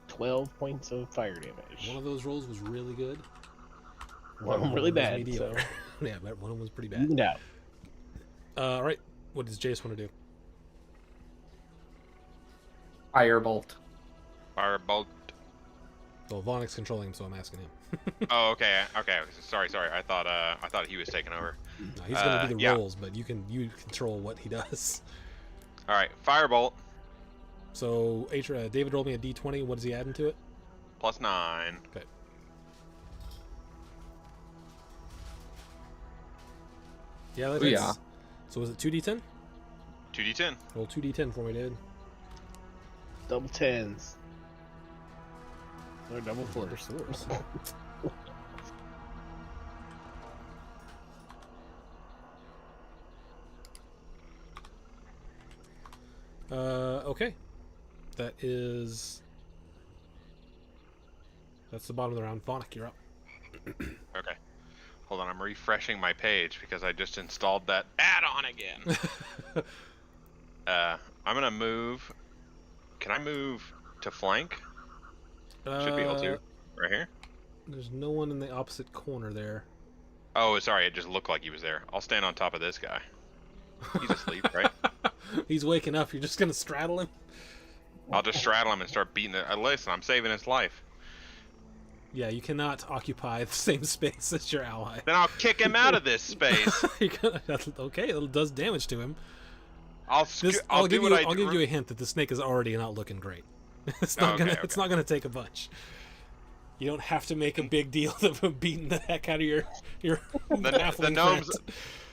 12 points of fire damage. One of those rolls was really good. One of them really was bad. So mediocre. Yeah, but one of them was pretty bad. evened out. All right, what does Jace want to do? Firebolt. Firebolt. Well, Vonnick's controlling him, so I'm asking him. Oh, okay. Okay. Sorry. I thought he was taking over. No, he's going to do the yeah. rolls, but you control what he does. All right. Firebolt So, David rolled me a d20. What is he adding to it? +9. Okay. Yeah, that Ooh, hits. yeah. So was it 2d10? 2d10. Roll 2d10 for me, David. Double tens. Or double Four fours. swords. Okay. That's the bottom of the round. Vonic, you're up. Okay. Hold on, I'm refreshing my page because I just installed that add-on again. I'm gonna move. Can I move to flank? Should be able to. Right here. There's no one in the opposite corner there. Oh, sorry, it just looked like he was there. I'll stand on top of this guy. He's asleep, right? He's waking up. You're just gonna straddle him? I'll just straddle him and start beating it. Listen, I'm saving his life. Yeah, you cannot occupy the same space as your ally. Then I'll kick him out of this space. Okay, it does damage to him. I'll give you a hint that the snake is already not looking great. It's not It's not gonna take a bunch. You don't have to make a big deal of beating the heck out of your the gnomes.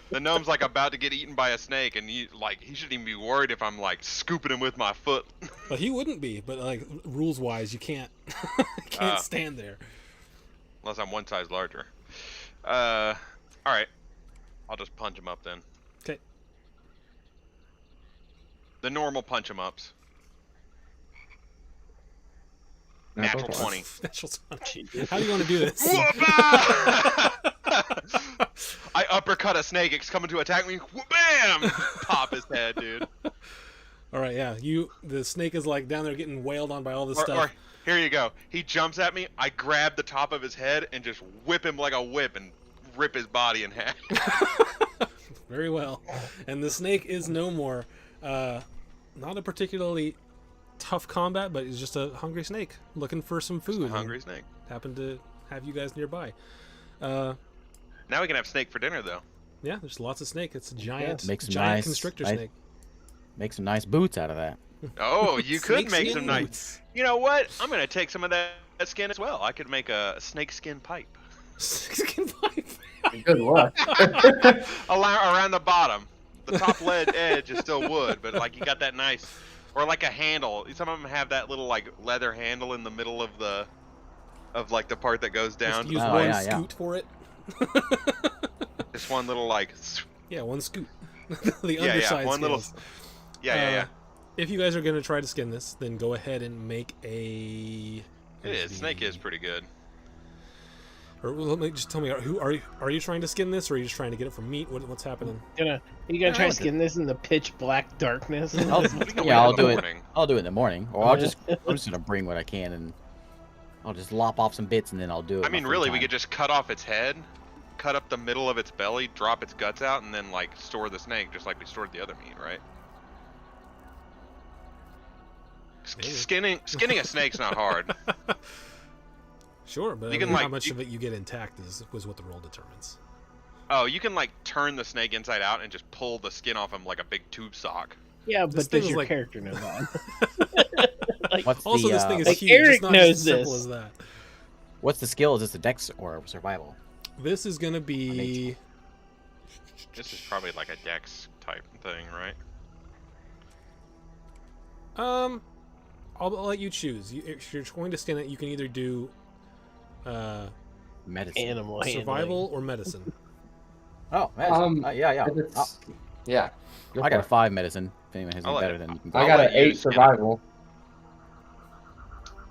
The gnome's like about to get eaten by a snake, and he shouldn't even be worried if I'm like scooping him with my foot. But he wouldn't be. But like rules wise, you can't stand there unless I'm one size larger. All right, I'll just punch him up then. Okay. The normal punch him ups. Natural 20. Natural 20. How do you want to do this? I uppercut a snake. It's coming to attack me. Bam! Pop his head, dude. All right, yeah. The snake is like down there getting wailed on by all this stuff. Or here you go. He jumps at me. I grab the top of his head and just whip him like a whip and rip his body in half. Very well. And the snake is no more. Not a particularly tough combat, but he's just a hungry snake looking for some food. Just a hungry snake. Happened to have you guys nearby. Now we can have snake for dinner, though. Yeah, there's lots of snake. It's a giant, Make some giant nice, constrictor snake. Make some nice boots out of that. Oh, you could Snake make skin some nice. boots. You know what? I'm gonna take some of that skin as well. I could make a snake skin pipe. Skin pipe. Good luck. Around the bottom. The top edge is still wood, but like you got that nice, or like a handle. Some of them have that little like leather handle in the middle of the part that goes down. Just use one scoot for it. Just one little like. Yeah, one scoot. The underside one little. scales. Yeah. If you guys are going to try to skin this, then go ahead and make a... Snake is pretty good. Or let me just tell me, are you trying to skin this, or are you just trying to get it from meat? What's happening? Are you gonna try to skin this in the pitch black darkness? I'll do it. I'll do it in the morning, or I'm just gonna bring what I can, and I'll just lop off some bits, and then I'll do it. I mean, really, we could just cut off its head, cut up the middle of its belly, drop its guts out, and then like store the snake just like we stored the other meat, right? Skinning a snake's not hard. Sure, but how much of it you get intact was what the roll determines. Oh, you can like turn the snake inside out and just pull the skin off him like a big tube sock. Yeah, but does your character know that? This thing is like huge. Eric it's not knows as simple as that. What's the skill? Is this a dex or survival? This is gonna be. This is probably like a dex type thing, right? I'll let you choose. If you're going to skin it, you can either do medicine, animal survival, or medicine. Oh, medicine. Yeah. Yeah. I got a 5 medicine. If anyone has any better than you can go. I got an 8 survival.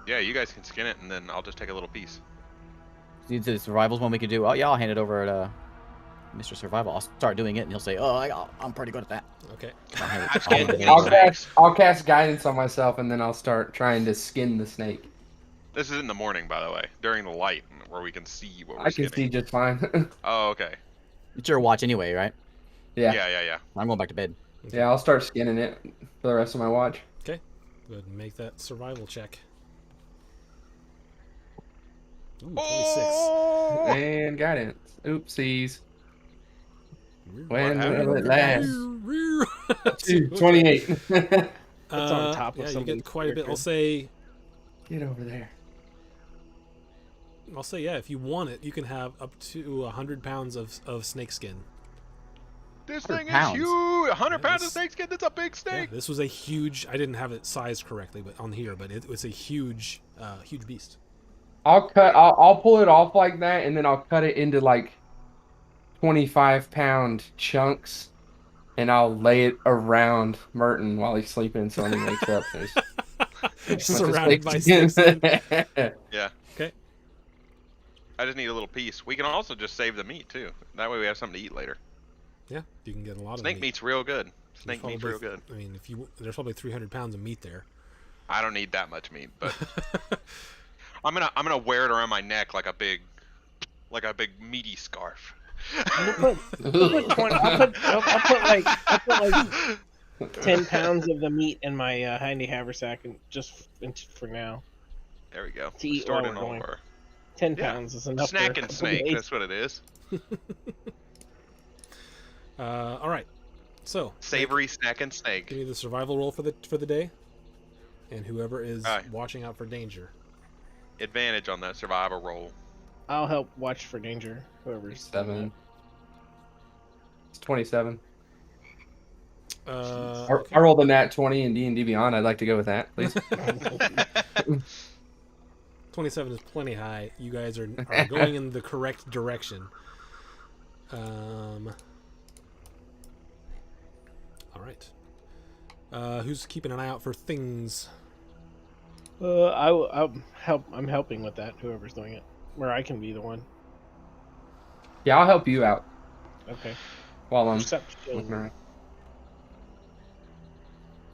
Yeah, you guys can skin it, and then I'll just take a little piece. Need the survival's one we could do. Oh yeah, I'll hand it over to Mr. Survival. I'll start doing it, and he'll say, "Oh, I'm pretty good at that." Okay. I'll cast guidance on myself, and then I'll start trying to skin the snake. This is in the morning, by the way, during the light, where we can see what we're I can see just fine. Oh, okay. It's your watch anyway, right? Yeah. I'm going back to bed. Yeah, I'll start skinning it for the rest of my watch. Okay. Go ahead and make that survival check. Ooh, 26. Oh! And guidance. Oopsies. When happened? will it last? 28. It's on top of yeah, you somebody's get quite a bit. character. I'll say, Get over there. yeah, if you want it, you can have up to 100 pounds of snake skin. This 100 thing is pounds. huge. 100 Yeah, pounds of this- snake skin. That's a big Yeah, snake. this was a huge. I didn't have it sized correctly, but on here, but it was a huge, huge beast. I'll pull it off like that, and then I'll cut it into like 25-pound chunks, and I'll lay it around Merton while he's sleeping, so when he wakes up, there's Surrounded by snakes. Yeah. Okay. I just need a little piece. We can also just save the meat too. That way we have something to eat later. Yeah, you can get a lot of Snake meat. meat's real good. There's Snake meat's probably- real good. I mean, there's probably 300 pounds of meat there. I don't need that much meat, but I'm gonna wear it around my neck like a big meaty scarf. I'll put 20, I'll put like 10 pounds of the meat in my handy haversack, and for now. There we go. To eat Stored while in we're all going. of our 10 Yeah. pounds is enough. snack for a and couple snake. days. That's what it is. All right. So Savory snack and snake. give me the survival roll for the day, and whoever is All right. watching out for danger. Advantage on that survival roll. I'll help watch for danger. Whoever's 7. It's 27. Okay. I rolled a nat 20 in D&D Beyond. I'd like to go with that, please. 27 is plenty high. You guys are going in the correct direction. All right. Who's keeping an eye out for things? I'm helping with that. Whoever's doing it, where I can be the one. Yeah, I'll help you out Okay. while I'm Perception looking around.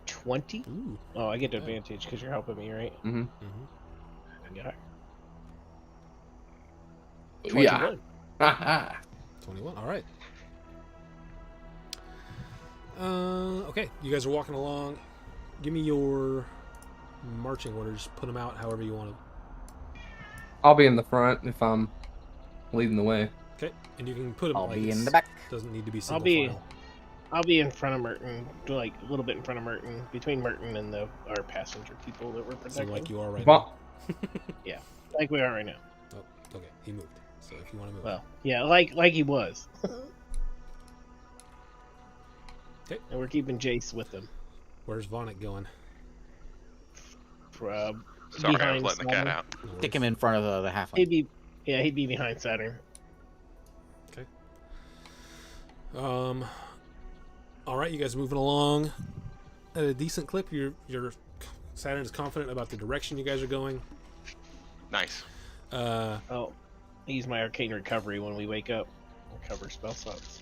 20. Ooh. Oh, I get the advantage because you're helping me, right? Mm-hmm. Mm-hmm. Yeah. 21. Yeah. 21. All right. Okay. You guys are walking along. Give me your marching orders. Put them out however you want to. I'll be in the front if I'm leading the way. Okay. And you can put them I'll like be in it's- the back. Doesn't need to be single be- file. I'll be in front of Merton, like a little bit in front of Merton, between Merton and our passenger people that we're So protecting. like you are right Well, now. Like we are right now. Oh, okay. He moved. So if you want to move. Well, yeah, like he was. Okay. And we're keeping Jace with him. Where's Vonnet going? For, Sorry, I was behind letting the cat Saturn. out. No Kick worries. him in front of the halfling. He'd be behind Saturn. All right, you guys moving along at a decent clip. Your Saturn is confident about the direction you guys are going. Nice. Oh, I use my arcane recovery when we wake up. Recover spell slots.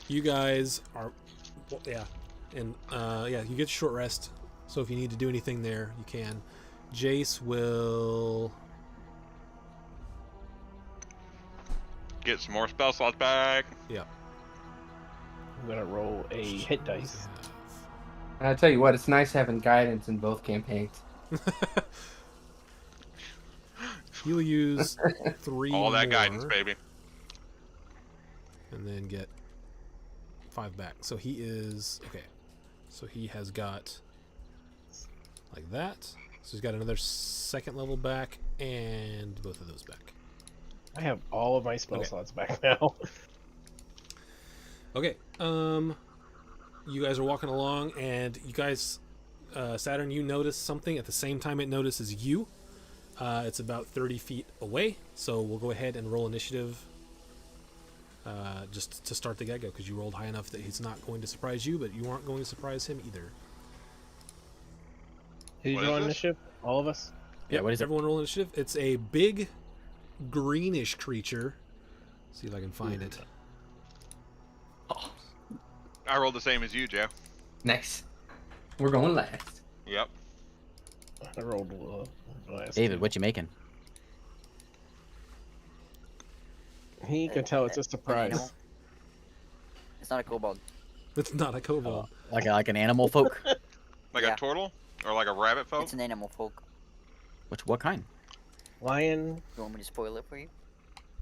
You guys are, well, yeah, and you get short rest. So if you need to do anything there, you can. Jace will. Get some more spell slots back. I'm gonna roll a hit dice. and I tell you what, it's nice having guidance in both campaigns. He'll use 3 All that more, guidance, baby. and then get 5 back. So he is okay. So he has got like that. So he's got another 2nd level back and both of those back. I have all of my spell Okay. slots back now. Okay. You guys are walking along, and you guys, Saturn, you notice something at the same time it notices you. It's about 30 feet away, so we'll go ahead and roll initiative just to start the get-go, because you rolled high enough that he's not going to surprise you, but you aren't going to surprise him either. Who's What is on this? initiative? All of us? Yeah, what is it? Everyone roll initiative. It's a big greenish creature. See if I can find it. I rolled the same as you, Joe. Nice. We're going last. Yep. I rolled last. David, what you making? He can tell it's a An surprise. animal. It's not a kobold. It's not a kobold. Like an animal folk? Like Yeah. a turtle or like a rabbit folk. It's an animal folk. What kind? Lion, You want me to spoil it for you?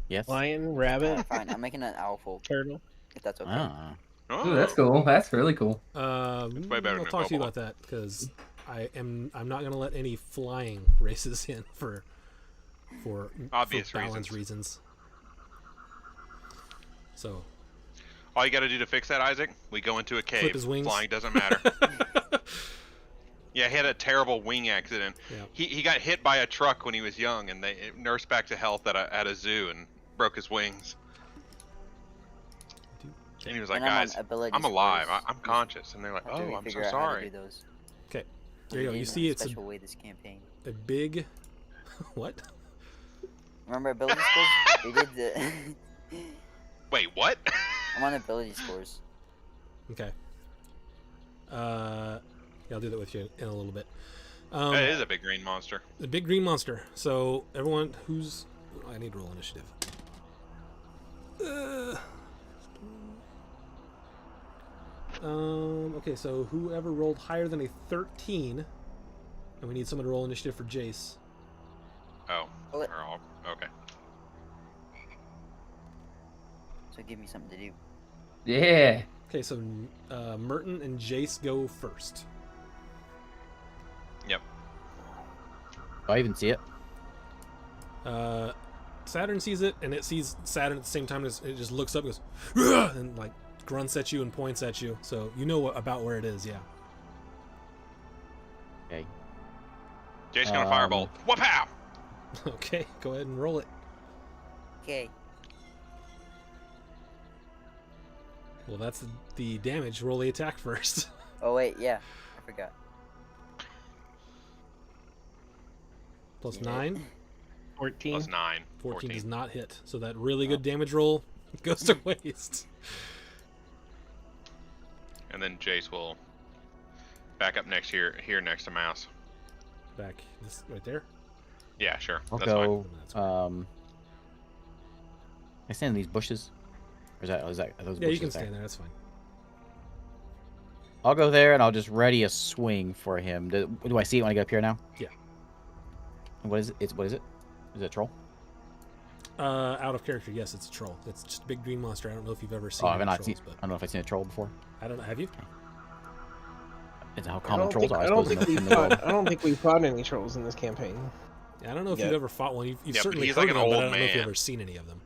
Yes. lion, rabbit, Fine, I'm making an owl folk, turtle. if that's okay. Ah. Ooh, that's cool. That's really cool. It's way better I'll than talk to you kobold. about that because I'm not going to let any flying races in for Obvious balance reasons. So All you got to do to fix that, Isaac, we go into a cave. his wings. Flying doesn't matter. Yeah, he had a terrible wing accident. Yeah. He got hit by a truck when he was young, and they nursed back to health at a zoo and broke his wings. And he was like, And I'm on guys, ability I'm alive. scores. I'm conscious. And they're like, After oh, we I'm so figure out how to sorry. do those. Okay. There you go. We You did it see in it's special way this campaign. a big... What? Remember ability scores? We did the. Wait, what? I'm on ability scores. Okay. Yeah, I'll do that with you in a little bit. That is a big green monster. The big green monster. So everyone who's... I need to roll initiative. Okay, so whoever rolled higher than a 13, and we need someone to roll initiative for Jace. Oh. Well, Okay. So give me something to do. Yeah. Okay, so Merton and Jace go first. Yep. Do I even see it? Saturn sees it, and it sees Saturn at the same time. It just looks up and goes, "Ugh!" and like grunts at you and points at you. So you know about where it is, yeah. Okay. Jason got a firebolt. Wha-pow! Okay, go ahead and roll it. Okay. Well, that's the damage. Roll the attack first. Oh wait, yeah, I forgot. Plus Yeah. 9. 14. Plus 9. 14 does not hit. So that really good damage roll goes to waste. And then Jace will back up next here next to Mouse. Back this right there. Yeah, sure. I'll That's fine. go. That's fine. I stand in these bushes. Or is that are those Yeah, you bushes can there? stand there. That's fine. I'll go there and I'll just ready a swing for him. Do I see it when I get up here now? Yeah. And what is it? What is it? Is it a troll? Out of character, yes, it's a troll. It's just a big green monster. I don't know if you've ever seen Oh, I've any not trolls, seen. but I don't know if I've seen a troll before. I don't know. Have you? Is that how I common don't trolls think, are? I don't suppose, think we in the world. fought. I don't think we fought any trolls in this campaign. Yeah, I don't know if Yeah. you've ever fought one. You've Yeah, but certainly he's heard like an of them, but old I don't know if you've man. ever seen any of them.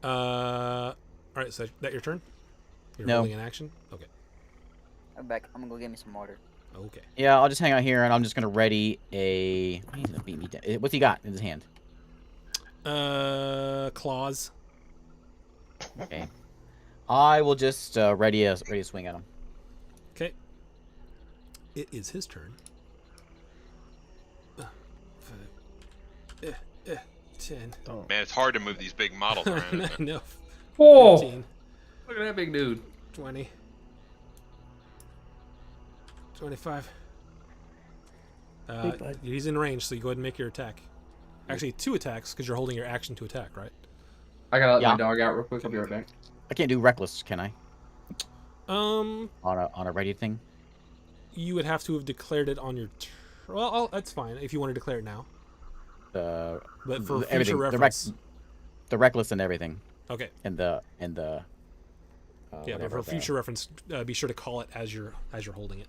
All right, so that your turn? You're No. rolling in action? Okay. I'm back. I'm gonna go get me some water. Okay. Yeah, I'll just hang out here and I'm just gonna ready a. He's gonna beat me down. What's he got in his hand? Claws. Okay. I will just ready a swing at him. Okay. It is his turn. 10. Don't. Man, it's hard to move these big models around. Isn't it? No. Oh, 15, look at that big dude. 20. 25. Hey, bud. He's in range, so you go ahead and make your attack. Actually, 2 attacks, because you're holding your action to attack, right? I gotta let Yeah. my dog out real quick. I'll be right back. I can't do reckless, can I? Um, On a ready thing? you would have to have declared it on your... Well, that's fine, if you want to declare it now. The But for everything, future the reference... the reckless and everything, Okay. and the. Yeah, but whatever for the- future reference, be sure to call it as you're holding it.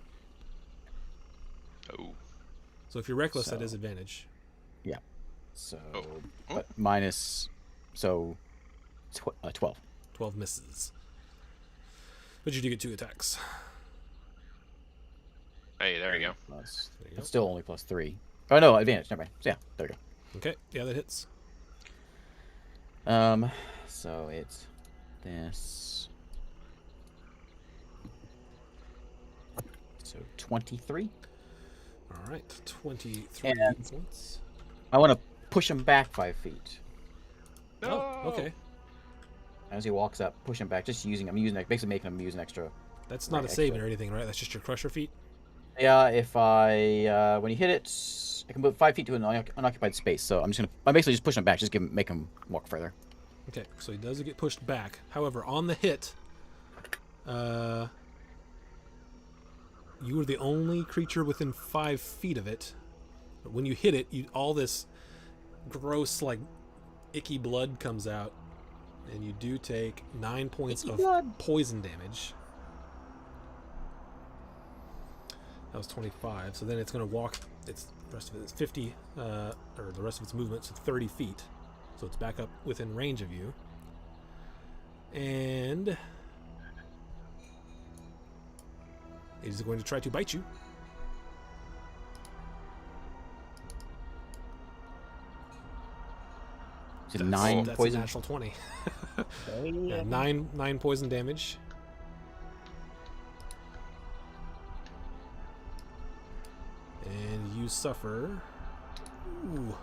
Oh. So if you're reckless, that So- is advantage. So, Oh. but minus, so, 12. 12 misses. But you do get 2 attacks. Hey, there you go. Plus, There you go. it's still only plus 3. Oh no, advantage. Never mind. So, yeah, there we go. Okay, yeah, that hits. So it's this. So 23. All right, 23 And- points. I want to push him back 5 feet. Oh, okay. As he walks up, push him back. Just using, I'm using, basically making him use an extra. That's not Right, a save extra. or anything, right? That's just your crusher feat? Yeah, if I, when you hit it, I can move 5 feet to an unoccupied space. So I'm basically just push him back, just make him walk further. Okay, so he does get pushed back. However, on the hit, you were the only creature within 5 feet of it. But when you hit it, all this gross, like, icky blood comes out. And you do take 9 points Icky of blood. poison damage. That was 25. So then it's going to walk. The rest of it is 50, or the rest of its movement, so 30 feet. so it's back up within range of you. And it is going to try to bite you. Is it 9 That's poison? a natural 20. Oh, Yeah, yeah. nine poison damage. And you suffer. Ooh.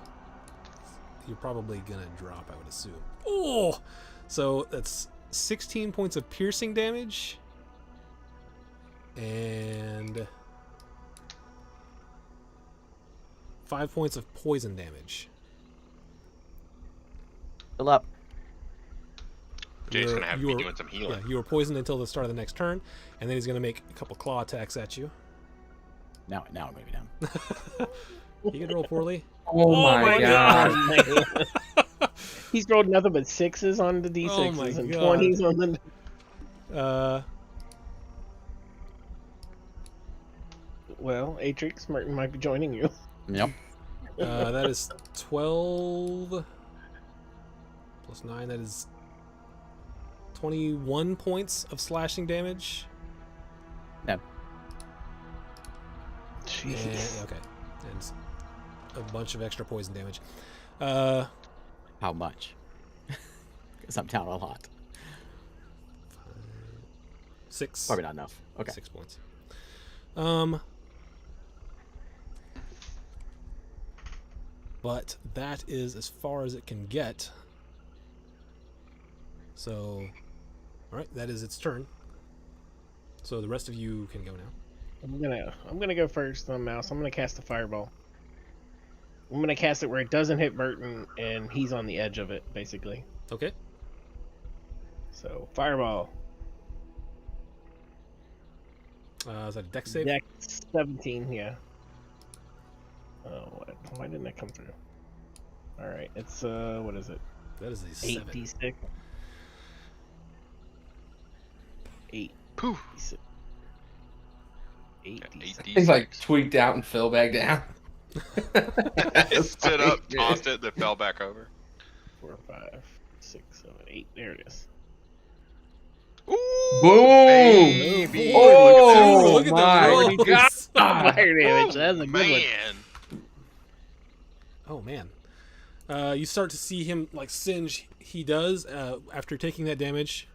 You're probably gonna drop, I would assume. Oh! So that's 16 points of piercing damage. And 5 points of poison damage. Fill up. Jay's You're- gonna have to you be were- doing some healing. Yeah, you were poisoned until the start of the next turn, and then he's gonna make a couple claw attacks at you. Now I'm gonna be down. He can roll poorly. Oh, my god. man. He's rolled nothing but 6s on the D6s Oh my and God. 20s on the. Well, Atrix might be joining you. Yep. That is 12 plus 9. That is 21 points of slashing damage. Yeah. Jeez. And, okay. And a bunch of extra poison damage. How much? Because I'm down a lot. 6. Probably not enough. Okay. 6 points. But that is as far as it can get. So, all right, that is its turn. So the rest of you can go now. I'm gonna go first on Mouse. I'm gonna cast a fireball. I'm gonna cast it where it doesn't hit Burton and he's on the edge of it, basically. Okay. So fireball. Is that a dex save? Dex 17, yeah. Oh, what? Why didn't that come through? All right, it's what is it? That is a 7. 8d6. 8. Poof. 8d6. He's like tweaked out and fell back down. It stood up, tossed it, then fell back over. 4, 5, 6, 7, 8. There it is. Ooh, Boom! baby. Oh, Look at my the rolls. God. Fire damage. That's a good one. Man. Oh man. You start to see him like singe. He does after taking that damage.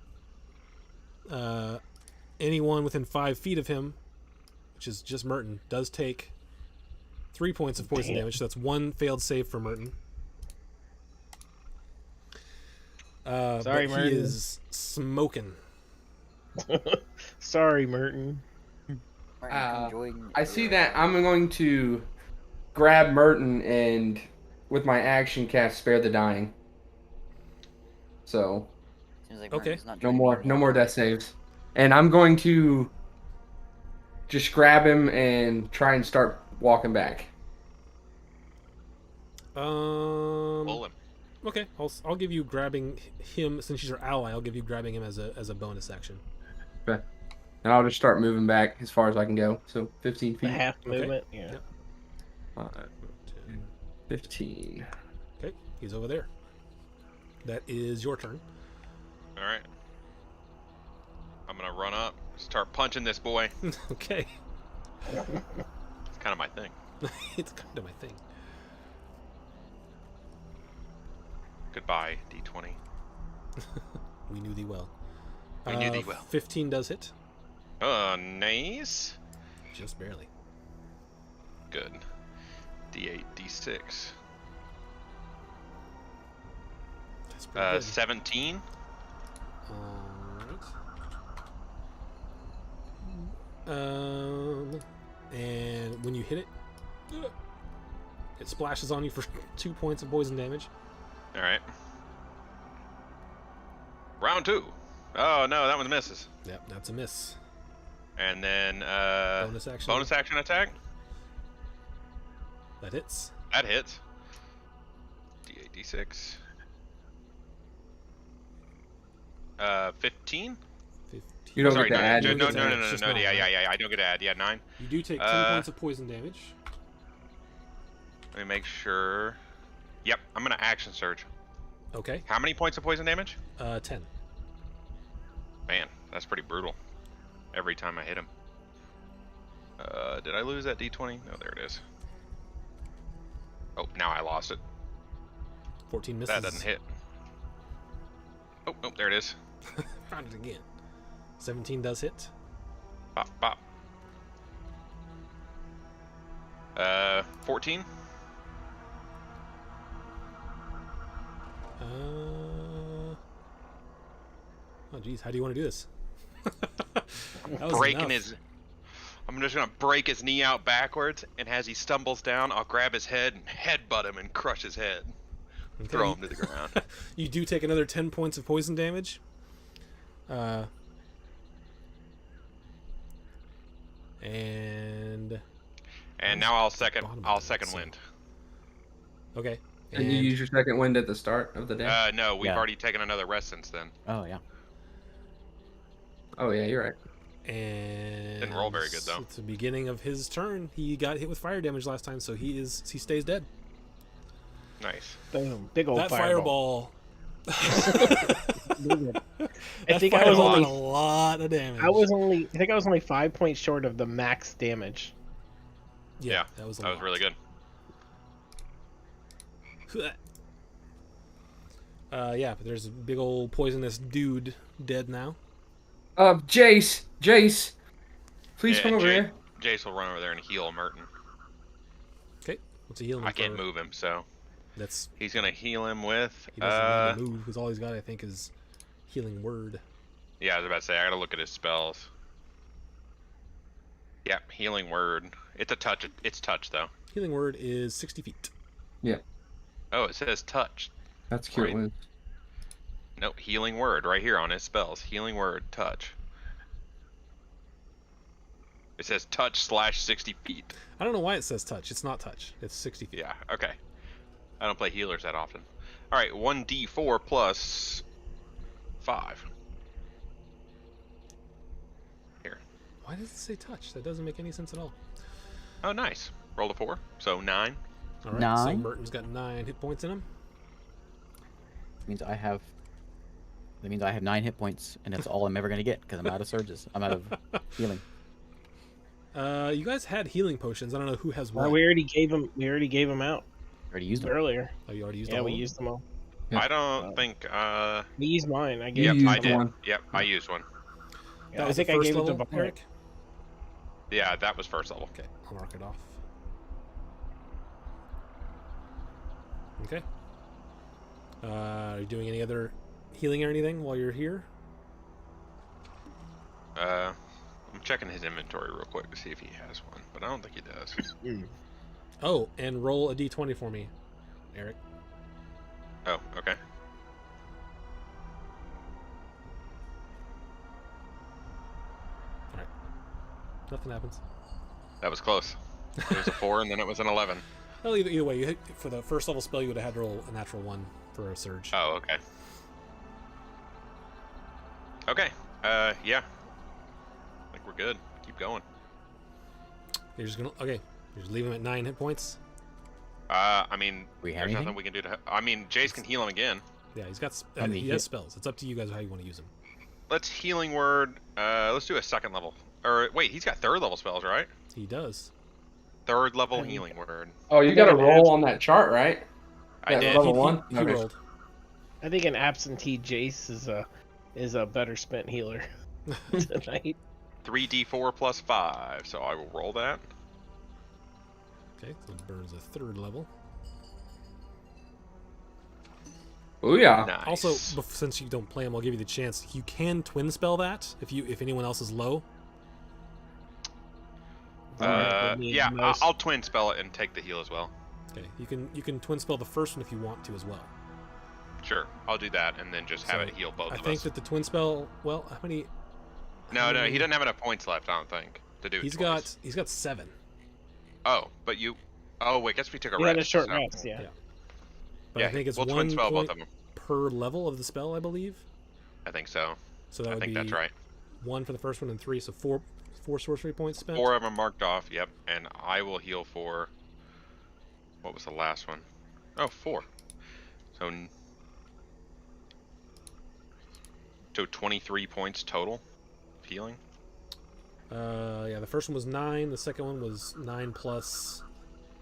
Anyone within 5 feet of him, which is just Merton, does take 3 points of poison damage. So that's 1 failed save for Merton. Sorry, but Merton. He is smoking. Sorry, Merton. I see that. I'm going to grab Merton and, with my action, cast Spare the Dying. So, Seems like Okay. Merton's not no joining me. more death saves. And I'm going to just grab him and try and start walking back. Pull him. Okay, I'll give you grabbing him since he's your ally. I'll give you grabbing him as a bonus action. Okay. And I'll just start moving back as far as I can go. So 15 The feet. half Okay. movement. Yeah. Yep. 5, 15. Okay, he's over there. That is your turn. All right. I'm gonna run up, start punching this boy. Okay, It's kind of my thing. it's kind of my thing. Goodbye, D20. We knew thee well. We knew thee well. 15 does hit, Nice. just barely. Good. D8, D6. That's pretty good. 17. Alright. And when you hit it, it splashes on you for 2 points of poison damage. All right. Round 2. Oh no, that one misses. Yep, that's a miss. And then Bonus action. bonus action attack. That hits. That hits. D8, D6. 15. 15. You don't Sorry, get to add. no, You no, get no, to no, add, no, it's just no, nine, yeah, right? yeah, I don't get to add. Yeah, 9. You do take 10 points of poison damage. Let me make sure. Yep, I'm gonna action surge. Okay. How many points of poison damage? 10. Man, that's pretty brutal. Every time I hit him. Did I lose that d20? No, there it is. Oh, now I lost it. 14 misses. That doesn't hit. Oh, oh, there it is. Found it again. 17 does hit. Bop, bop. 14? Oh, geez. How do you want to do this? That was Breaking enough. his... I'm just gonna break his knee out backwards, and as he stumbles down, I'll grab his head and headbutt him and crush his head. Okay. Throw him to the ground. You do take another 10 points of poison damage. And And now I'll second Bottom of that, so- wind. okay. And you use your second wind at the start of the day. No, we've Yeah. already taken another rest since then. Oh yeah. Oh yeah, you're right. And Didn't roll very good, though. At the beginning of his turn, he got hit with fire damage last time, so he stays dead. Nice. Boom. Big old That fireball. fireball. I think I was fireball only did a lot of damage. I think I was only 5 points short of the max damage. Yeah, that was a That was lot. really good. Yeah, but there's a big old poisonous dude dead now. Jace, please Yeah, come over Jay- here. Jace will run over there and heal Merton. Okay, what's he healing? I can't for? move him, so That's he's gonna heal him with. he doesn't need to move because all he's got, I think, is healing word. Yeah, I was about to say I gotta look at his spells. Yep, healing word. It's a touch. It's touch though. Healing word is 60 feet. Oh, it says touch. That's cute. Right. Wind. Nope, healing word right here on his spells. Healing word, touch. It says touch / 60 feet. I don't know why it says touch. It's not touch. It's 60 feet. Yeah, okay. I don't play healers that often. Alright, 1d4 plus 5. Here. Why does it say touch? That doesn't make any sense at all. Oh, nice. Roll a 4. So 9. All right, so 9. Merton's got 9 hit points in him. Means I have. That means I have 9 hit points, and that's all I'm ever gonna get because I'm out of surges. I'm out of healing. You guys had healing potions. I don't know who has what. We already gave them. We already gave them out Already used them. earlier. Oh, you already used Yeah, all we of them? used them all. Yeah. I don't think, We used mine. I gave. You Yep, used I did. one. Yep, I used one. That I was think the I first gave it to level, Barnett. Eric? Yeah, that was first level. Okay, I'll mark it off. Okay. Are you doing any other healing or anything while you're here? I'm checking his inventory real quick to see if he has one, but I don't think he does. Oh, and roll a d20 for me, Eric. Oh, okay. Nothing happens. That was close. It was a 4 and then it was an 11. Well, either way, you hit, for the first level spell, you would have had to roll a natural 1 for a surge. Oh, okay. Okay. Yeah. I think we're good. Keep going. You're just gonna okay. You just leave him at 9 hit points. I mean, We have there's anything? nothing we can do to. I mean, Jace can heal him again. Yeah, he's got. How many He hit? has spells. It's up to you guys how you want to use them. Let's healing word. Let's do a second level. Or wait, he's got third level spells, right? He does. Third level I mean- healing word. Oh, you I got to think it roll is. on that chart, right? I Yeah, did. level He- one? He Okay. rolled. I think an absentee Jace is a better spent healer tonight. 3d4 plus 5. So I will roll that. Okay, so it burns a third level. Oh yeah. Nice. Also, since you don't play him, I'll give you the chance. You can twin spell that if anyone else is low. Alright, we need yeah, most- I'll twin spell it and take the heal as well. Okay, you can twin spell the first one if you want to as well. Sure, I'll do that and then just have So, it heal both I of think us. that the twin spell. Well, how many? No, he doesn't have enough points left. I don't think to do. He's twice. got 7. Oh, but you. Oh wait, guess we took a We rest. had a short so- rest, yeah. Yeah. But Yeah, I think it's we'll twin 1 spell point both of them. per level of the spell, I believe. I think so. So that I would think be that's right. 1 for the first one and 3, so 4 sorcery points spent. 4 of them marked off. Yep, and I will heal for. What was the last one? Oh, 4. So So 23 points total of healing. Yeah, the first one was 9. The second one was 9 plus,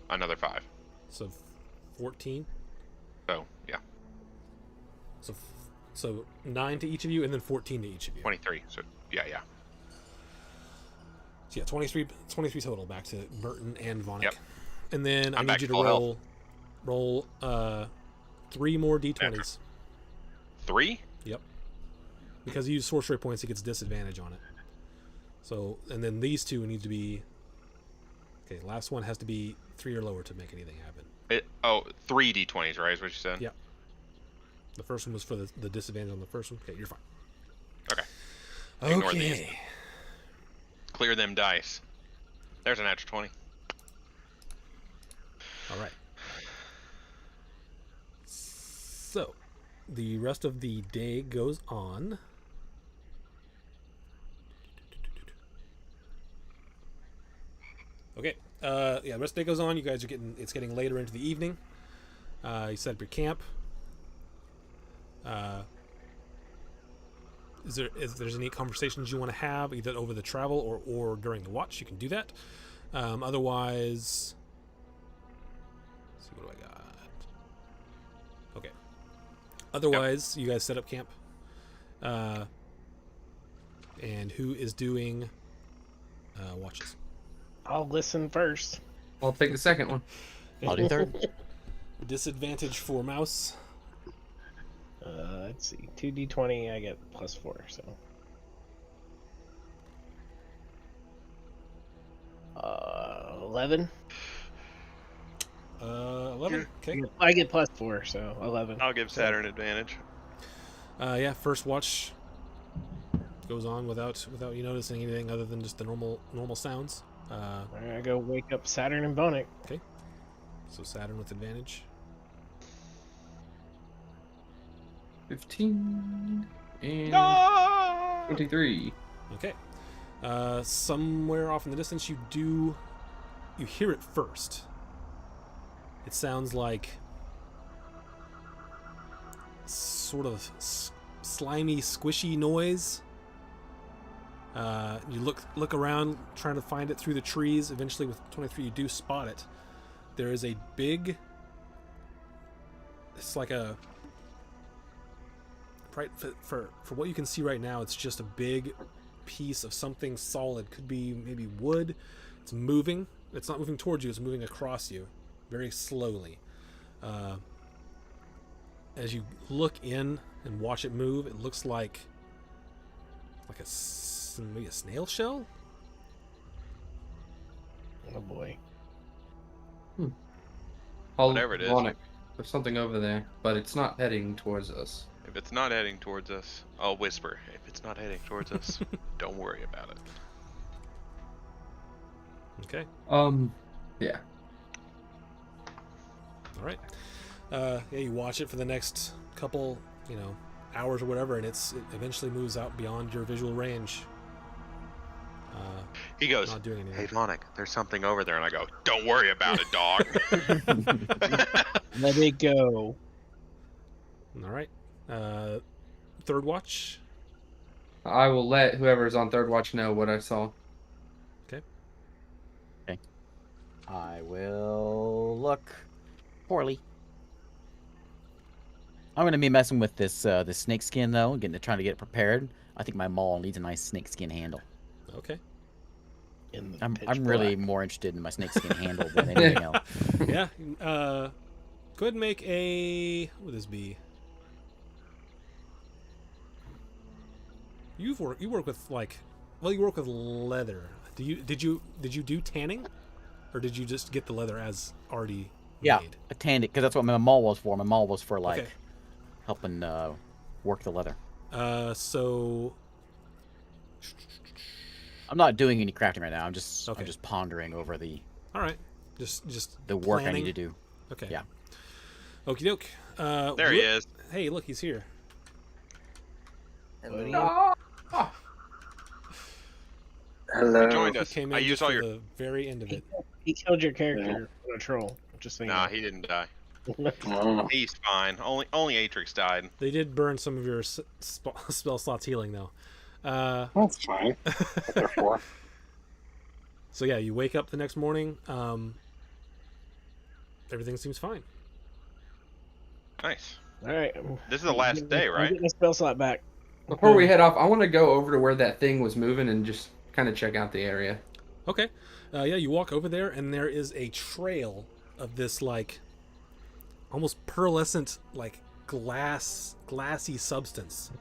Another 5. so 14. So yeah, So 9 to each of you, and then 14 to each of you. 23. So yeah. So yeah, 23 total back to Merton and Vonic. Yep. And then I I'm need back you to full health. roll 3 more d20s. 3. Yep. Because you use sorcery points, it gets disadvantage on it. So, and then these two need to be... Okay, last one has to be 3 or lower to make anything happen. 3 d20s, right? Is what you said? Yep. The first one was for the disadvantage on the first one. Okay, you're fine. Okay. Ignore Okay. these. Clear them dice. There's an natural 20. All right. So, the rest of the day goes on. Okay. Yeah, the rest of the day goes on. You guys are it's getting later into the evening. You set up your camp. If there's any conversations you want to have, either over the travel or during the watch, you can do that. Otherwise, let's see, what do I got? Okay. Otherwise, you guys set up camp. And who is doing watches? I'll listen first. I'll take the second one. I'll do third. Disadvantage for mouse. Let's see. 2d20, I get +4, so. 11. 11. Okay. I get +4, so 11. I'll give Saturn advantage. Yeah. First watch goes on without you noticing anything other than just the normal sounds. Alright, I go wake up Saturn and Vonic. So Saturn with advantage. 15 and 23. Okay. Somewhere off in the distance, you hear it first. It sounds like sort of slimy, squishy noise. You look around, trying to find it through the trees. Eventually, with 23, you do spot it. There is a big. It's like a. Right, for what you can see right now, it's just a big piece of something solid. Could be maybe wood. It's moving. It's not moving towards you. It's moving across you, very slowly. As you look in and watch it move, it looks like maybe a snail shell. Oh boy. Whatever it is. There's something over there, but it's not heading towards us. If it's not heading towards us, I'll whisper. If it's not heading towards us, don't worry about it. Okay. Yeah. All right. Yeah, you watch it for the next couple, hours or whatever, and it eventually moves out beyond your visual range. He goes, Not doing anything. "Hey, Vonic, there's something over there," and I go, "Don't worry about it, dog." Let it go. All right. Third watch. I will let whoever's on third watch know what I saw. I will look poorly. I'm gonna be messing with this snake skin though, trying to get it prepared. I think my maul needs a nice snake skin handle. Okay. I'm really more interested in my snake skin handle than anything else. Yeah. Go ahead and make a. What would this be? You work with you work with leather. Did you do tanning, or did you just get the leather as already Yeah, made? I tanned it because that's what my maul was for. My maul was for Okay. helping work the leather. So I'm not doing any crafting right now. I'm just Okay. pondering over the all right, just work I need planning. to do. Okay. Yeah. Okie doke. There he is. Hey, look, he's here. Hello. He joined He us. came in I used just all for your. the very end of it. He killed your character on a troll. Just saying. Nah, he didn't die. Oh, He's fine. Only Atrix died. They did burn some of your spell slots healing, though. that's fine. What they're for. So yeah, you wake up the next morning. Everything seems fine. Nice. All right. This is the last day, I'm right? getting a spell slot back. Before we head off, I want to go over to where that thing was moving and just kind of check out the area. Okay. Yeah, you walk over there, and there is a trail of this, like, almost pearlescent, like, glassy substance.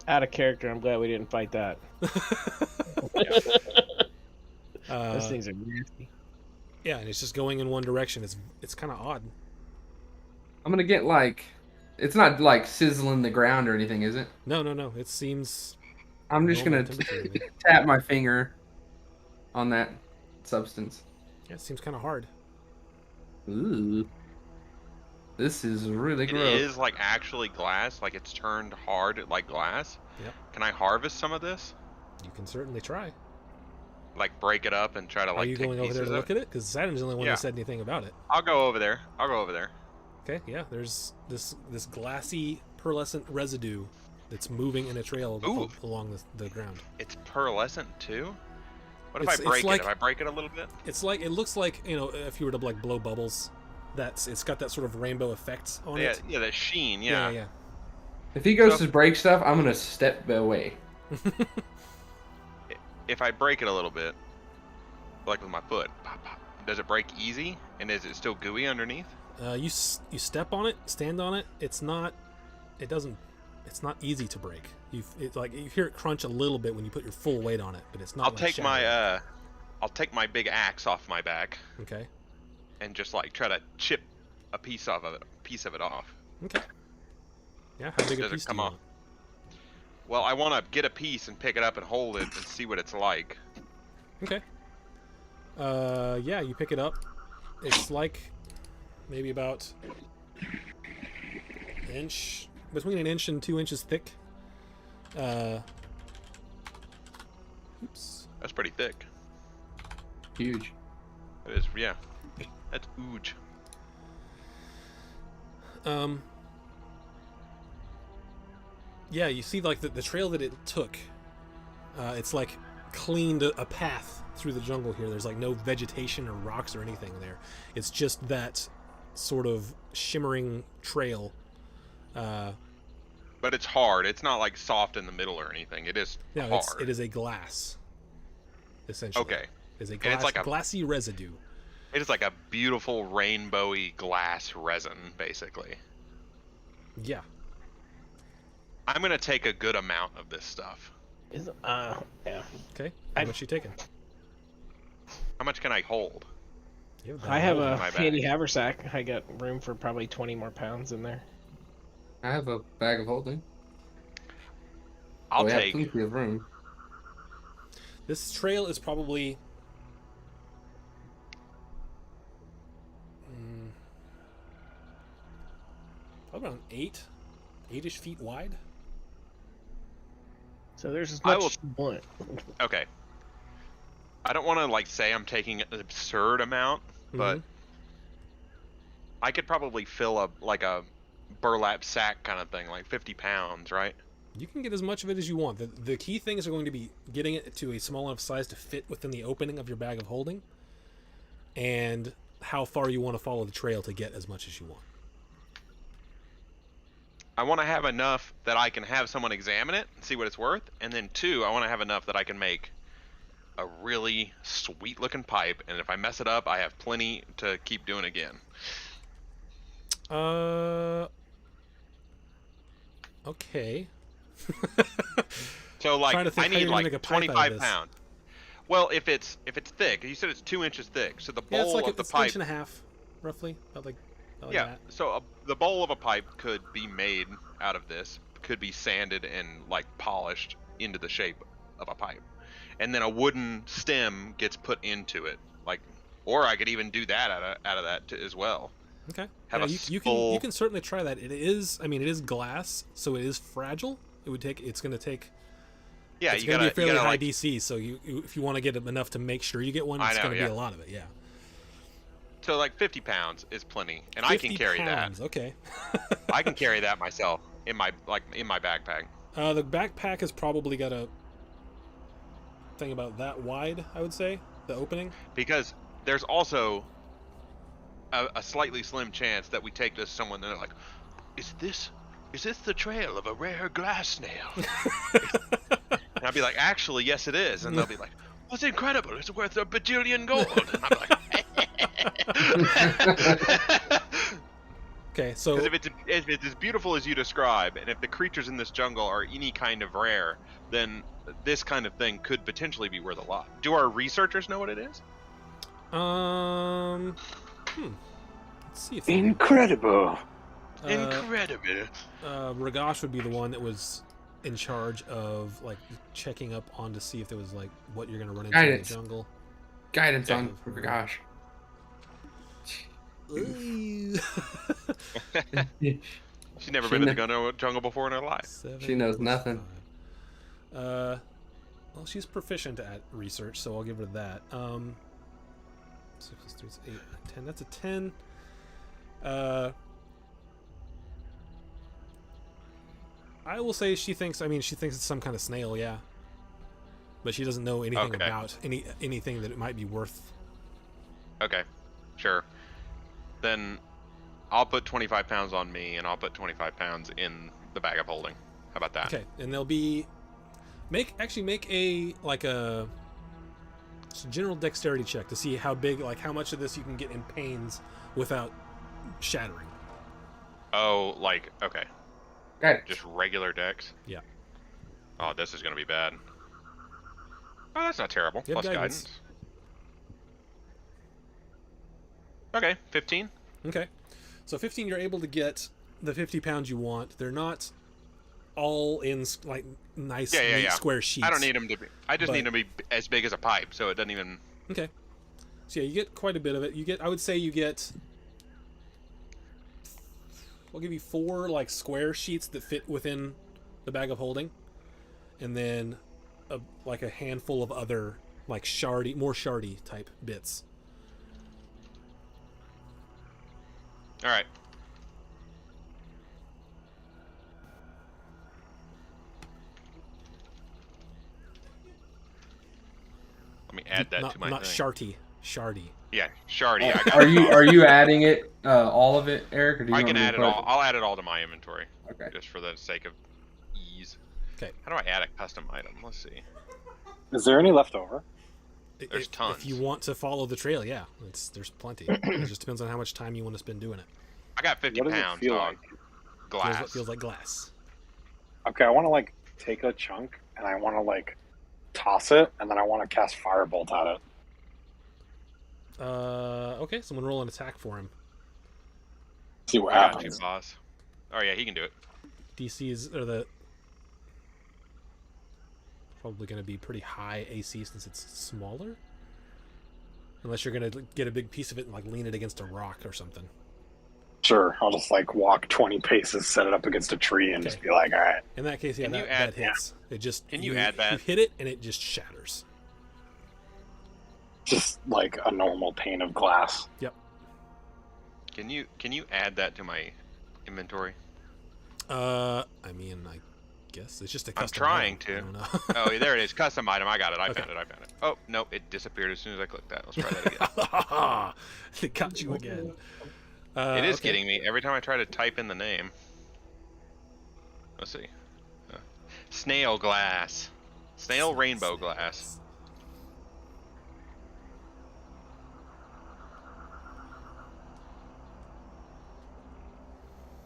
Out of character. I'm glad we didn't fight that. Those things are nasty. Yeah, and it's just going in one direction. It's kind of odd. I'm gonna get like, it's not like sizzling the ground or anything, is it? No. It seems. I'm just normal gonna temperature, maybe. tap my finger on that substance. Yeah, it seems kind of hard. Ooh, this is really It gross. is like actually glass. Like it's turned hard like glass. Yep. Can I harvest some of this? You can certainly try. Like break it up and try to like Are you take going over there pieces to of look at it? Because Saturn's the only one Yeah. who said anything about it. I'll go over there. Okay, yeah. There's this glassy, pearlescent residue that's moving in a trail Ooh. along the ground. It's pearlescent too. What if It's- I it's break like- it? If I break it a little bit? It looks like, if you were to like blow bubbles, it's got that sort of rainbow effect on Yeah, it. yeah, that sheen. Yeah, Yeah. yeah. If he goes So- to break stuff, I'm gonna step away. If I break it a little bit, like with my foot, pop, pop, does it break easy? And is it still gooey underneath? You step on it, stand on it. It's not easy to break. You hear it crunch a little bit when you put your full weight on it, but it's not. I'll like, take shattering. I'll take my big axe off my back Okay. and just like try to chip a piece of it off. Okay. Yeah. How big a Does it piece do come you off? want? Well, I want to get a piece and pick it up and hold it and see what it's like. Okay. Yeah, you pick it up. It's like maybe about an inch, between an inch and 2 inches thick. Oops. That's pretty thick. Huge. It is, yeah. That's huge. Yeah, you see like the trail that it took. It's like cleaned a path through the jungle here. There's like no vegetation or rocks or anything there. It's just that sort of shimmering trail. But it's hard. It's not like soft in the middle or anything. It is No, hard. it is a glass. Essentially. Okay. It's a And it's like a- glassy residue. It is like a beautiful rainbowy glass resin, basically. Yeah. I'm gonna take a good amount of this stuff. Yeah. Okay. How much you taking? How much can I hold? You have I have in a my bag. handy haversack. I got room for probably 20 more pounds in there. I have a bag of holding. I'll we take. have plenty of room. This trail is probably probably around 8-ish feet wide. So there's as I much will- as you want. Okay. I don't want to like say I'm taking an absurd amount, but Mhm. I could probably fill up like a burlap sack kind of thing, like 50 pounds, right? You can get as much of it as you want. The key things are going to be getting it to a small enough size to fit within the opening of your bag of holding, and how far you want to follow the trail to get as much as you want. I want to have enough that I can have someone examine it and see what it's worth, and then 2, I want to have enough that I can make a really sweet looking pipe, and if I mess it up, I have plenty to keep doing again. Okay. So like Trying to think I how you're need gonna like make a pipe out of 25 this. pounds. Well, if it's thick, you said it's 2 inches thick, so the Yeah, it's bowl like of the it's pipe. inch and a half, roughly. About like Yeah, that. so the bowl of a pipe could be made out of this, could be sanded and like polished into the shape of a pipe, and then a wooden stem gets put into it, like, or I could even do that out of that as well. Okay. Have Yeah, a you full- can certainly try that. It is glass, so it is fragile. It's going to take Yeah, it's you going to gotta, be a fairly you gotta high like, if you want to get enough to make sure you get one, I it's know, going to yeah. be a lot of it. Yeah. So like 50 pounds is plenty, and I can 50 carry pounds, okay. that. I can carry that myself in my backpack. The backpack has probably got a thing about that wide, I would say, the opening. Because there's also a slightly slim chance that we take this to someone and they're like, is this the trail of a rare glass snail? And I'd be like, actually, yes, it is. And they'll be like, what's incredible? It's worth a bajillion gold. And I'm like, Okay, so because if it's as beautiful as you describe, and if the creatures in this jungle are any kind of rare, then this kind of thing could potentially be worth a lot. Do our researchers know what it is? let's see if they do. Incredible. Incredible. Ragash would be the one that was in charge of like checking up on to see if there was like what you're gonna run into Guidance. in the jungle. Guidance on gosh. Ooh. She's never been in the jungle before in her life. 7 She knows plus nothing. 5. Well, she's proficient at research, so I'll give her that. 6 plus 3 is 8, 10. That's a 10. I will say she thinks it's some kind of snail, yeah. But she doesn't know anything Okay. about anything that it might be worth. Okay, sure. Then I'll put 25 pounds on me, and I'll put 25 pounds in the bag of holding. How about that? Okay, and they'll be make a general dexterity check to see how big, like how much of this you can get in pains without shattering. Oh, like, okay. Guidance. Just regular dex? Yeah. Oh, this is going to be bad. Oh, that's not terrible. You have Plus guidance. Okay, 15. Okay, so 15, you're able to get the 50 pounds you want. They're not all in like nice neat square sheets. I don't need them to be. I just but- need them to be as big as a pipe, so it doesn't even. Okay, so yeah, you get quite a bit of it. I would say you get. I'll give you 4 like square sheets that fit within the bag of holding, and then like a handful of other like more shardy type bits. All right. Let me add that not, to my not thing. shardy. Yeah, shardy. I got Are it. you adding it all of it, Eric? Or do you I want can me to add it put- all. I'll add it all to my inventory, Okay. just for the sake of ease. Okay. How do I add a custom item? Let's see. Is there any left over? There's tons. If you want to follow the trail, yeah, there's plenty. It just depends on how much time you want to spend doing it. I got 50 What does it pounds, feel dog. like? Glass. Feels like glass. Okay, I want to like take a chunk and I want to like toss it, and then I want to cast Firebolt at it. Okay, someone roll an attack for him. See what I got you, happens. boss. Oh yeah, he can do it. DCs are the probably going to be pretty high AC since it's smaller. Unless you're going to get a big piece of it and like lean it against a rock or something. Sure, I'll just like walk 20 paces, set it up against a tree, and Okay. just be like, all right. In that case, yeah, Can you that add- hits. It just Can you add that? You hit it and it just shatters. Just like a normal pane of glass. Can you add that to my inventory? I mean, I guess it's just a I'm custom trying item. I to. don't know. Oh, there it is. Custom item. I got it. I Okay. found it. Oh, no, it disappeared as soon as I clicked that. Let's try that again. It got you again. It is Okay. getting me every time I try to type in the name. Let's see. Snail glass. Snail rainbow glass.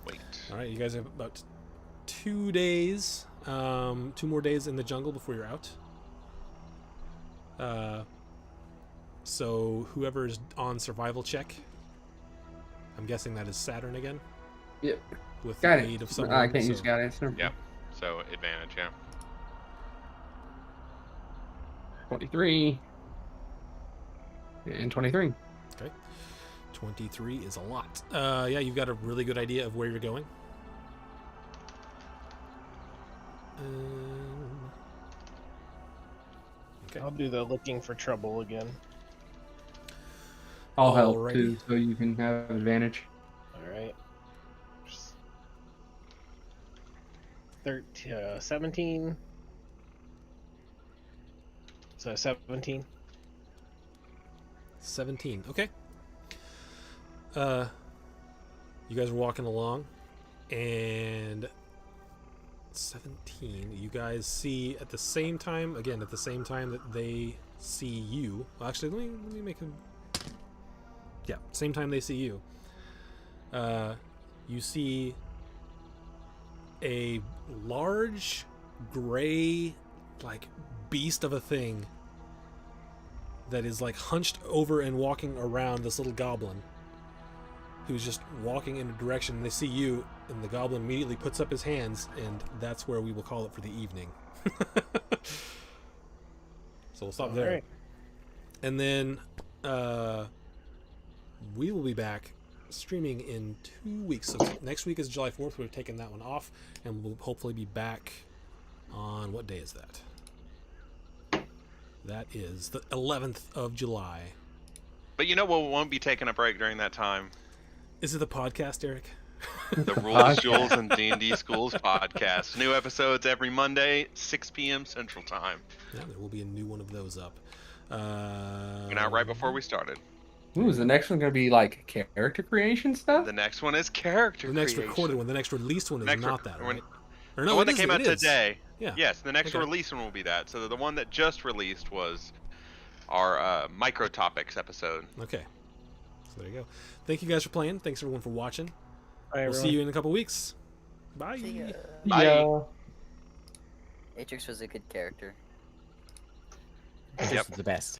Wait. All right, you guys have about 2 days, 2 more days in the jungle before you're out. So whoever's on survival check, I'm guessing that is Saturn again. Yep. With the Got aid it. of someone. I can't use so- guidance. Never Yep. So advantage, yeah. 23. And 23. 23 is a lot. Yeah, you've got a really good idea of where you're going. Okay. I'll do the looking for trouble again. I'll help Alrighty. too, so you can have advantage. All right. 17. So 17. 17. Okay. You guys are walking along, and 17. You guys see at the same time, again, at the same time that they see you. Well, actually, let me make a. Yeah, same time they see you. You see a large gray, like, beast of a thing that is like hunched over and walking around this little goblin who's just walking in a direction, and they see you, and the goblin immediately puts up his hands, and that's where we will call it for the evening. So we'll stop there. Alright. And then we will be back streaming in 2 weeks. So next week is July 4th. We're taking that one off, and we'll hopefully be back on, what day is that? That is the 11th of July. But you know what won't be taking a break during that time? Is it the podcast, Eric? The Rules, Jules, and D&D Schools podcast. New episodes every Monday, 6 p.m. Central Time. Yeah, there will be a new one of those up. Went out right before we started. Ooh, is the next one gonna be like character creation stuff? The next one is character The next creation. recorded one. The next released one is Next not that, when- right? Or The no, one it that is- came out it is. today. Yeah. Yes, the next Okay. release one will be that. So the one that just released was our micro topics episode. Okay. So there you go. Thank you guys for playing. Thanks everyone for watching. Bye, We'll see you in a couple weeks. Bye. See ya. Bye. Yeah. Atrix was a good character. This Yep. is the best.